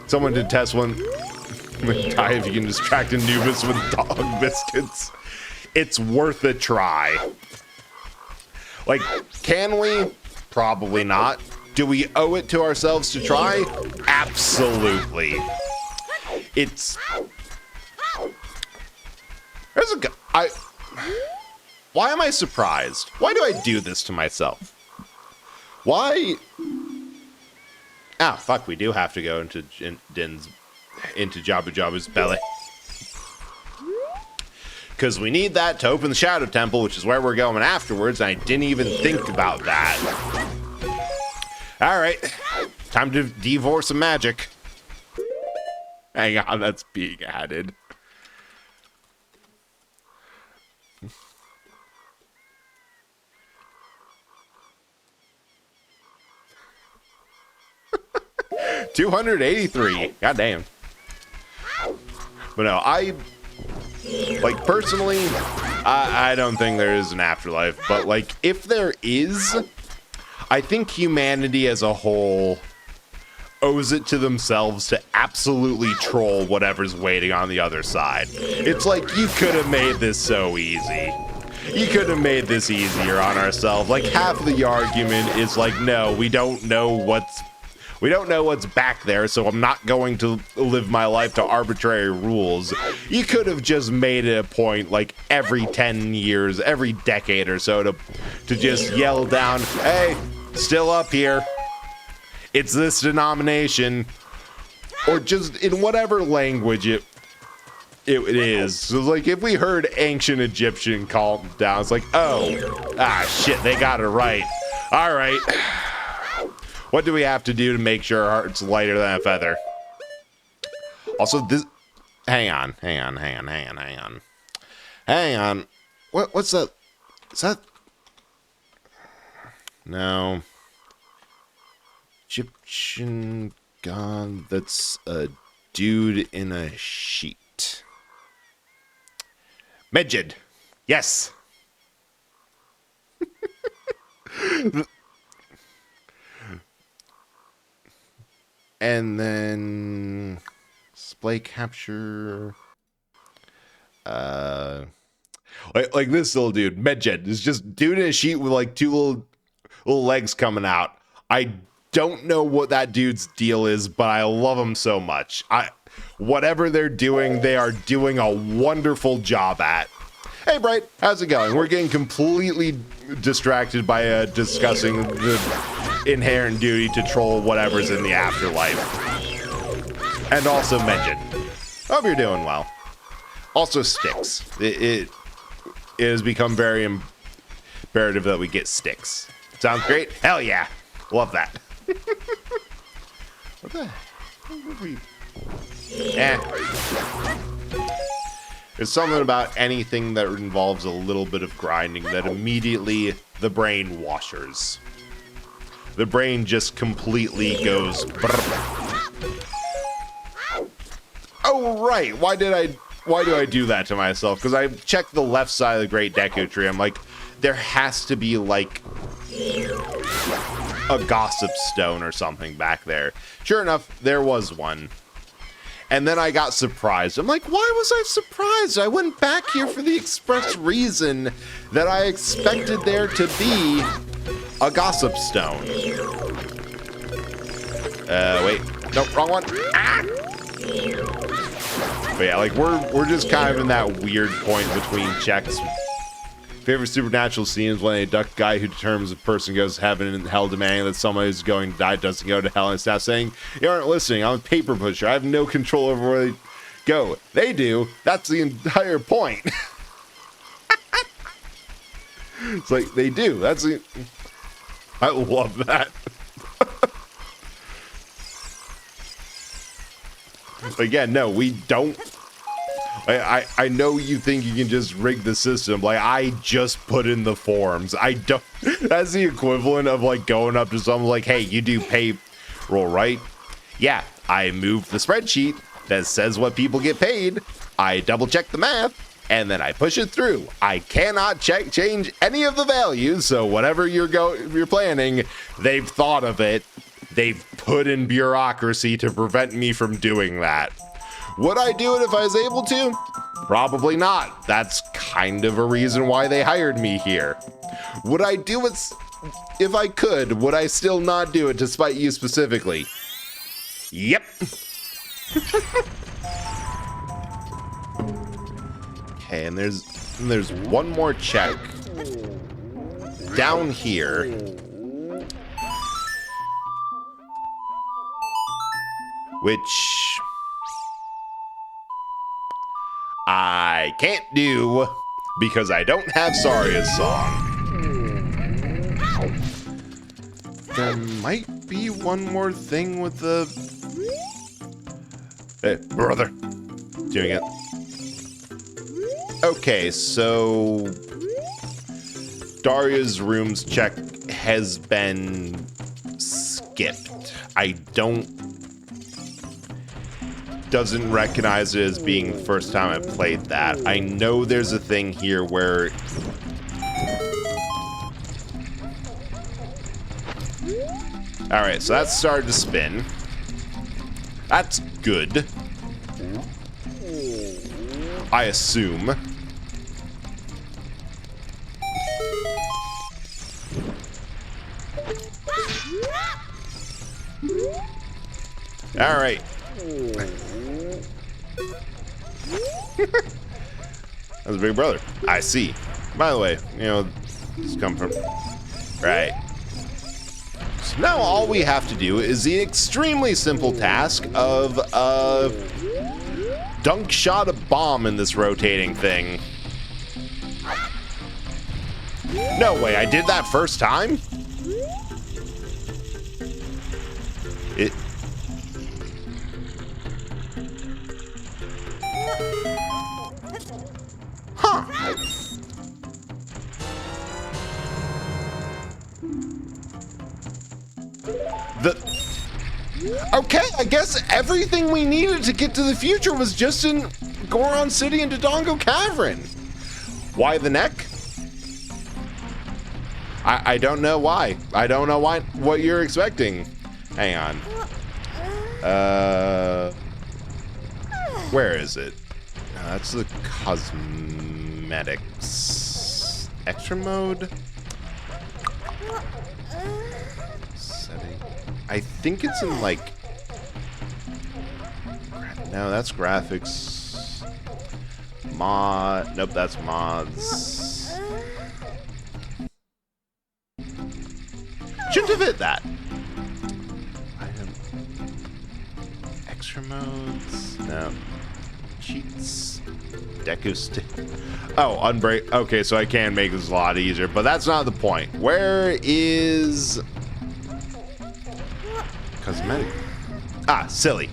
Someone did test one. Die if you can distract Anubis with dog biscuits. It's worth a try. Like, can we? Probably not. Do we owe it to ourselves to try? Absolutely. It's... There's a... Why am I surprised? Why do I do this to myself? Why... Ah, fuck, we do have to go into Jabba Jabba's belly. Because we need that to open the Shadow Temple, which is where we're going afterwards, and I didn't even think about that. Alright, time to devour some magic. Hang on, that's being added. $283. Goddamn. But no, like, personally, I don't think there is an afterlife. But, like, if there is, I think humanity as a whole owes it to themselves to absolutely troll whatever's waiting on the other side. It's like, you could have made this so easy. You could have made this easier on ourselves. Like, half of the argument is like, no, we don't know what's back there, so I'm not going to live my life to arbitrary rules. You could have just made it a point, like, every 10 years, every decade or so, to just yell down, hey, still up here. It's this denomination. Or just in whatever language it is. So, like, if we heard ancient Egyptian call down, it's like, oh, shit, they got it right. All right. What do we have to do to make sure our heart's lighter than a feather? Also, this... Hang on. What's that? Is that... No. Egyptian god that's a dude in a sheet. Medjed. Yes. And then display capture. Like this little dude, Medjed, is just dude in a sheet with like two little legs coming out. I don't know what that dude's deal is, but I love him so much. Whatever they're doing, they are doing a wonderful job at. Hey, Bright, how's it going? We're getting completely distracted by discussing the inherent duty to troll whatever's in the afterlife. And also Medjed. Hope you're doing well. Also sticks. It has become very imperative that we get sticks. Sounds great? Hell yeah. Love that. What the There's something about anything that involves a little bit of grinding that immediately the brain washers. The brain just completely goes brrr. Oh right, why do I do that to myself? Because I checked the left side of the Great Deku Tree. I'm like, there has to be like a gossip stone or something back there. Sure enough, there was one. And then I got surprised. I'm like, why was I surprised? I went back here for the express reason that I expected there to be a gossip stone. Wait. Nope, wrong one. Ah! But yeah, like, we're just kind of in that weird point between checks. Favorite supernatural scene is when a duck guy who determines a person goes to heaven and hell, demanding that someone who's going to die doesn't go to hell, and staff saying, you aren't listening, I'm a paper pusher, I have no control over where they go. They do. That's the entire point. It's like, they do. That's the... I love that. Again, no, we don't. I know you think you can just rig the system. Like, I just put in the forms. I don't. That's the equivalent of like going up to someone like, hey, you do payroll, right? Yeah, I moved the spreadsheet that says what people get paid. I double check the math, and then I push it through. I cannot change any of the values. So whatever you're planning, they've thought of it. They've put in bureaucracy to prevent me from doing that. Would I do it if I was able to? Probably not. That's kind of a reason why they hired me here. Would I do it if I could? Would I still not do it despite you specifically? Yep. Okay, and there's one more check down here. Which I I can't do because I don't have Saria's song. There might be one more thing with the... Hey, brother. Doing it. Okay, so... Daria's rooms check has been skipped. I doesn't recognize it as being the first time I played that. I know there's a thing here where... Alright, so that started to spin. That's good. I assume. Alright. That's a big brother. I see. By the way, you know, this come from... Right. So now all we have to do is the extremely simple task of, dunk shot a bomb in this rotating thing. No way, I did that first time? It... Huh. Okay, I guess everything we needed to get to the future was just in Goron City and Dodongo Cavern. Why the neck? I don't know why. I don't know what you're expecting. Hang on. Where is it? That's the cosmetics. Extra mode? Setting. I think it's in like... No, that's graphics. Mod. Nope, that's mods. Shouldn't have hit that. Item. Extra modes. No. Cheats. Deku stick. Oh, unbreak. Okay, so I can make this a lot easier, but that's not the point. Where is cosmetic? Ah, silly.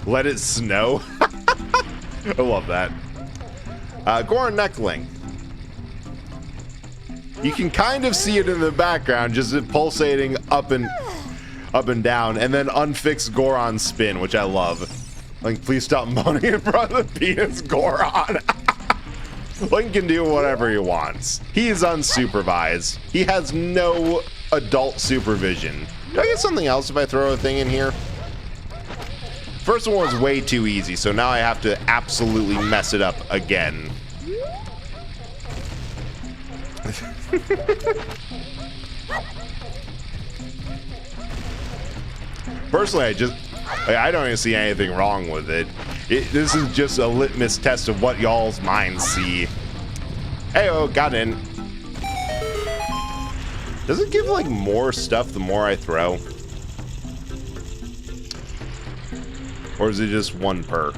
Let it snow. I love that. Goron Neckling. You can kind of see it in the background, just it pulsating up and down, and then unfixed Goron spin, which I love. Like, please stop moaning in front of the penis, Goron. Link can do whatever he wants. He is unsupervised. He has no adult supervision. Do I get something else if I throw a thing in here? First one was way too easy, so now I have to absolutely mess it up again. Personally, I don't even see anything wrong with it. This is just a litmus test of what y'all's minds see. Heyo, got in. Does it give like more stuff the more I throw? Or is it just one per?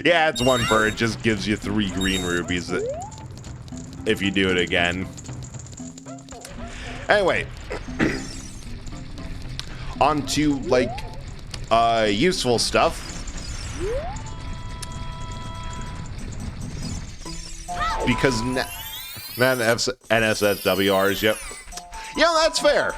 Yeah, it's one per. It just gives you 3 green rubies if you do it again. Anyway. On to, like, useful stuff. Because NSFWRs, yep. Yeah, that's fair.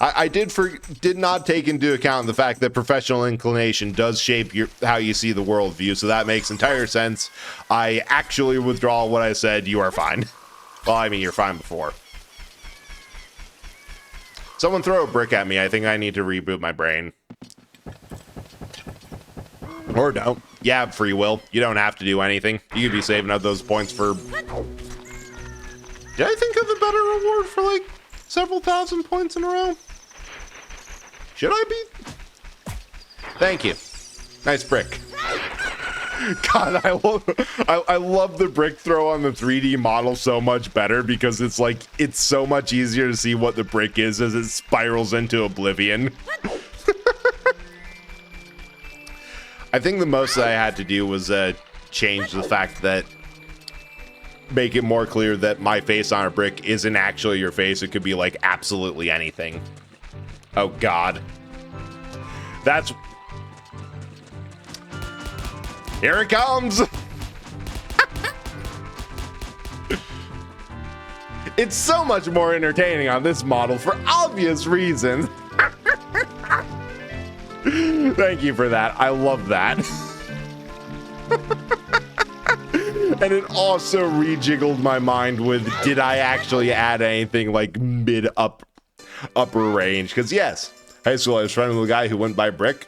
I did not take into account the fact that professional inclination does shape how you see the world view, so that makes entire sense. I actually withdraw what I said. You are fine. Well, I mean, you're fine before. Someone throw a brick at me. I think I need to reboot my brain. Or don't. You have free will. You don't have to do anything. You could be saving up those points for... Did I think of a better reward for like several thousand points in a row? Should I be? Thank you. Nice brick. God, I love the brick throw on the 3D model so much better because it's like, it's so much easier to see what the brick is as it spirals into oblivion. I think the most that I had to do was change the fact that make it more clear that my face on a brick isn't actually your face. It could be like absolutely anything. Oh God. That's... Here it comes! It's so much more entertaining on this model for obvious reasons. Thank you for that. I love that. And it also rejiggled my mind with, did I actually add anything like upper range? Because yes, high school I was friends with a guy who went by Brick.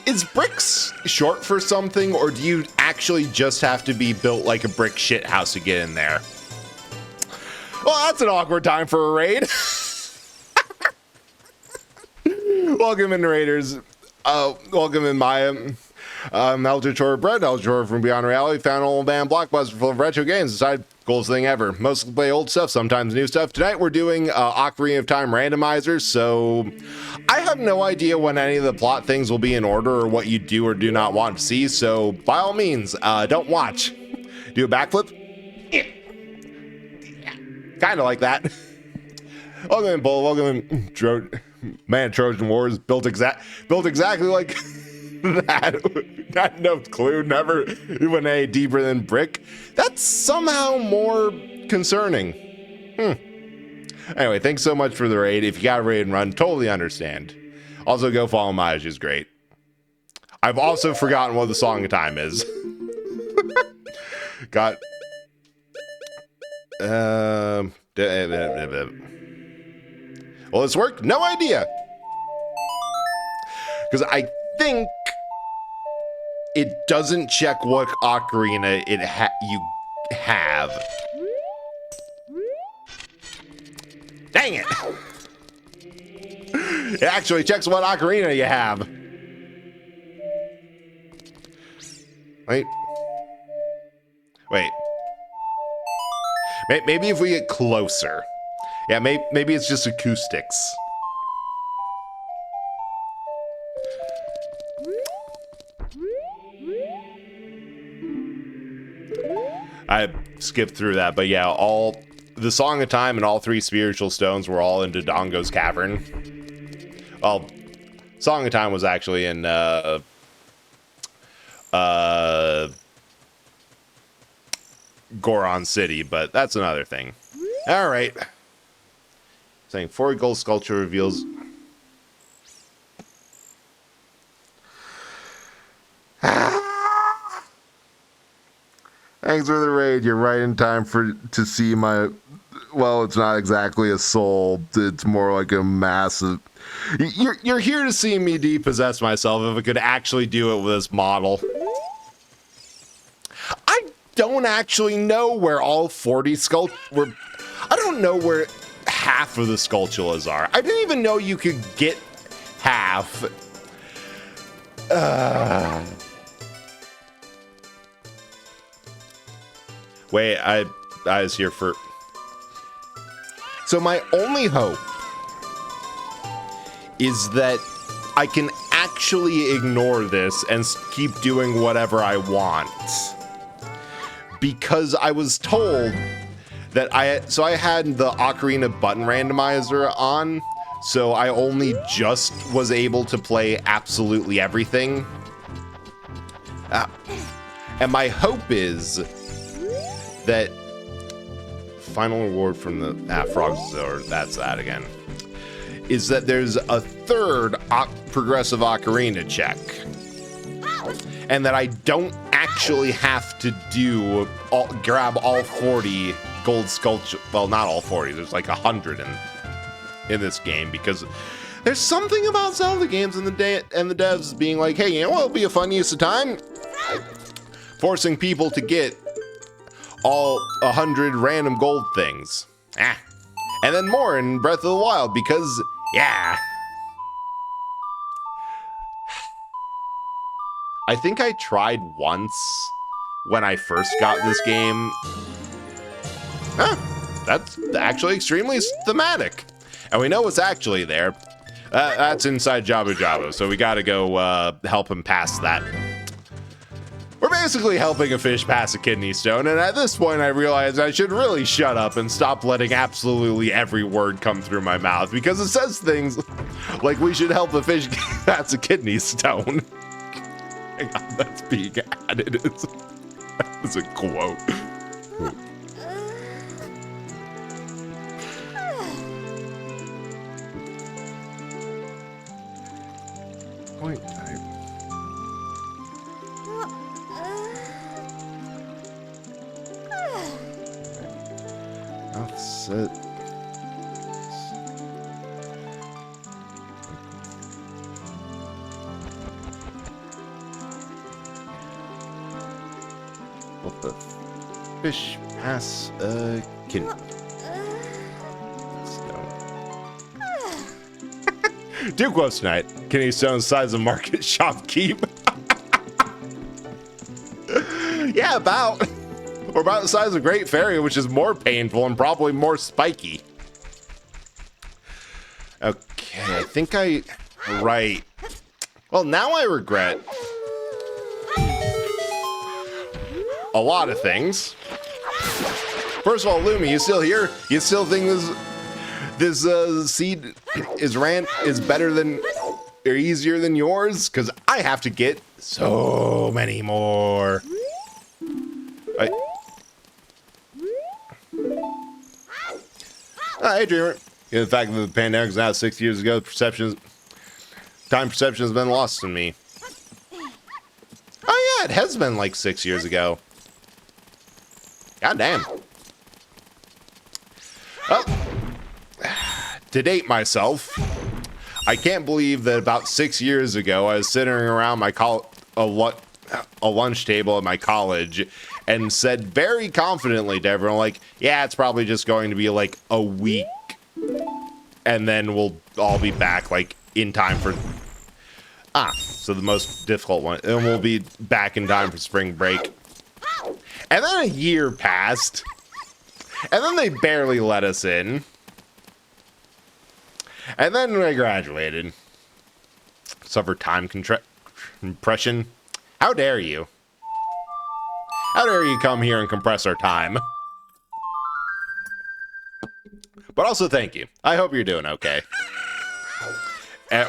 Is bricks short for something, or do you actually just have to be built like a brick shit house to get in there? Well, that's an awkward time for a raid. Welcome in, raiders. Welcome in, Maya. Elder Chore Bread, Elder Chore from Beyond Reality, found an old man blockbuster full of retro games. Decided coolest thing ever. Mostly play old stuff, sometimes new stuff. Tonight we're doing Ocarina of Time randomizers, so I have no idea when any of the plot things will be in order or what you do or do not want to see, so by all means, don't watch. Do a backflip? Yeah. Kind of like that. Welcome in, Bull. Welcome in, Man, Trojan Wars built exactly like that. Got no clue. Never went any deeper than brick. That's somehow more concerning. Anyway, thanks so much for the raid. If you got a raid and run, totally understand. Also, go follow Maj is great. I've also forgotten what the song of time is. Got. Will this work? No idea. Because I think it doesn't check what ocarina you have. Dang it! It actually checks what ocarina you have. Wait. Maybe if we get closer. Yeah, maybe it's just acoustics. I skipped through that, but yeah, all the Song of Time and all 3 spiritual stones were all in Dodongo's Cavern. Well, Song of Time was actually in Goron City, but that's another thing. All right. Saying 4 gold sculpture reveals. Thanks for the raid. You're right in time to see my. Well, it's not exactly a soul. It's more like a massive. You're here to see me depossess myself if I could actually do it with this model. I don't actually know where all 40 I don't know where half of the sculptulas are. I didn't even know you could get half. Wait, I was here for... So my only hope is that I can actually ignore this and keep doing whatever I want. Because I was told that I had the Ocarina button randomizer on, so I only just was able to play absolutely everything. And my hope is that final reward from the frogs, or that's that again, is that there's a third progressive ocarina check, and that I don't actually have to grab all 40 gold sculpture. Well, not all 40. There's like 100 in this game, because there's something about Zelda games and the devs being like, hey, you know what will be a fun use of time? Forcing people to get all 100 random gold things. And then more in Breath of the Wild, because, yeah. I think I tried once when I first got this game. That's actually extremely thematic. And we know what's actually there. That's inside Jabba Jabba, so we gotta go help him pass that. We're basically helping a fish pass a kidney stone, and at this point I realize I should really shut up and stop letting absolutely every word come through my mouth, because it says things like we should help a fish pass a kidney stone. Hang on, that's being added as a quote. Point type. That's it. What the fish pass a kidney? Two quotes tonight. Kidney stone size of market shop keep. Yeah, about. Or about the size of Great Fairy, which is more painful and probably more spiky. Okay, I think right. Well, now I regret a lot of things. First of all, Lumi, you still here? You still think this seed is better than or easier than yours? Because I have to get so many more. Hey, Dreamer. The fact that the pandemic is now 6 years ago, time perception has been lost in me. Oh yeah, it has been like 6 years ago. God damn. Well, to date myself, I can't believe that about 6 years ago I was sitting around my a lunch table at my college and said very confidently to everyone, like, yeah, it's probably just going to be like a week and then we'll all be back like in time for so the most difficult one, and we'll be back in time for spring break. And then a year passed, and then they barely let us in, and then I graduated. Suffer time compression. How dare you? How dare you come here and compress our time? But also, thank you. I hope you're doing okay.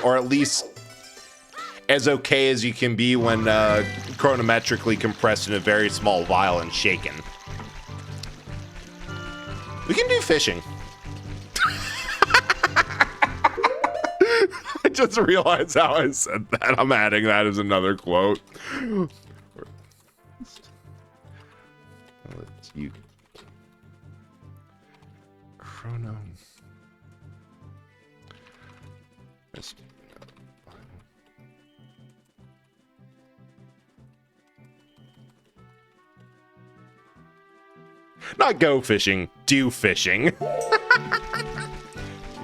Or at least as okay as you can be when chronometrically compressed in a very small vial and shaken. We can do fishing. I just realized how I said that. I'm adding that as another quote. Let's you chrono. Not go fishing, do fishing.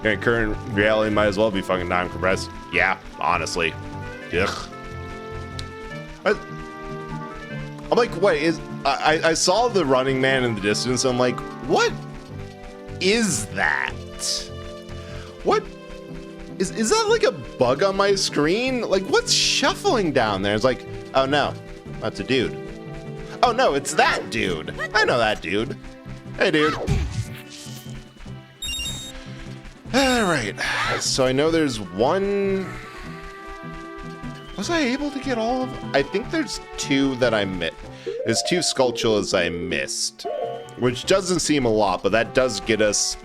And current reality might as well be fucking time compressed. Yeah, honestly. Ugh. I'm like, wait, I saw the Running Man in the distance. I'm like, what is that? What is that, like a bug on my screen? Like, what's shuffling down there? It's like, oh no, that's a dude. Oh no, it's that dude. I know that dude. Hey, dude. All right, so I know there's one. Was I able to get all of them? I think there's two that I missed. There's two Skulltulas I missed, which doesn't seem a lot, but that does get us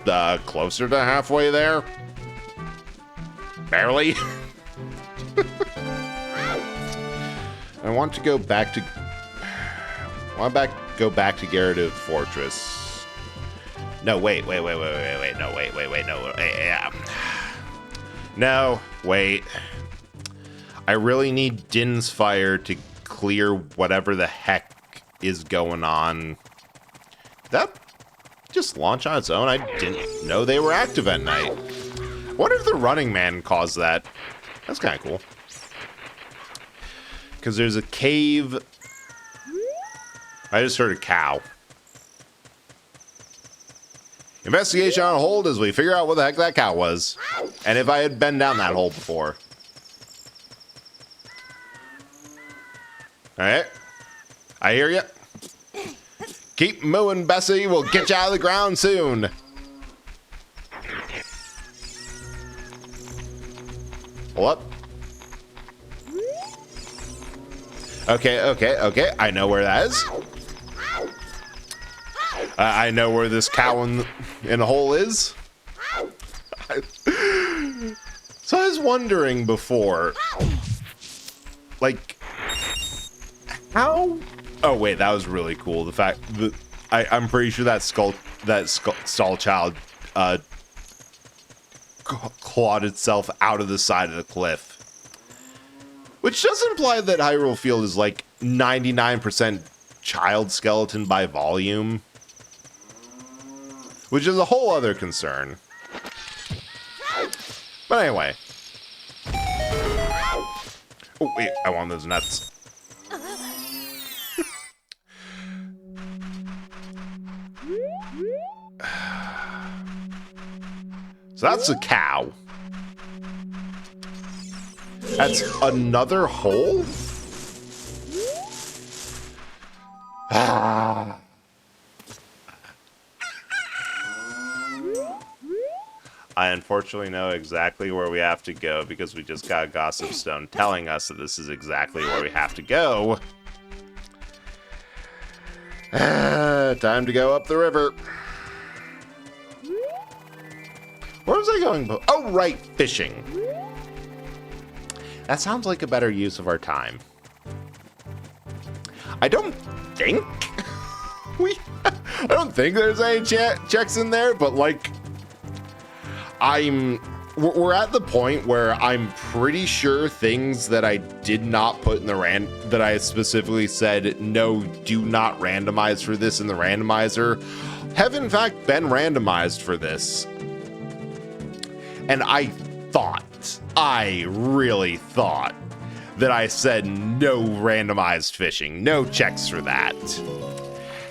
closer to halfway there. Barely. I want to go back to. Go back to Gyarados Fortress. No, wait. No, wait. No, yeah. No, wait. I really need Din's Fire to clear whatever the heck is going on. Did that just launch on its own? I didn't know they were active at night. I wonder if the Running Man caused that. That's kind of cool. Because there's a cave. I just heard a cow. Investigation on hold as we figure out what the heck that cow was. And if I had been down that hole before. Alright. I hear you. Keep mooing, Bessie. We'll get you out of the ground soon. Pull up. Okay. I know where that is. I know where this cow in the hole is. So I was wondering before, like, how? Oh wait, that was really cool. The fact that I'm pretty sure that stall child clawed itself out of the side of the cliff, which does imply that Hyrule Field is like 99% child skeleton by volume, which is a whole other concern. But anyway. Oh wait, I want those nuts. So that's a cow. That's another hole? Ah. I unfortunately know exactly where we have to go because we just got a gossip stone telling us that this is exactly where we have to go. Time to go up the river. Where was I going? Oh, right, fishing. That sounds like a better use of our time. I don't think I don't think there's any checks in there, but like, we're at the point where I'm pretty sure things that I did not put in the that I specifically said, no, do not randomize for this in the randomizer, have in fact been randomized for this. And I really thought that I said no randomized fishing, no checks for that.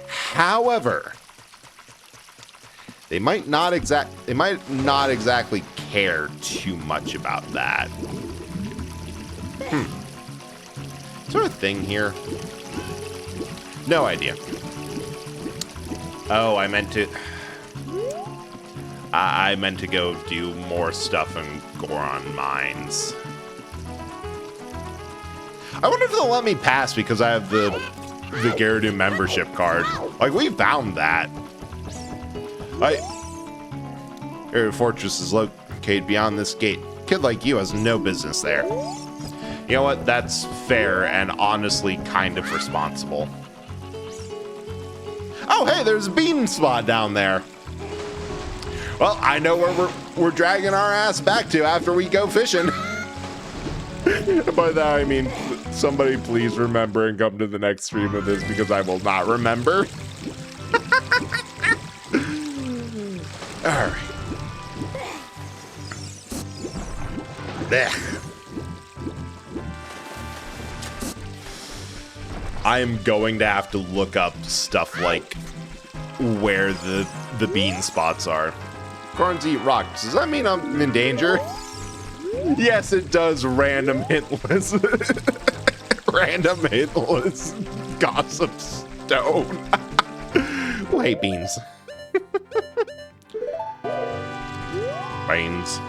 However, they might not exactly care too much about that. Is there a thing here? No idea. Oh, I meant to go do more stuff in Goron Mines. I wonder if they'll let me pass because I have the Gerudo membership card. Like, we found that. Your fortress is located beyond this gate. A kid like you has no business there. You know what? That's fair and honestly kind of responsible. Oh, hey, there's a bean spot down there. Well, I know where we're dragging our ass back to after we go fishing. By that I mean, somebody please remember and come to the next stream of this because I will not remember. All right. I am going to have to look up stuff like where the bean spots are. Corns eat rocks. Does that mean I'm in danger? Yes, it does. Random hitless. Random hitless gossip stone. Well, hey, beans. Beans.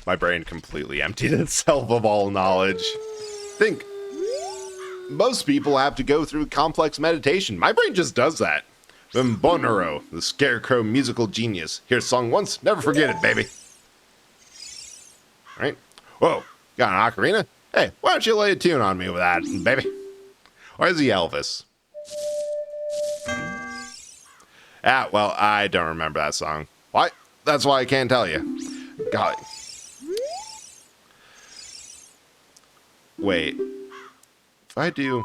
My brain completely emptied itself of all knowledge. Think. Most people have to go through complex meditation. My brain just does that. Then Bonhuro, the scarecrow musical genius. Hear a song once, never forget it, baby. Right? Whoa, got an ocarina? Hey, why don't you lay a tune on me with that, baby? Or is he Elvis? Ah, well, I don't remember that song. Why? That's why I can't tell you. Golly. Wait. If I do...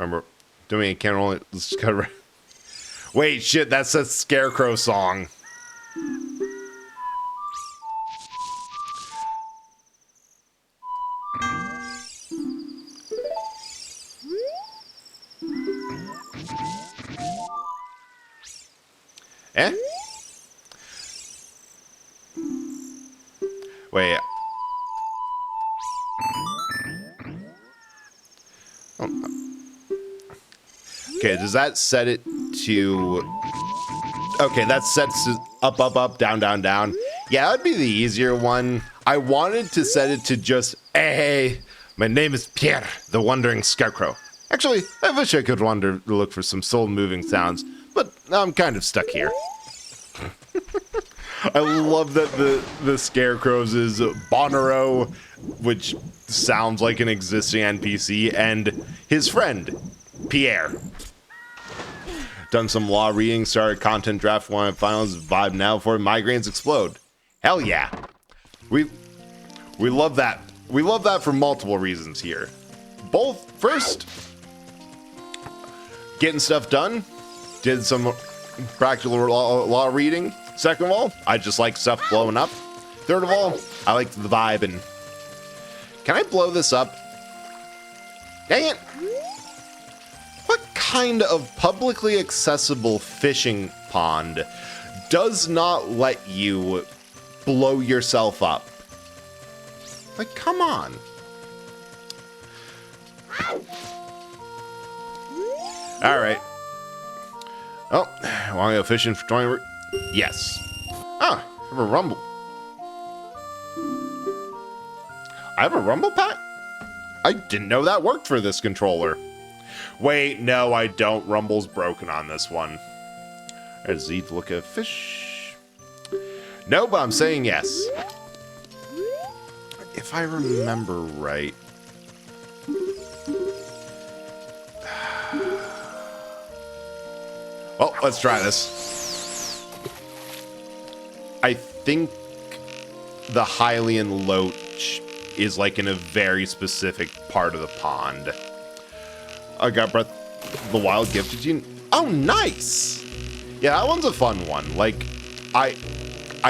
Remember, doing it can only... Wait, shit, that's a Scarecrow song. Eh? Wait. Okay, does that set it to... Okay, that sets it up, up, up, down, down, down. Yeah, that'd be the easier one. I wanted to set it to just, hey, my name is Pierre, the Wandering Scarecrow. Actually, I wish I could wander to look for some soul-moving sounds, but I'm kind of stuck here. I love that the Scarecrows is Bonnero, which sounds like an existing NPC, and his friend, Pierre. Done some law reading, started content draft 1 finals, vibe now for migraines explode. Hell yeah. We love that. We love that for multiple reasons here. Both, first, getting stuff done. Did some practical law reading. Second of all, I just like stuff blowing up. Third of all, I like the vibe. And can I blow this up? Dang it. What kind of publicly accessible fishing pond does not let you blow yourself up? Like, come on. All right. Oh, want to go fishing for 20? Yes. Ah, I have a rumble. I have a rumble pack? I didn't know that worked for this controller. Wait, no, I don't. Rumble's broken on this one. There's Z to look at fish. No, but I'm saying yes. If I remember right. Well, let's try this. I think the Hylian Loach is like in a very specific part of the pond. I got Breath of the Wild gifted you. Oh, nice! Yeah, that one's a fun one. Like, I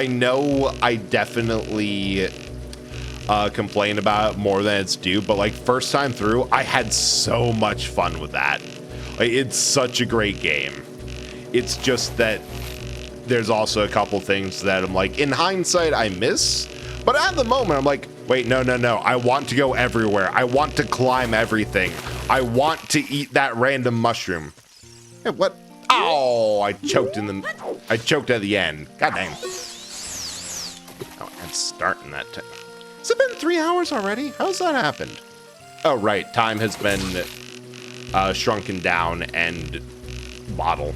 know I definitely complain about it more than it's due, but like first time through, I had so much fun with that. Like, it's such a great game. It's just that there's also a couple things that I'm like, in hindsight, I miss. But at the moment, I'm like, wait, no. I want to go everywhere. I want to climb everything. I want to eat that random mushroom. Hey, what? Oh, I choked at the end. God dang. Oh, I'm starting that time. Has it been 3 hours already? How's that happened? Oh, right. Time has been shrunken down and bottle.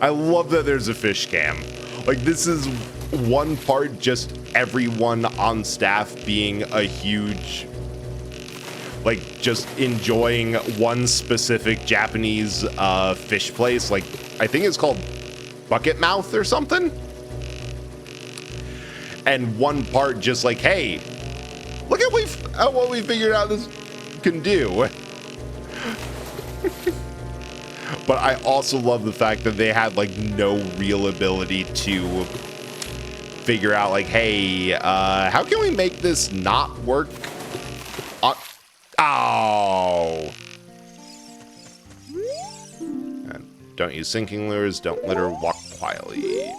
I love that there's a fish cam. Like, this is one part just everyone on staff being a huge, like, just enjoying one specific Japanese fish place. Like, I think it's called Bucket Mouth or something. And one part just like, hey, look at what we figured out this can do. But I also love the fact that they had like no real ability to figure out like, hey, how can we make this not work? Oh. Don't use sinking lures. Don't let her walk quietly.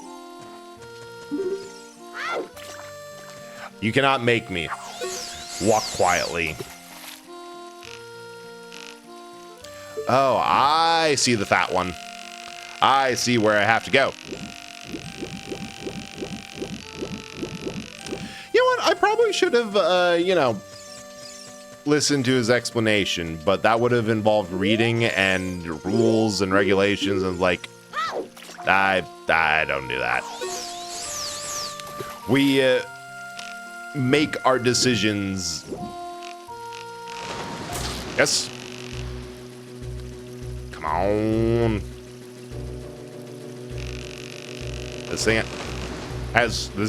You cannot make me walk quietly. Oh, I see the fat one. I see where I have to go. You know what? I probably should have, listened to his explanation, but that would have involved reading and rules and regulations, and like, I don't do that. We make our decisions. Yes. Come on. This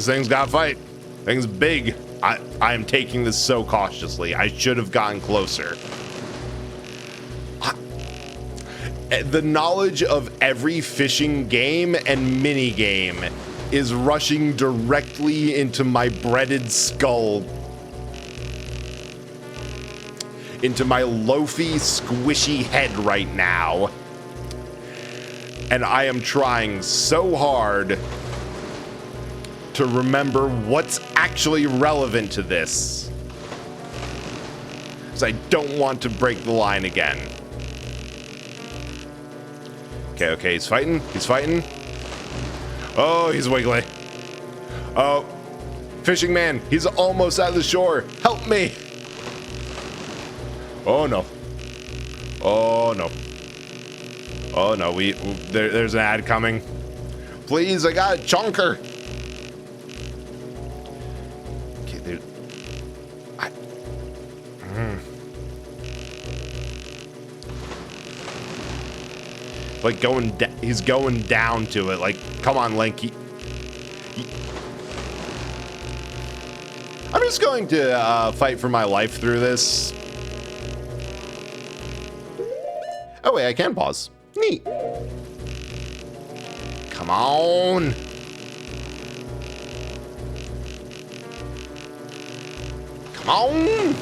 thing's got to fight. Thing's big. I'm taking this so cautiously. I should have gotten closer. The knowledge of every fishing game and mini game is rushing directly into my breaded skull. Into my loafy, squishy head right now. And I am trying so hard to remember what's actually relevant to this. Because I don't want to break the line again. Okay, he's fighting. He's fighting. Oh, he's wiggly. Oh, fishing man, he's almost at the shore. Help me. Oh, no. Oh, no. Oh, no, there's an ad coming. Please, I got a chunker. Okay, dude. Like he's going down to it. Like, come on, Link. I'm just going to fight for my life through this. Oh wait, I can pause. Neat. Come on. Come on.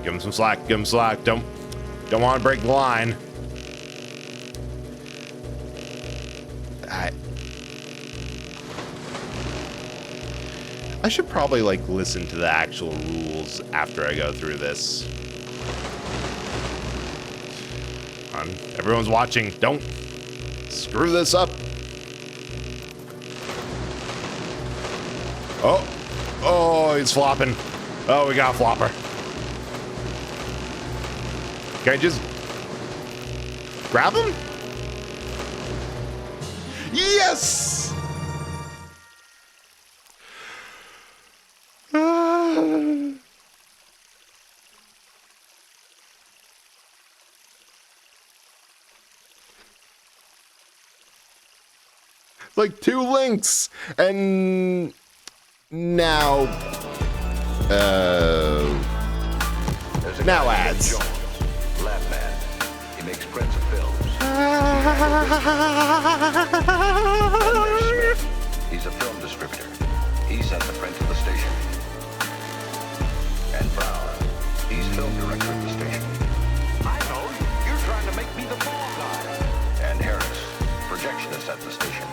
Give him some slack. Give him slack. Don't want to break the line. I should probably like listen to the actual rules after I go through this. Come on, everyone's watching. Don't screw this up. Oh, he's flopping. Oh, we got a flopper. Can I just grab him? Yes! Like 2 links, and now, now ads. He makes prints of films. He's a film distributor. He sent the print to the station. And Brown, he's film director at the station. I know. You're trying to make me the ball guy. And Harris, projectionist at the station.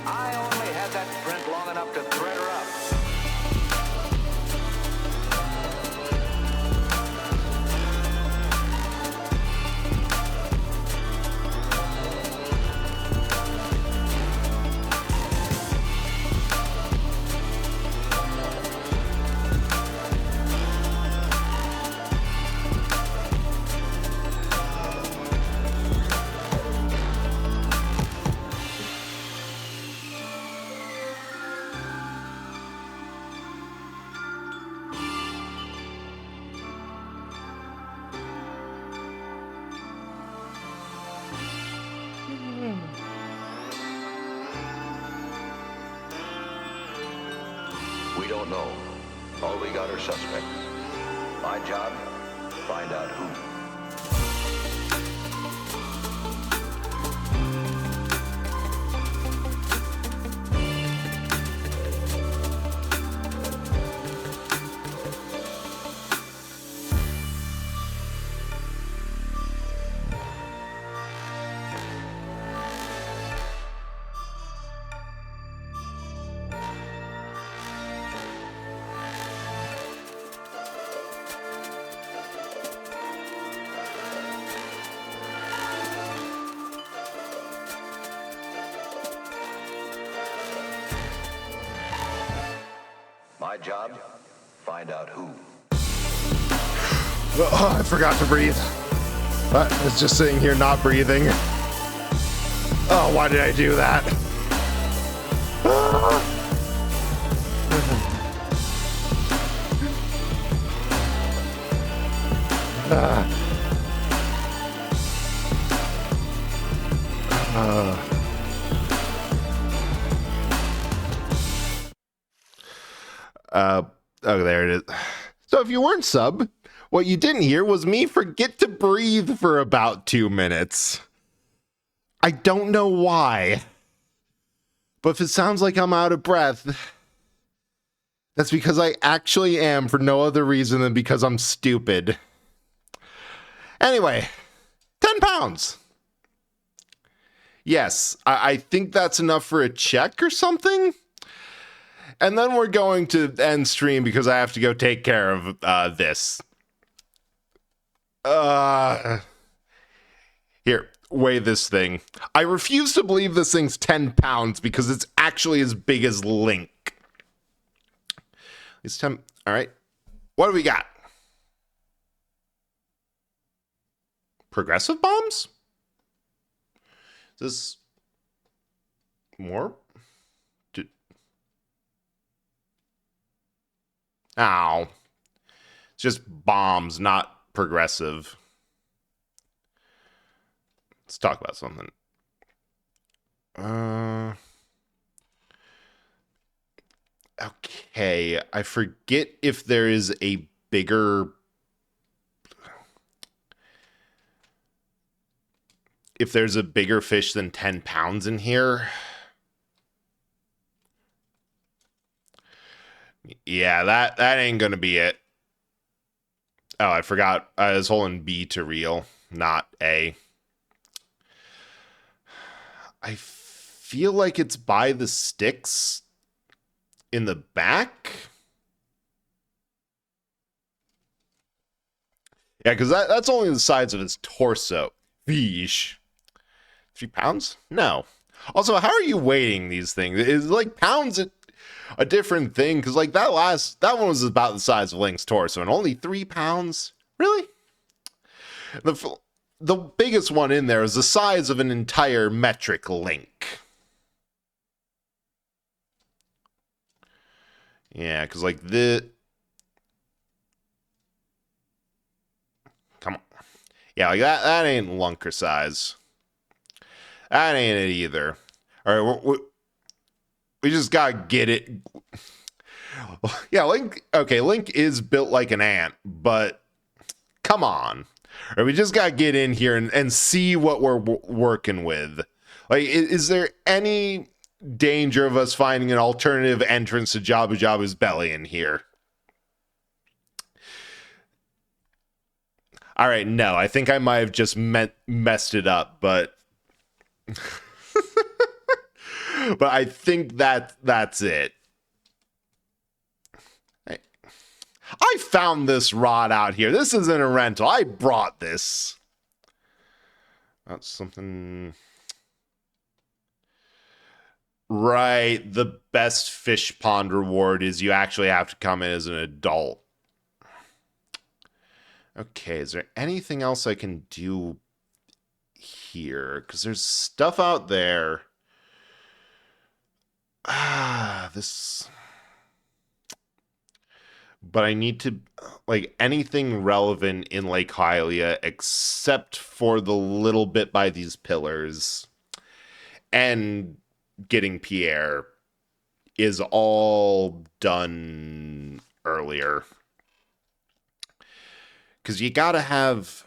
I only had that print long enough to thread her up. We don't know. All we got are suspects. My job, find out who. My job, find out who. Oh, I forgot to breathe. I was just sitting here not breathing. Oh, why did I do that? Oh, there it is. So if you weren't sub, What you didn't hear was me forget to breathe for about 2 minutes. I don't know why. But if it sounds like I'm out of breath, that's because I actually am, for no other reason than because I'm stupid. Anyway, 10 pounds. Yes, I think that's enough for a check or something. And then we're going to end stream because I have to go take care of this. Here, weigh this thing. I refuse to believe this thing's 10 pounds because it's actually as big as Link. It's 10. All right. What do we got? Progressive bombs? Is this more? Ow. It's just bombs, not progressive. Let's talk about something. Okay, I forget if there is a bigger... If there's a bigger fish than 10 pounds in here. Yeah, that ain't gonna be it. Oh, I forgot. I was holding B to reel, not A. I feel like it's by the sticks in the back. Yeah, because that's only the size of his torso. Fish. 3 pounds? No. Also, how are you weighting these things? Is like pounds a different thing? Because like that one was about the size of Link's torso, and only 3 pounds? Really? The biggest one in there is the size of an entire metric Link. Yeah, because like come on. Yeah, like that ain't Lunker size. That ain't it either. All right, we just gotta get it. Yeah, Link is built like an ant, but come on. All right, we just gotta get in here and see what we're working with. Like, is there any danger of us finding an alternative entrance to Jabu Jabu's belly in here? All right, no, I think I might have just messed it up, but but I think that's it. I found this rod out here. This isn't a rental. I brought this. That's something. Right. The best fish pond reward is you actually have to come in as an adult. Okay, is there anything else I can do here? Because there's stuff out there. This... But I need to, like, anything relevant in Lake Hylia except for the little bit by these pillars and getting Pierre is all done earlier. Because you gotta have,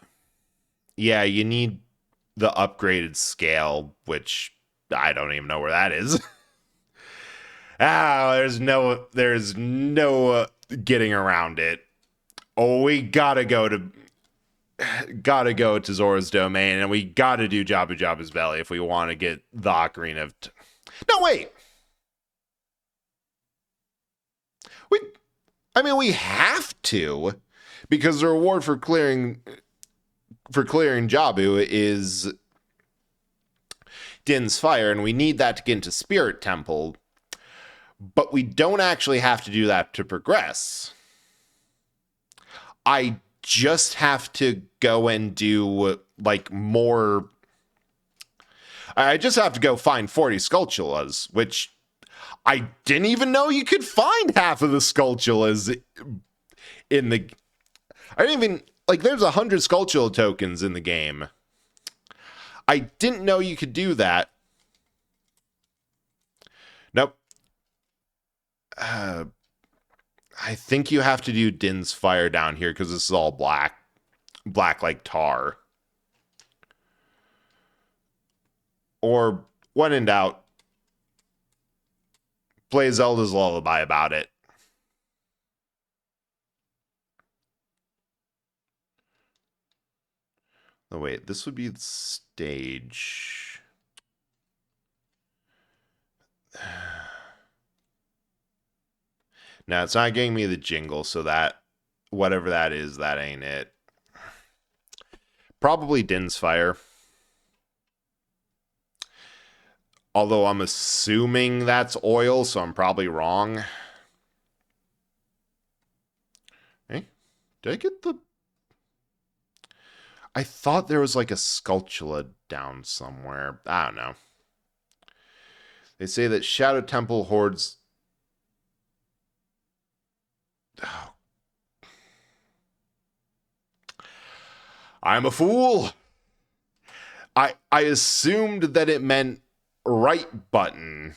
yeah, you need the upgraded scale, which I don't even know where that is. There's no getting around it. Oh, we gotta go to Zora's Domain, and we gotta do Jabu Jabu's belly if we want to get the Ocarina of... No, wait! We have to, because the reward for clearing Jabu is Din's Fire, and we need that to get into Spirit Temple. But we don't actually have to do that to progress. I just have to go and do, like, more... I just have to go find 40 Skulltulas, which I didn't even know you could find half of the Skulltulas in the... I didn't even... Like, there's 100 Skulltula tokens in the game. I didn't know you could do that. Nope. I think you have to do Din's Fire down here because this is all black. Black like tar. Or, when in doubt, play Zelda's Lullaby about it. Oh, wait. This would be the stage. Now, it's not getting me the jingle, so that, whatever that is, that ain't it. Probably Din's Fire. Although I'm assuming that's oil, so I'm probably wrong. Hey, did I get the... I thought there was like a Sculptula down somewhere. I don't know. They say that Shadow Temple hoards... Oh. I'm a fool. I assumed that it meant right button.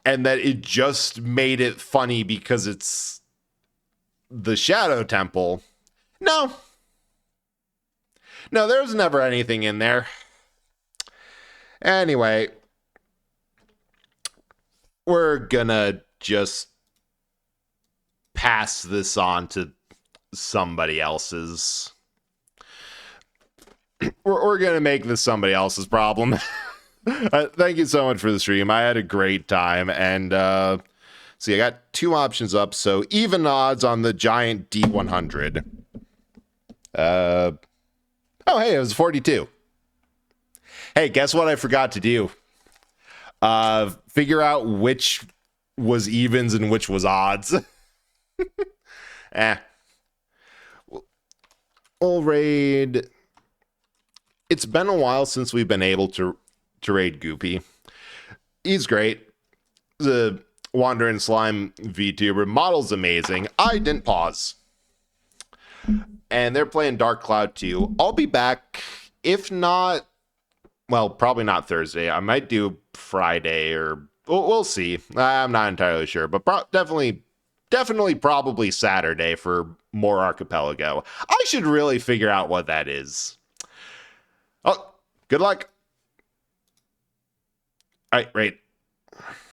And that it just made it funny because it's the Shadow Temple. No. No, there's never anything in there. Anyway, we're gonna just pass this on to somebody else's. We're gonna make this somebody else's problem. Thank you so much for the stream. I had a great time. And see, I got two options up. So even odds on the giant D100. Oh, hey, it was 42. Hey, guess what I forgot to do? Figure out which was evens and which was odds. We'll raid. It's been a while since we've been able to raid Goopy. He's great. The Wandering Slime VTuber model's amazing. I didn't pause. And they're playing Dark Cloud 2. I'll be back. If not, well, probably not Thursday. I might do Friday or we'll see. I'm not entirely sure, but definitely probably Saturday for more Archipelago. I should really figure out what that is. Oh, good luck. All right, right.